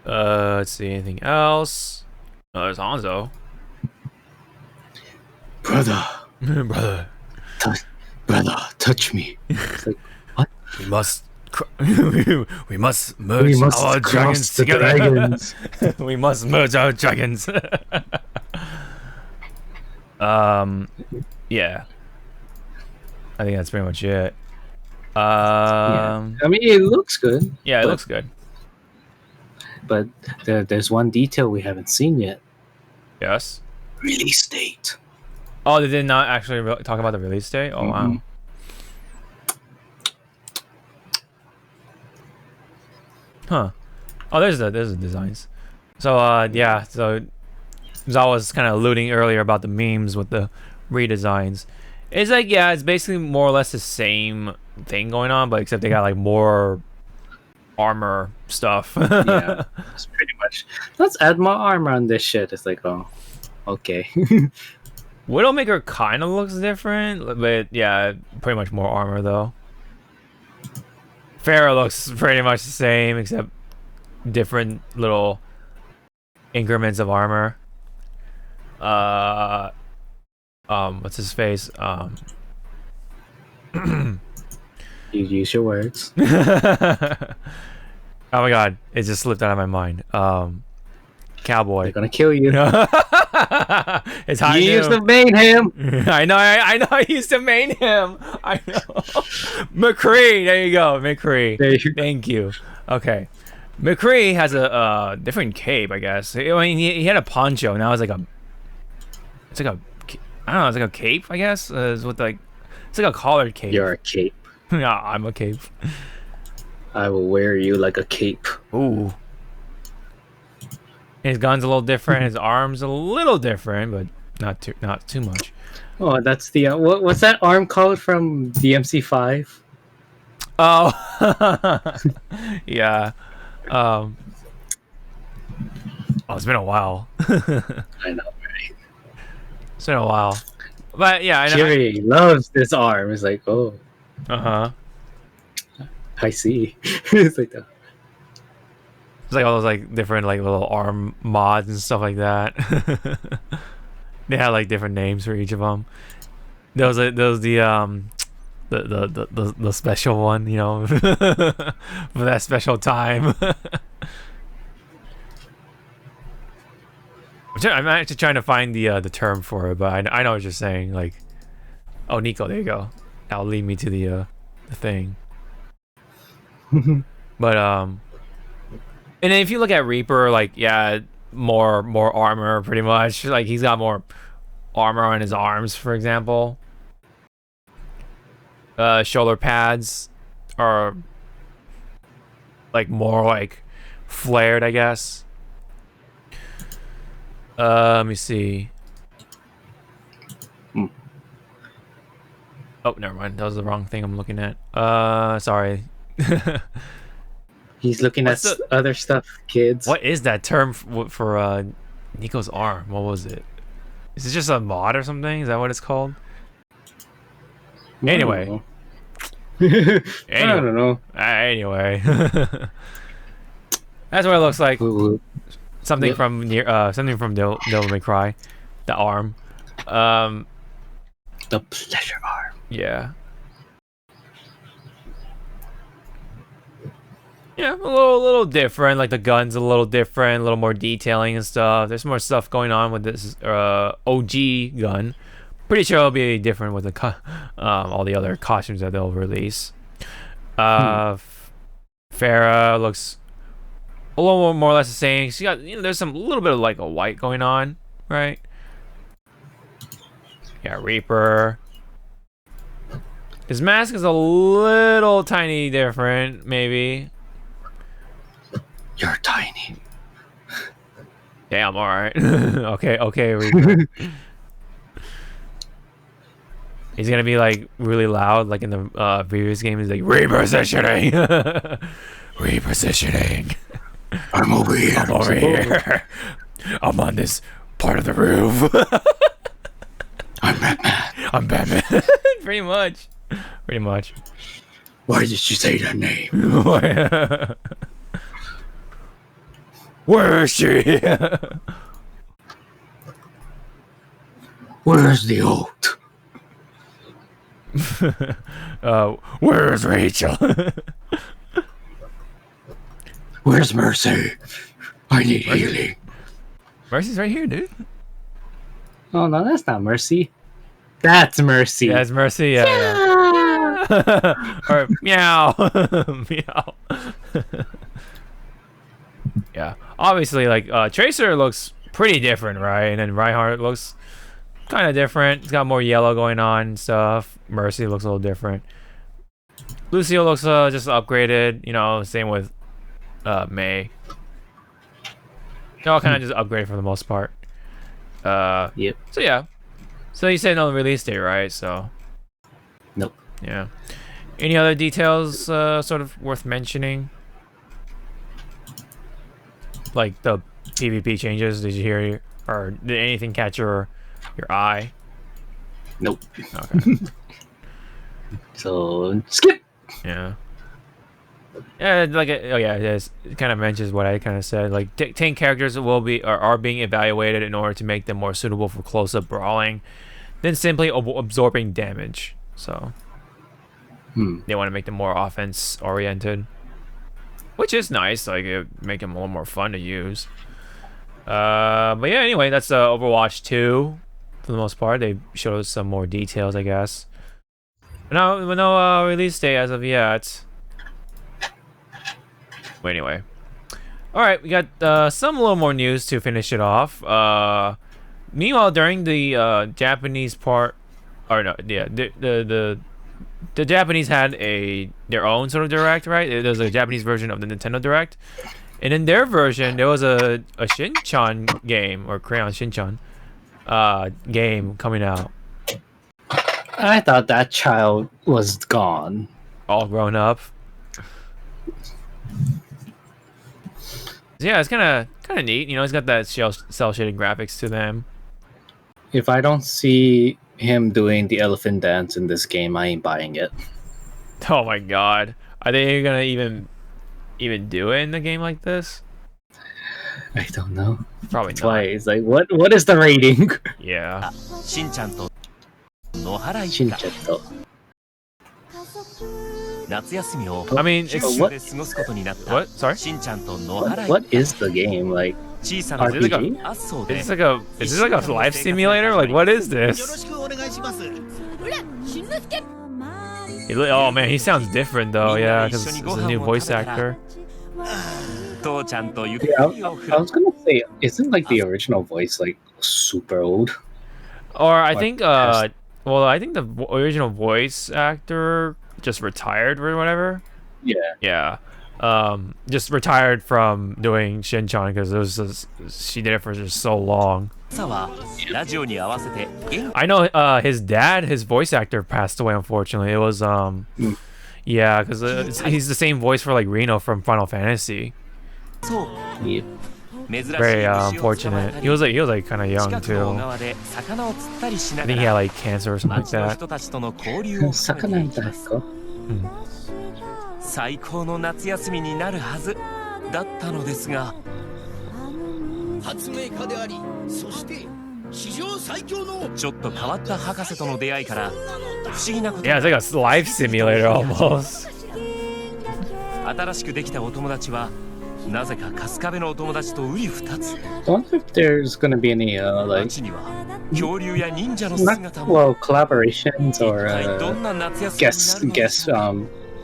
Let's see, anything else? Oh, there's Hanzo. Brother. Brother. Brother, touch me. It's like, what? We must merge our dragons together. We must merge our dragons. Yeah. I think that's pretty much it. Yeah. I mean, it looks good. Yeah, it looks good. But there's one detail we haven't seen yet. Yes. Release date. Oh, they did not actually talk about the release date? Oh, wow. Huh. Oh, there's the designs. So, yeah, so Zawa was kind of alluding earlier about the memes with the redesigns. It's like, yeah, it's basically more or less the same thing going on, but except they got like more armor stuff. Yeah, it's pretty much. Let's add more armor on this shit. It's like, oh, okay. Widowmaker kind of looks different, but yeah, pretty much more armor though. Pharah looks pretty much the same, except different little increments of armor. What's his face? You use your words. Oh my god, it just slipped out of my mind. Cowboy. They're gonna kill you. It's high You used to main him. I know I used to main him. I know. McCree, there you go. McCree. Thank you. Okay. McCree has a different cape, I guess. I mean, he had a poncho. Now it's like a I don't know, it's like a cape, I guess. It's with like, it's like a collared cape. You're a cape. Yeah, I'm a cape. I will wear you like a cape. Ooh. His gun's a little different. His arm's a little different, but not too much. Oh, that's the what's that arm called from DMC5? Oh, yeah. Oh, it's been a while. I know, right? It's been a while, but yeah, I know. Jerry loves this arm. It's like, oh, I see. It's like that. It's like all those like different like little arm mods and stuff like that. They had like different names for each of them. There was the special one, you know, for that special time. I'm actually trying to find the term for it, but I know what you're saying. Like, oh, Nico, there you go. That'll lead me to the thing. But and then if you look at Reaper, like, yeah, more armor, pretty much. Like, he's got more armor on his arms, for example. Shoulder pads are like more like flared, I guess. Let me see. Oh, never mind. That was the wrong thing I'm looking at. Sorry. He's looking at other stuff, kids. What is that term for Nico's arm? What was it? Is it just a mod or something? Is that what it's called? Anyway. I don't know. Anyway. That's what it looks like. Something from Devil May Cry. The arm. The pleasure arm. Yeah. Yeah, a little different. Like the gun's a little different, a little more detailing and stuff. There's more stuff going on with this OG gun. Pretty sure it'll be different with the all the other costumes that they'll release. Farah looks a little more or less the same. She got, there's some little bit of like a white going on, right? Yeah, Reaper. His mask is a little tiny different, maybe. You're tiny. Damn, alright. okay, Reaper. He's gonna be like really loud, like in the previous game. He's like, repositioning! Repositioning! I'm over here. I'm over here. I'm on this part of the roof. I'm Batman. I'm Batman. Pretty much. Why did you say that name? Where is she? Where's the oat? Where's Rachel? Where's Mercy? I need healing. Mercy's right here, dude. Oh no, that's not Mercy. That's Mercy. Yeah, it's Mercy. Yeah. Or meow. Meow. Yeah. Obviously, like Tracer looks pretty different, right? And then Reinhardt looks kind of different. It's got more yellow going on and stuff. Mercy looks a little different. Lucio looks just upgraded. Same with May. They all kind of just upgraded for the most part. Yep. So yeah. So you said no release date, right? So. Nope. Yeah. Any other details sort of worth mentioning? Like the PvP changes? Did you hear, or did anything catch your eye? Nope. Okay. So skip. Yeah. Yeah, like it kind of mentions what I kind of said. Like 10 characters are being evaluated in order to make them more suitable for close-up brawling than simply absorbing damage. So they want to make them more offense-oriented, which is nice. Like make them a little more fun to use. But yeah, anyway, that's Overwatch 2 for the most part. They showed us some more details, I guess. But no release date as of yet. But anyway, all right, we got some little more news to finish it off. Meanwhile, during the Japanese part, or no, yeah, the Japanese had their own sort of direct, right? There was a Japanese version of the Nintendo Direct, and in their version, there was a Shin-chan game, or Crayon Shin-chan game coming out. I thought that child was gone. All grown up. Yeah, it's kind of neat. It's got that cell shaded graphics to them. If I don't see him doing the elephant dance in this game, I ain't buying it. Oh my god, are they gonna even do it in a game like this? I don't know. Probably That's not. why it's like, what is the rating? Yeah. Shinchan. I mean, it's what? Sorry. What is the game like? RPG? Is this like a life simulator? Like, what is this? Oh man, he sounds different though. Yeah, because it's a new voice actor. Yeah, I was gonna say, isn't like the original voice like super old? Or I think I think the original voice actor just retired or whatever. Yeah. Just retired from doing Shin-chan because she did it for just so long. I know his dad, his voice actor, passed away, unfortunately. It was Yeah, because he's the same voice for like Reno from Final Fantasy. Yep. Very unfortunate. He was like kind of young too. I think he had like cancer or something like that. 魚みたいか。最高の夏休みになるはずだったのですが。発明家であり、そして史上最強のちょっと変わった博士との出会いから不思議なこと。Yeah, it's like a life simulator almost. 新しくできたお友達は。なぜか春日部のお友達とウリ二つ。I wonder if there's gonna be any like not collaborations or guest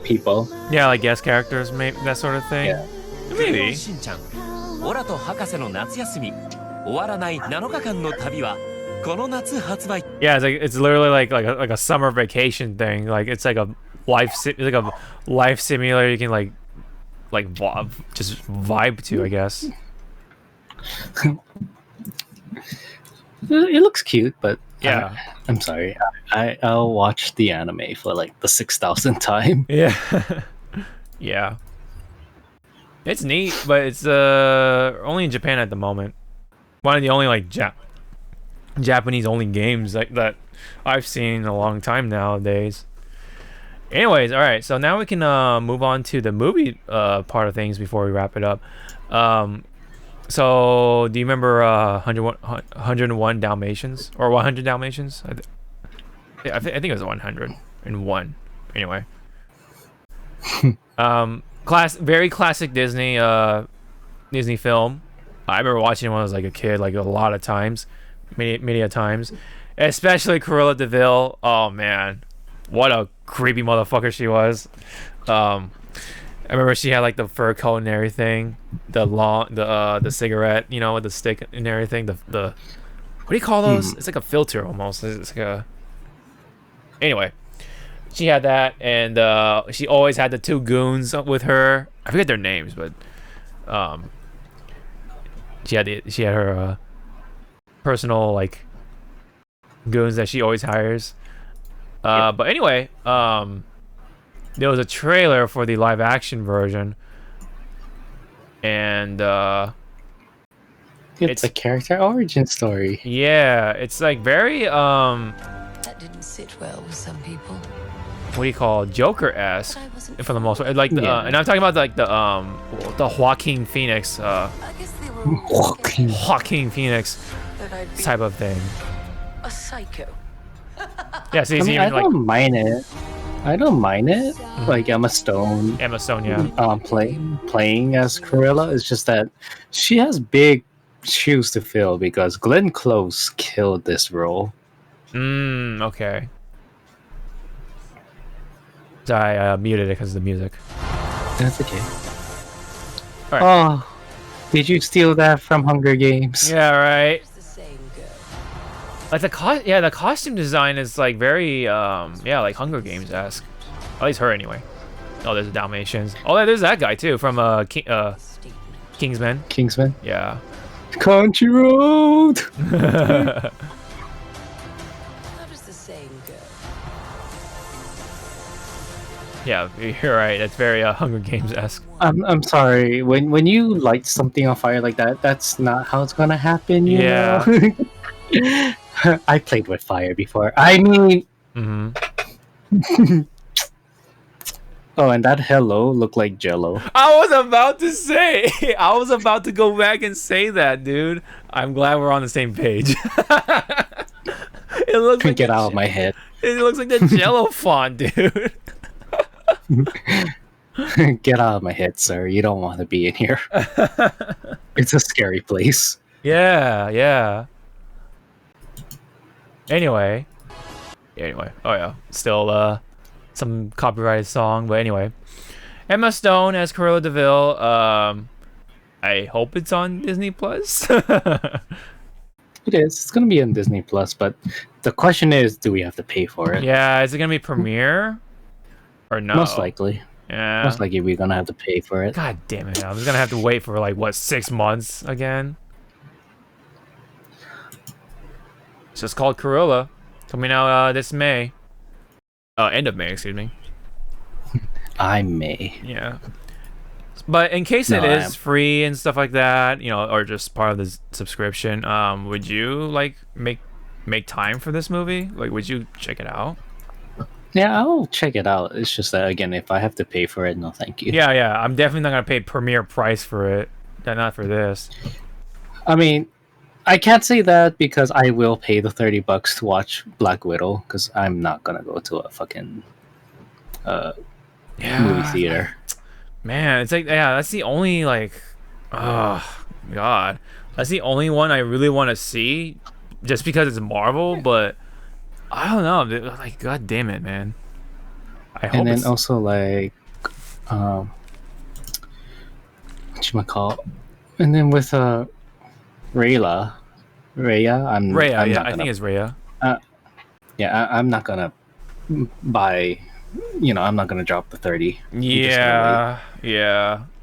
people. Yeah, like guest characters, maybe that sort of thing. Yeah. Maybe. オラと博士の夏休み終わらない7日間の旅はこの夏発売。Yeah, it's literally like a summer vacation thing. Like it's like a life simulator you can like just vibe to, I guess. It looks cute, but yeah, I'm sorry. I'll watch the anime for like the 6,000th time. Yeah, yeah. It's neat, but it's only in Japan at the moment. One of the only like Japanese only games that I've seen in a long time nowadays. Anyways, all right. So now we can move on to the movie part of things before we wrap it up. So do you remember 101 Dalmatians or 100 Dalmatians? I think it was 101. Anyway, very classic Disney Disney film. I remember watching it when I was like a kid, like a lot of times, many a times, especially Cruella de Vil. Oh man, what a creepy motherfucker she was. I remember she had like the fur coat and everything, the cigarette, you know, with the stick and everything. The what do you call those? It's like a filter almost. It's like a. Anyway, she had that, and she always had the two goons with her. I forget their names, but she had her personal like goons that she always hires. But anyway, there was a trailer for the live action version, and it's a character origin story. Yeah, it's like very That didn't sit well with some people. what do you call Joker-esque for the most part. Like and I'm talking about like the Joaquin Phoenix Joaquin Phoenix type of thing. A psycho. Yeah, so he's I don't mind it. I don't mind it. Like Emma Stone, yeah. Playing as Cruella. It's just that she has big shoes to fill because Glenn Close killed this role. Okay. Sorry, I muted it because of the music. That's okay. All right. Oh, did you steal that from Hunger Games? Yeah, right. Like the costume design is like very like Hunger Games-esque. At least her anyway. Oh, there's the Dalmatians. Oh, there's that guy too from Kingsman. Kingsman. Yeah. Country Road. How does the saying go? Yeah, you're right. That's very Hunger Games-esque. I'm sorry. When you light something on fire like that, that's not how it's gonna happen. You know? I played with fire before. I mean. Oh, and that hello looked like Jello. I was about to say. I was about to go back and say that, dude. I'm glad we're on the same page. It looks like get out of my head. It looks like the Jello font, dude. Get out of my head, sir. You don't want to be in here. It's a scary place. Yeah. Anyway. Oh yeah. Still some copyrighted song, but anyway. Emma Stone as Cruella de Vil. I hope it's on Disney Plus. It is. It's gonna be on Disney Plus, but the question is, do we have to pay for it? Yeah, is it gonna be premiere or no? Most likely. Yeah. Most likely we're gonna have to pay for it. God damn it! I'm just gonna have to wait for like what 6 months again. It's just called Cruella, coming out this May. End of May, excuse me. I may. Yeah. But in case it is free and stuff like that, you know, or just part of the subscription, would you like make time for this movie? Like, would you check it out? Yeah, I'll check it out. It's just that, again, if I have to pay for it, no thank you. Yeah, I'm definitely not gonna pay premiere price for it. Not for this. I mean, I can't say that because I will pay the $30 to watch Black Widow because I'm not gonna go to a fucking movie theater. Man, it's like, yeah, that's the only, like, oh god, that's the only one I really want to see, just because it's Marvel. But I don't know, like, god damn it, man. I hope. And then also like, whatchamacallit? And then with Raya, I'm Raya, not I think it's Raya. Yeah, I'm not gonna buy. You know, I'm not gonna drop the 30. Yeah.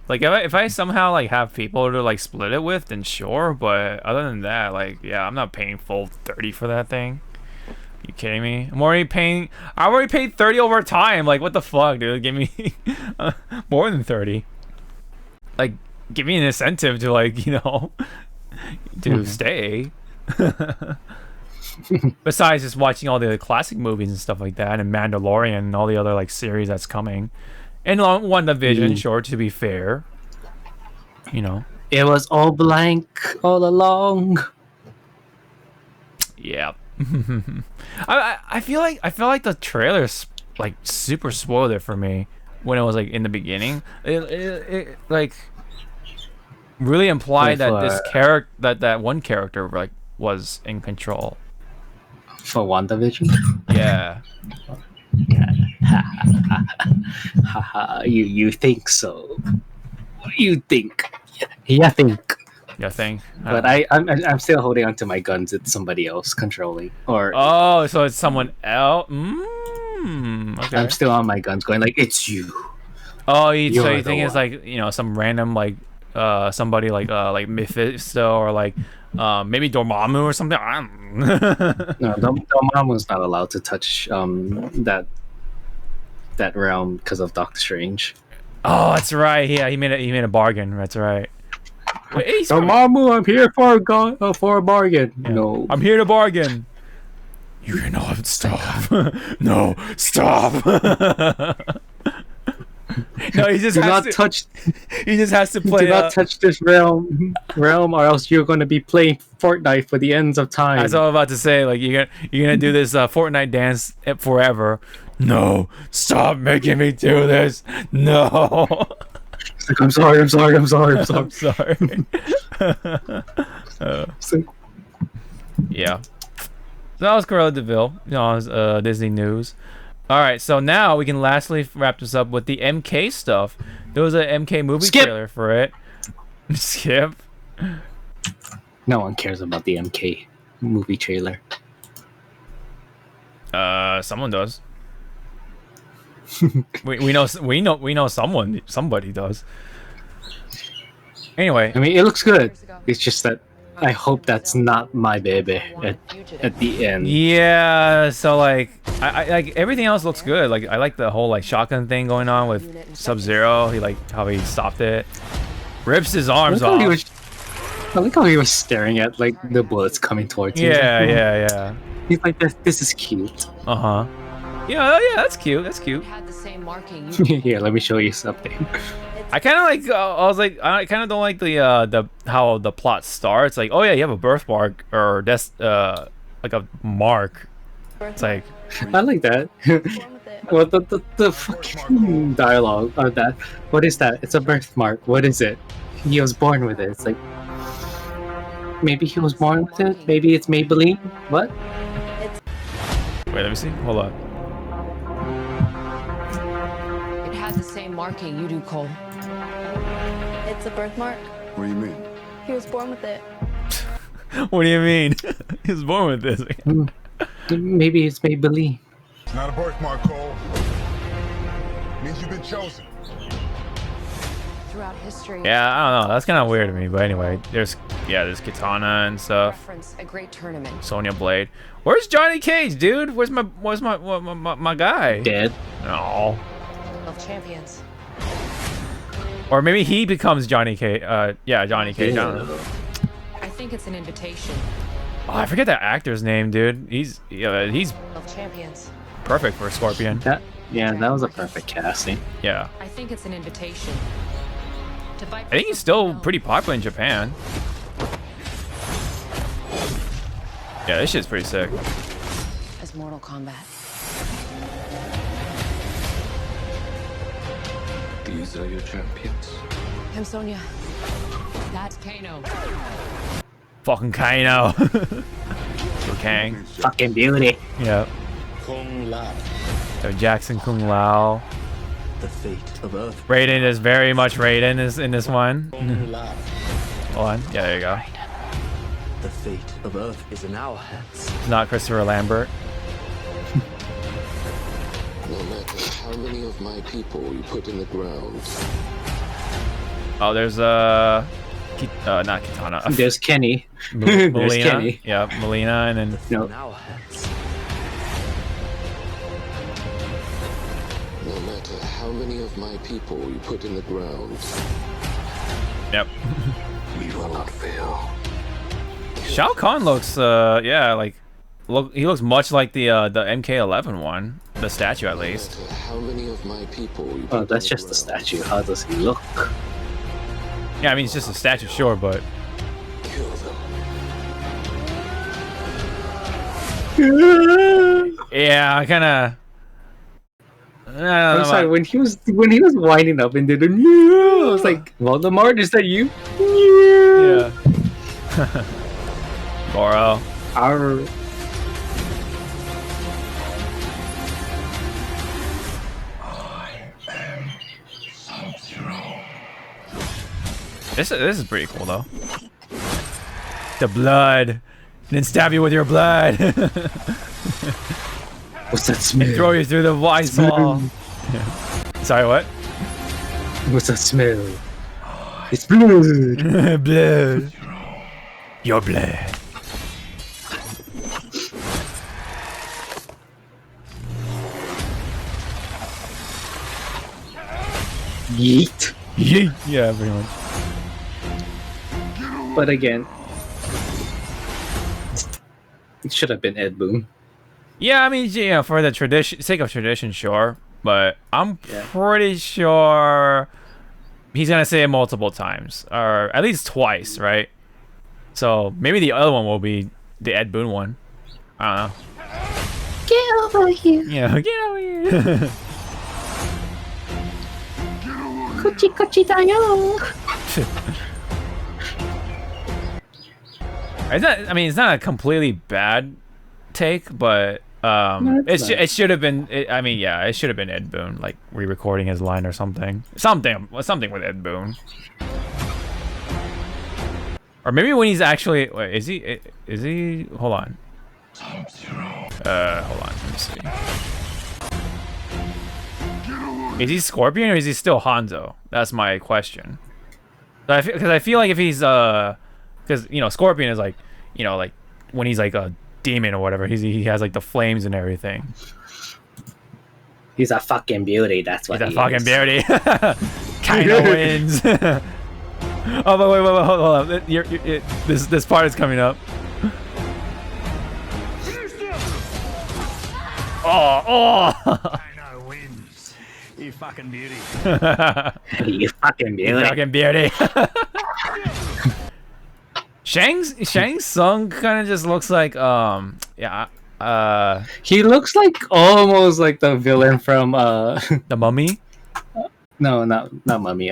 Like if I somehow like have people to like split it with, then sure. But other than that, like, yeah, I'm not paying full 30 for that thing. You kidding me? I already paid 30 over time. Like, what the fuck, dude? Give me more than 30. Like, give me an incentive to, like, you know, to stay. Besides just watching all the classic movies and stuff like that, and Mandalorian and all the other like series that's coming, and WandaVision, sure, to be fair, you know, it was all blank all along. Yeah. I feel like the trailers like super spoiled it for me when it was like in the beginning. It like really implied that this character, that one character like was in control. For WandaVision? Yeah. You think so? You think? Yeah, think. Yeah, think. But I'm still holding on to my guns. It's somebody else controlling. Or oh, so it's someone else. Okay. I'm still on my guns, going like, it's you. Oh, so you think it's like, you know, some random like somebody like Mephisto or like maybe Dormammu or something. No, Dormammu's not allowed to touch that realm because of Doctor Strange. Oh, that's right. Yeah, he made a bargain. That's right. Wait, Dormammu, I'm here for a bargain. Yeah. No, I'm here to bargain. You cannot stop. No, stop. No, he just has to touch. He just has to play. Do not touch this realm, or else you're going to be playing Fortnite for the ends of time. That's all I'm about to say. Like you're gonna do this Fortnite dance forever. No, stop making me do this. No. It's like, I'm sorry. I'm sorry. I'm sorry. Yeah. So that was Cruella de Vil. You know, it was, Disney news. All right, so now we can lastly wrap this up with the MK stuff. There was a MK movie trailer for it. Skip. No one cares about the MK movie trailer. Someone does. we know somebody does. Anyway, I mean, it looks good. It's just that I hope that's not my baby at the end. Yeah, so like I like everything else looks good. Like I like the whole like shotgun thing going on with Sub-Zero. He like how he stopped it. Rips his arms off. I like how he was staring at like the bullets coming towards him. Yeah. He's like, this is cute. Uh-huh. Yeah, that's cute. That's cute. Had the same marking. Here, let me show you something. I kind of like. I kind of don't like the how the plot starts. Like, oh yeah, you have a birthmark or that's like a mark. It's like I like that. Well, the fucking dialogue of that. What is that? It's a birthmark. What is it? He was born with it. It's like maybe he was born with it. Maybe it's Maybelline. What? Wait, let me see. Hold on. It had the same marking you do, Cole. It's a birthmark. What do you mean? He was born with it. What do you mean? He was born with this. Maybe it's Maybelline. It's not a birthmark, Cole. It means you've been chosen. Throughout history. Yeah, I don't know. That's kind of weird to me. But anyway, there's Katana and stuff. Reference a great tournament. Sonya Blade. Where's Johnny Cage, dude? Where's my guy? Dead. No. Of champions. Or maybe he becomes Johnny Cage. Yeah, Johnny Cage. I don't know. I think it's an invitation. Oh, I forget that actor's name, dude. He's Of champions. perfect for Scorpion. That was a perfect casting. Yeah. I think it's an invitation. To fight I think he's still pretty popular in Japan. Yeah, this shit's pretty sick. as Mortal Kombat. These are your champions. I'm Sonya. That's Kano. Fucking Kano. Kang. Fucking beauty. Yeah. Kung Lao. So Jackson Kung Lao. The fate of Earth. Raiden is very much Raiden is in this one. Kung Lao. Hold on. Yeah, there you go. The fate of Earth is in our hands. It's not Christopher Lambert. No matter how many of my people you put in the ground. Oh, there's not Kitana. There's Kenny. Melina. There's Kenny. Yeah, Melina, and then no. No matter how many of my people you put in the ground. Yep. We will not fail. Shao Kahn looks yeah, like he looks much like the MK11 one, the statue at least. How many of my people you Oh, that's just the statue. How does he look? Yeah, I mean it's just a statue, sure, but kill them. yeah, I kind of. I'm sorry, when he was winding up and did a I was like, Voldemort, is that you? Yeah. Goro. Our This is pretty cool though. The blood. Then stab you with your blood. What's that smell? Throw you through the wise wall. Yeah. Sorry, what? What's that smell? It's blood. Blood. Your blood. Yeet. Yeet. Yeah, pretty much. But again, it should have been Ed Boon. Yeah, I mean, yeah, for the sake of tradition, sure. But I'm pretty sure he's gonna say it multiple times, or at least twice, right? So maybe the other one will be the Ed Boon one. I don't know. Get over here. Yeah, get over here. Kuchi kuchi dayo. It's not. I mean, it's not a completely bad take, but it should have been. I mean, yeah, it should have been Ed Boon, like re-recording his line or something. Something with Ed Boon. Or maybe when he's actually. Wait, is he? Hold on. Hold on. Let me see. Is he Scorpion or is he still Hanzo? That's my question. Because I feel like if he's because Scorpion is like, like when he's like a demon or whatever, he has like the flames and everything. He's a fucking beauty. That's what he's a fucking beauty. Kano wins. Oh, but wait, hold on. This part is coming up. Oh. Kano wins. You fucking beauty. You fucking beauty. You fucking beauty. Shang Tsung kind of just looks like he looks like almost like the villain from The Mummy. No, not Mummy.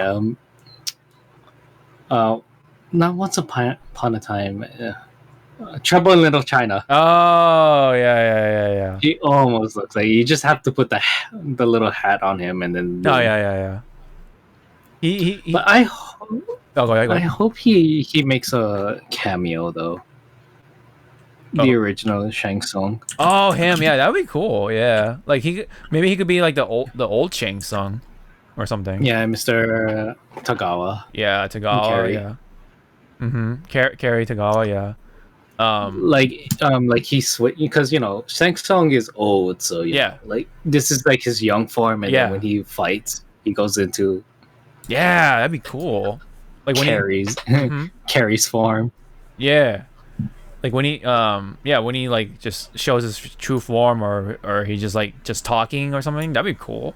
Not Once Upon a Time. Trouble in Little China. Oh yeah. He almost looks like. You just have to put the little hat on him and then. Oh yeah. He But I hope he makes a cameo though. The original Shang Tsung. Oh, him, yeah, that would be cool. Yeah, like maybe he could be like the old Shang Tsung, or something. Yeah, Mr. Tagawa. Yeah, Tagawa. Carrie. Yeah. Carrie Tagawa. Yeah. like he's because Shang Tsung is old, so yeah, like this is like his young form, and then when he fights, he goes into that'd be cool. Like when Carrie's he Carrie's form. Yeah. Like when he when he like just shows his true form, or he just like talking or something, that'd be cool.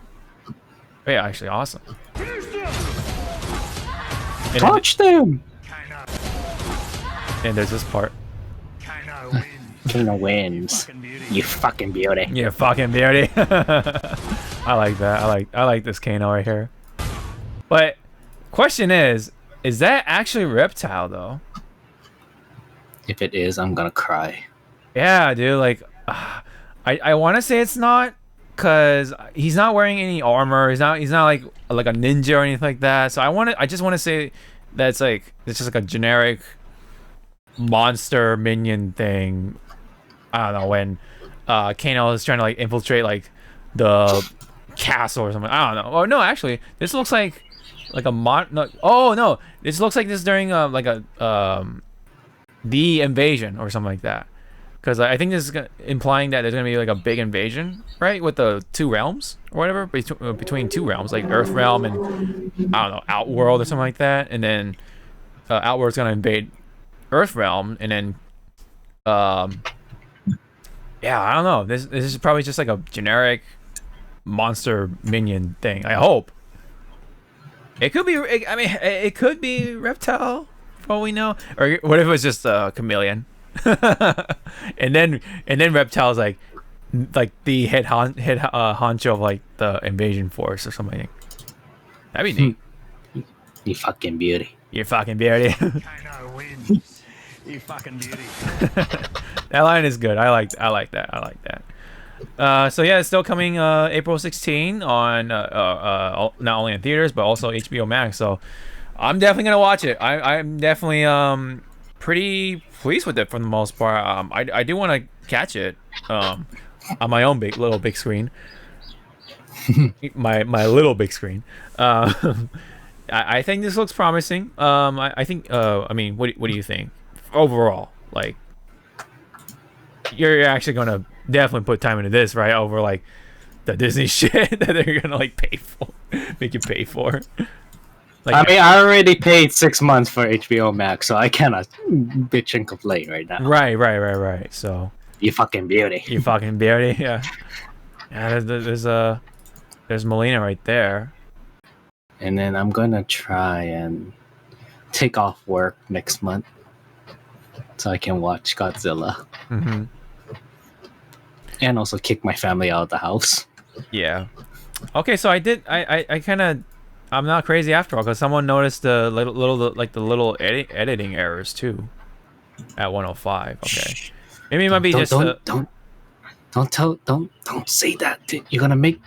Yeah, actually awesome. Touch them. And there's this part. Kano wins. You fucking beauty. You fucking beauty. I like that. I like this Kano right here. But question is that actually Reptile though? If it is, I'm gonna cry. Yeah, dude. Like, I want to say it's not, cause he's not wearing any armor. He's not like a ninja or anything like that. So I just want to say that it's just like a generic monster minion thing. I don't know, when Kano is trying to like infiltrate like the castle or something. I don't know. Oh no, actually, this looks like a oh no, this looks like this during like a the invasion or something like that, because I think this is implying that there's gonna be like a big invasion, right, with the two realms or whatever, between two realms, like Earth Realm and I don't know, Outworld or something like that, and then Outworld's gonna invade Earth Realm, and then yeah, I don't know, this is probably just like a generic monster minion thing. I hope it could be. I mean, it could be Reptile, for all we know, or what if it was just a chameleon? and then Reptile's like the head honcho of like the invasion force or something. That'd be neat. You fucking beauty. You fucking beauty. You fucking beauty. That line is good. I like that. So yeah, it's still coming April 16 on not only in theaters but also HBO Max. So I'm definitely gonna watch it. I'm definitely pretty pleased with it for the most part. I do want to catch it on my own little big screen. my little big screen. I think this looks promising. I think. I mean, what do you think overall? Like, you're actually gonna definitely put time into this, right? Over like the Disney shit that they're gonna like make you pay for. Like, I mean, I already paid 6 months for HBO Max, so I cannot bitch and complain right now. Right. So you fucking beauty. You fucking beauty. Yeah. Yeah. There's Melina right there. And then I'm gonna try and take off work next month so I can watch Godzilla. Mm-hmm. And also kick my family out of the house. Yeah. Okay, so I'm not crazy after all, because someone noticed the little editing errors too at 105. Okay, maybe it might be don't say that. You're gonna make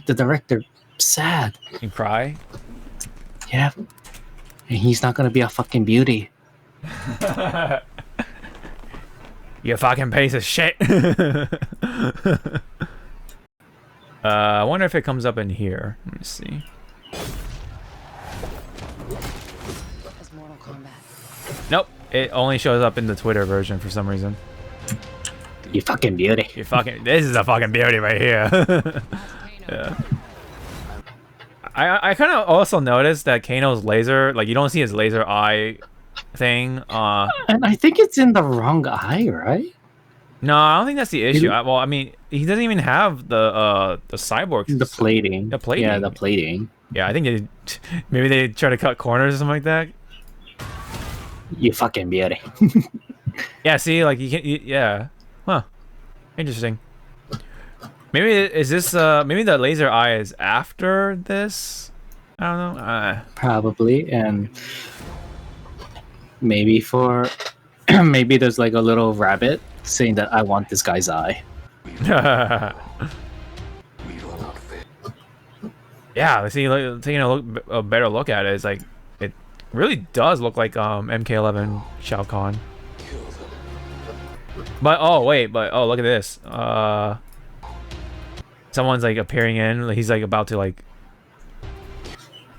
the director sad and cry. Yeah, and he's not gonna be a fucking beauty. You fucking piece of shit. I wonder if it comes up in here. Let me see. Nope, it only shows up in the Twitter version for some reason. You fucking beauty. This is a fucking beauty right here. Yeah. I kind of also noticed that Kano's laser, like, you don't see his laser eye thing. And I think it's in the wrong eye, right? No, I don't think that's the issue. Well, I mean, he doesn't even have the cyborg. The plating. Yeah, the plating. Yeah, I think maybe they try to cut corners or something like that. You fucking beauty. Yeah, see, like, you can't. Yeah. Huh. Interesting. Maybe is this maybe the laser eye is after this? I don't know. Probably, and maybe maybe there's like a little rabbit saying that I want this guy's eye. Yeah, see, like, taking a better look at it, it's like it really does look like MK11 Shao Kahn. But look at this. Someone's like appearing in. He's like about to like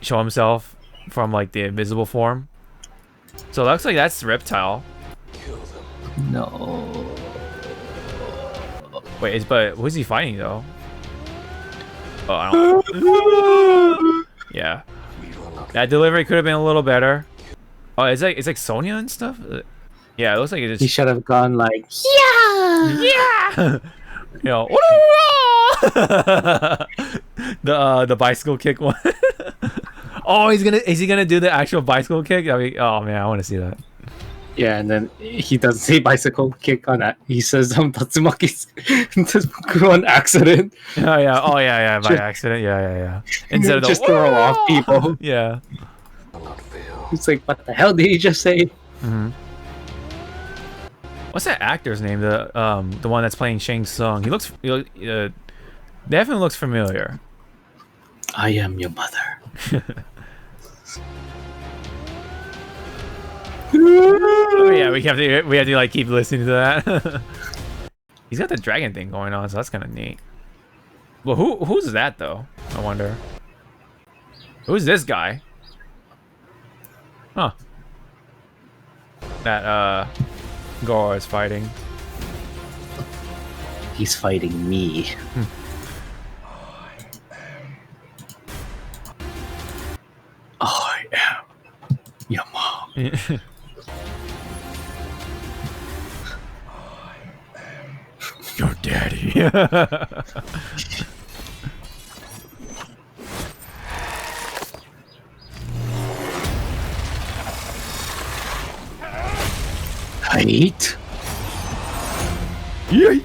show himself from like the invisible form. So it looks like that's Reptile. No. Wait, but who's he fighting though? Oh, I don't. Yeah. That delivery could have been a little better. Oh, it's like Sonya and stuff. Yeah, it looks like it just. He should have gone like, yeah. You know, the bicycle kick one. Oh, is he gonna do the actual bicycle kick? I mean, oh man, I want to see that. yeah, and then he doesn't say bicycle kick on that. He says Tatsumaki's on accident. Oh yeah, by accident. Yeah. Instead of just throw off people. Yeah. It's like, what the hell did he just say? What's that actor's name? The one that's playing Shang Tsung. He definitely looks familiar. I am your mother. Yeah, we have to like keep listening to that. He's got the dragon thing going on, so that's kind of neat. Well, who's that though? I wonder. Who's this guy? Huh. That Goro is fighting. He's fighting me. I am your mom. Your daddy. Height. Yay.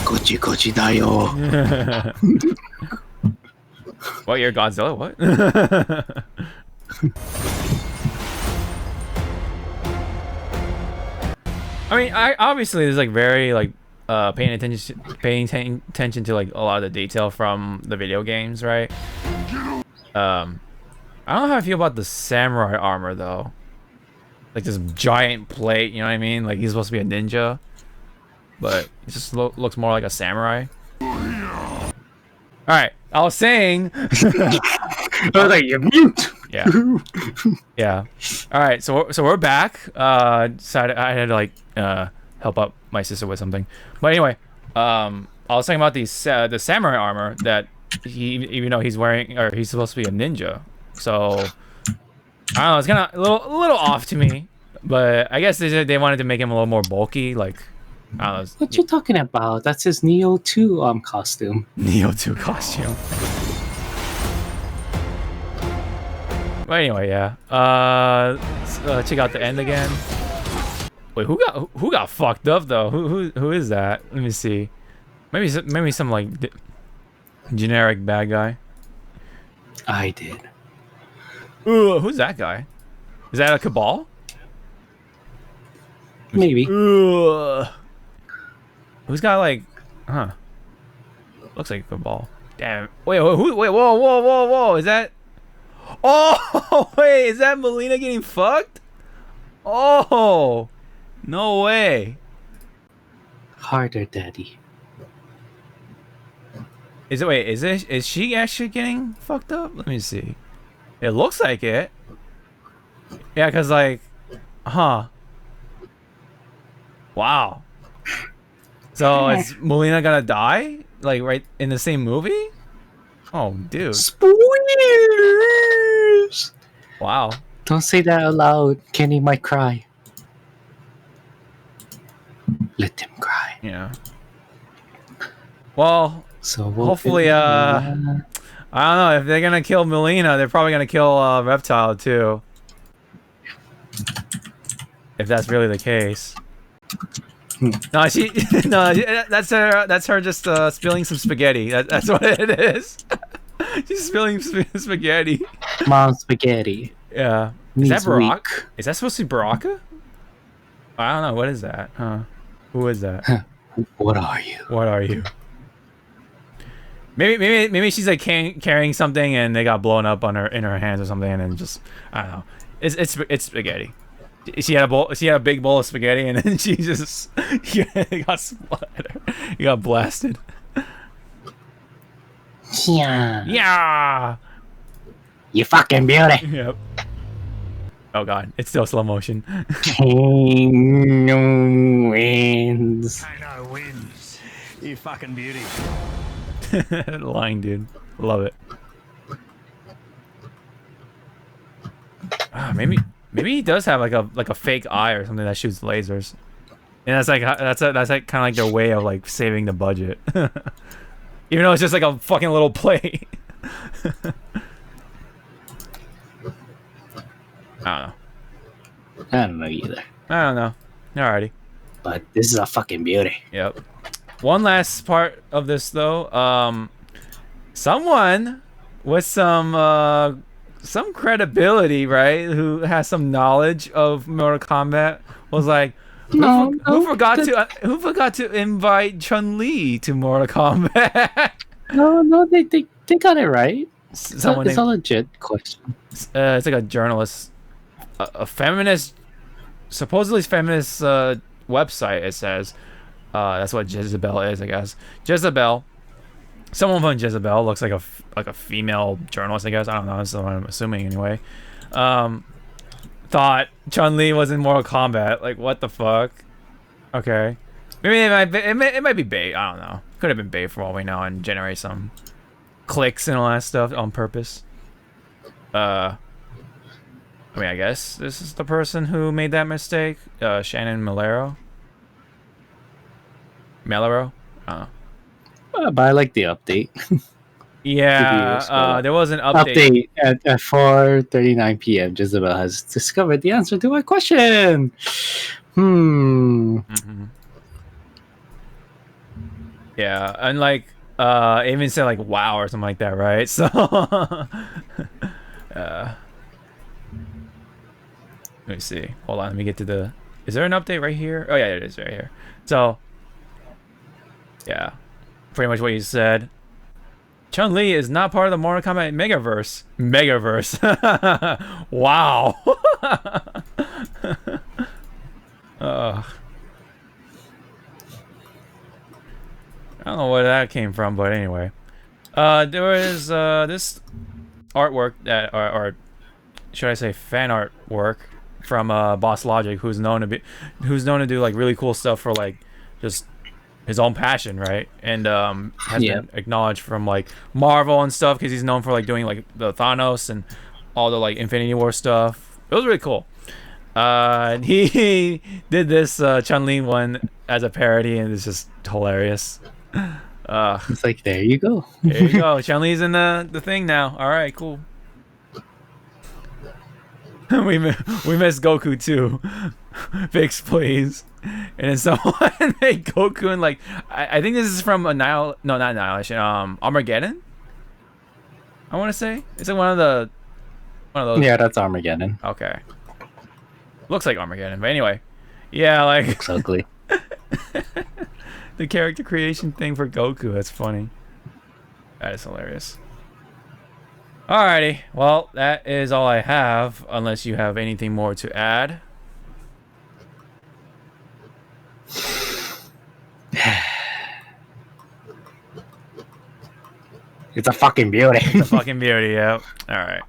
Kochi kochi da yo. What, you're Godzilla? What? I mean, I obviously is like very like paying attention to like a lot of the detail from the video games, right? I don't know how I feel about the samurai armor though. Like this giant plate, you know what I mean? Like he's supposed to be a ninja, but he just looks more like a samurai. All right, I was saying. I was like, you're mute. Yeah. Yeah. All right, so we're back. Decided I had to like help out my sister with something, but anyway, I was talking about the samurai armor that even though he's wearing, or he's supposed to be a ninja, so I don't know, it's kind of a little off to me, but I guess they wanted to make him a little more bulky, like. I don't know. What you talking about? That's his Neo 2 costume. Neo 2 costume. But anyway, yeah. Let's, check out the end again. Wait, who got fucked up though? Who is that? Let me see. Maybe some like generic bad guy. I did. Ooh, who's that guy? Is that a Cabal? Maybe. Who's got like, huh? Looks like a Cabal. Damn. Wait, whoa! Is that? Oh, wait, is that Melina getting fucked? Oh, no way. Harder, daddy. Is she actually getting fucked up? Let me see. It looks like it. Yeah, cause like, huh? Wow. So is Melina gonna die? Like right in the same movie? Oh, dude. Spoilers! Wow. Don't say that out loud. Kenny might cry. Let him cry. Yeah. Well, so hopefully, I don't know, if they're gonna kill Melina, they're probably gonna kill Reptile too. If that's really the case. No, that's her just spilling some spaghetti. That's what it is. She's spilling spaghetti. Mom spaghetti. Yeah. Is that Baraka? Is that supposed to be Baraka? I don't know. What is that? Huh? Who is that? What are you? What are you? Maybe she's like carrying something and they got blown up on in her hands or something, and then just I don't know. It's spaghetti. She had a big bowl of spaghetti, and then she just got splattered. You got blasted. Yeah. Yeah. You fucking beauty. Yep. Oh god, it's still slow motion. Kano wins. Kano wins. You fucking beauty. Line, dude. Love it. Maybe he does have like a fake eye or something that shoots lasers. And that's like kind of like their way of like saving the budget. Even though it's just like a fucking little plate. I don't know either. I don't know. Alrighty. But this is a fucking beauty. Yep. One last part of this though. Someone with some credibility, right? Who has some knowledge of Mortal Kombat was like, who forgot to invite Chun-Li to Mortal Kombat? No, they got it right. It's a named- legit question. It's like a journalist, a feminist, supposedly feminist website. It says that's what Jezebel is, I guess. Jezebel. Someone from Jezebel looks like a female journalist, I guess. I don't know. That's what I'm assuming anyway. Thought Chun-Li was in Mortal Kombat. Like, what the fuck? Okay. Maybe it might be bait. I don't know. Could have been bait for all we know and generate some clicks and all that stuff on purpose. I mean, I guess this is the person who made that mistake. Shannon Malero. I don't know. But I like the update. Yeah, there was an update. At 4:39 p.m. Jezebel has discovered the answer to my question. Yeah, and like it even said like wow or something like that, right? So let me see. Hold on, let me get to the. Is there an update right here? Oh yeah, it is right here. So yeah, pretty much what you said. Chun-Li is not part of the Mortal Kombat Megaverse. Wow. I don't know where that came from, but anyway. There was this artwork that, or should I say fan artwork from Boss Logic, who's known to do like really cool stuff for like just his own passion, right? And has been acknowledged from like Marvel and stuff because he's known for like doing like the Thanos and all the like Infinity War stuff. It was really cool. He did this Chun-Li one as a parody, and it's just hilarious. It's like, there you go. There you go. Chun-Li's in the thing now. All right, cool. we missed Goku too. Fix, please. And then someone made Goku and like I think this is from not Annihilation. Armageddon. I want to say it's like one of those. Yeah, that's Armageddon. Okay. Looks like Armageddon, but anyway, yeah, like looks ugly. The character creation thing for Goku. That's funny. That is hilarious. Alrighty, well, that is all I have, unless you have anything more to add. It's a fucking beauty. It's a fucking beauty, yeah. Alright.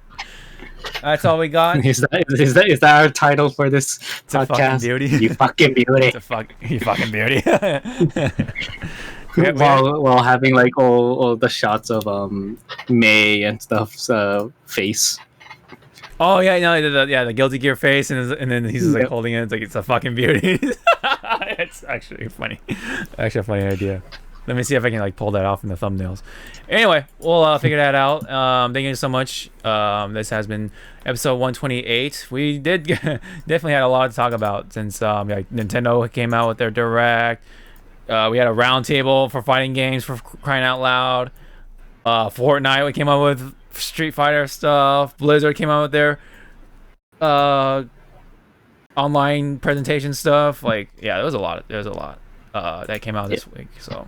That's all we got. Is that our title for this podcast? A fucking beauty. You fucking beauty. You fucking beauty. While having like all the shots of May and stuff's face. Oh yeah, no, the Guilty Gear face, and then he's just like holding it. It's like it's a fucking beauty. It's actually funny. Actually, a funny idea. Let me see if I can like pull that off in the thumbnails. Anyway, we'll figure that out. Thank you so much. This has been episode 128. We did definitely had a lot to talk about since like Nintendo came out with their Direct. We had a roundtable for fighting games, for crying out loud. Fortnite, we came up with Street Fighter stuff. Blizzard came out with their online presentation stuff. Like, yeah, there's a lot that came out this week. So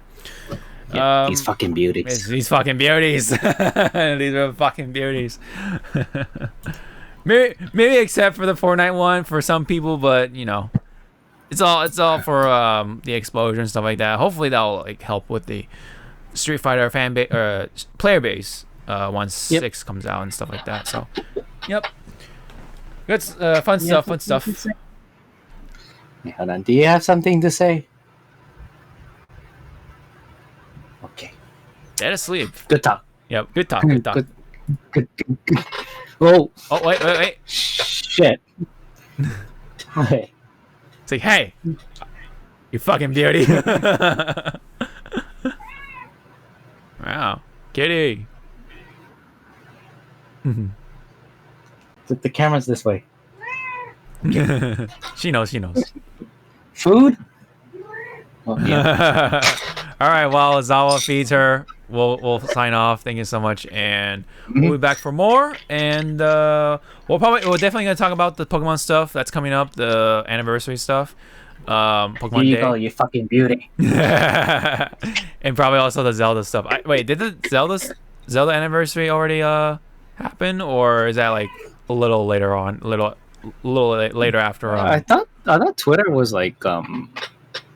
these fucking beauties. These fucking beauties. These are fucking beauties. maybe except for the Fortnite one for some people, but you know, it's all for the exposure and stuff like that. Hopefully that'll like help with the Street Fighter fan base or player base once 6 comes out and stuff like that. So, yep. Good, fun stuff. Fun stuff. Yeah, hold on. Do you have something to say? Okay. Dead asleep. Good talk. Yep. Good talk. Good talk. Good. Oh. Oh wait. Shit. Okay. It's like, hey, you fucking beauty. Wow, kitty. The camera's this way. She knows. Food? Oh, yeah. All right, while Zawa feeds her, we'll sign off. Thank you so much, and we'll be back for more. And we're definitely gonna talk about the Pokemon stuff that's coming up, the anniversary stuff. Pokemon Here you Day. go, you fucking beauty. And probably also the Zelda stuff. Wait, did the Zelda anniversary already happen, or is that like a little later on, a little later after? I thought Twitter was like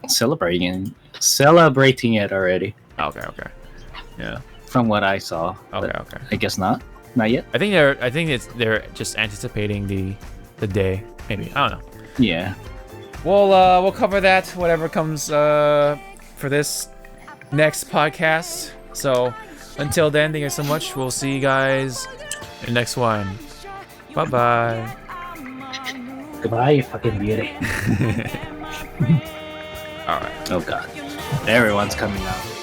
celebrating it already. Okay. Yeah. From what I saw. Okay. I guess not yet. I think they're just anticipating the day. Maybe, I don't know. Yeah. We'll cover that whatever comes for this next podcast. So until then, thank you so much. We'll see you guys in the next one. Bye. Goodbye, you fucking beauty. All right. Oh god. Everyone's coming out.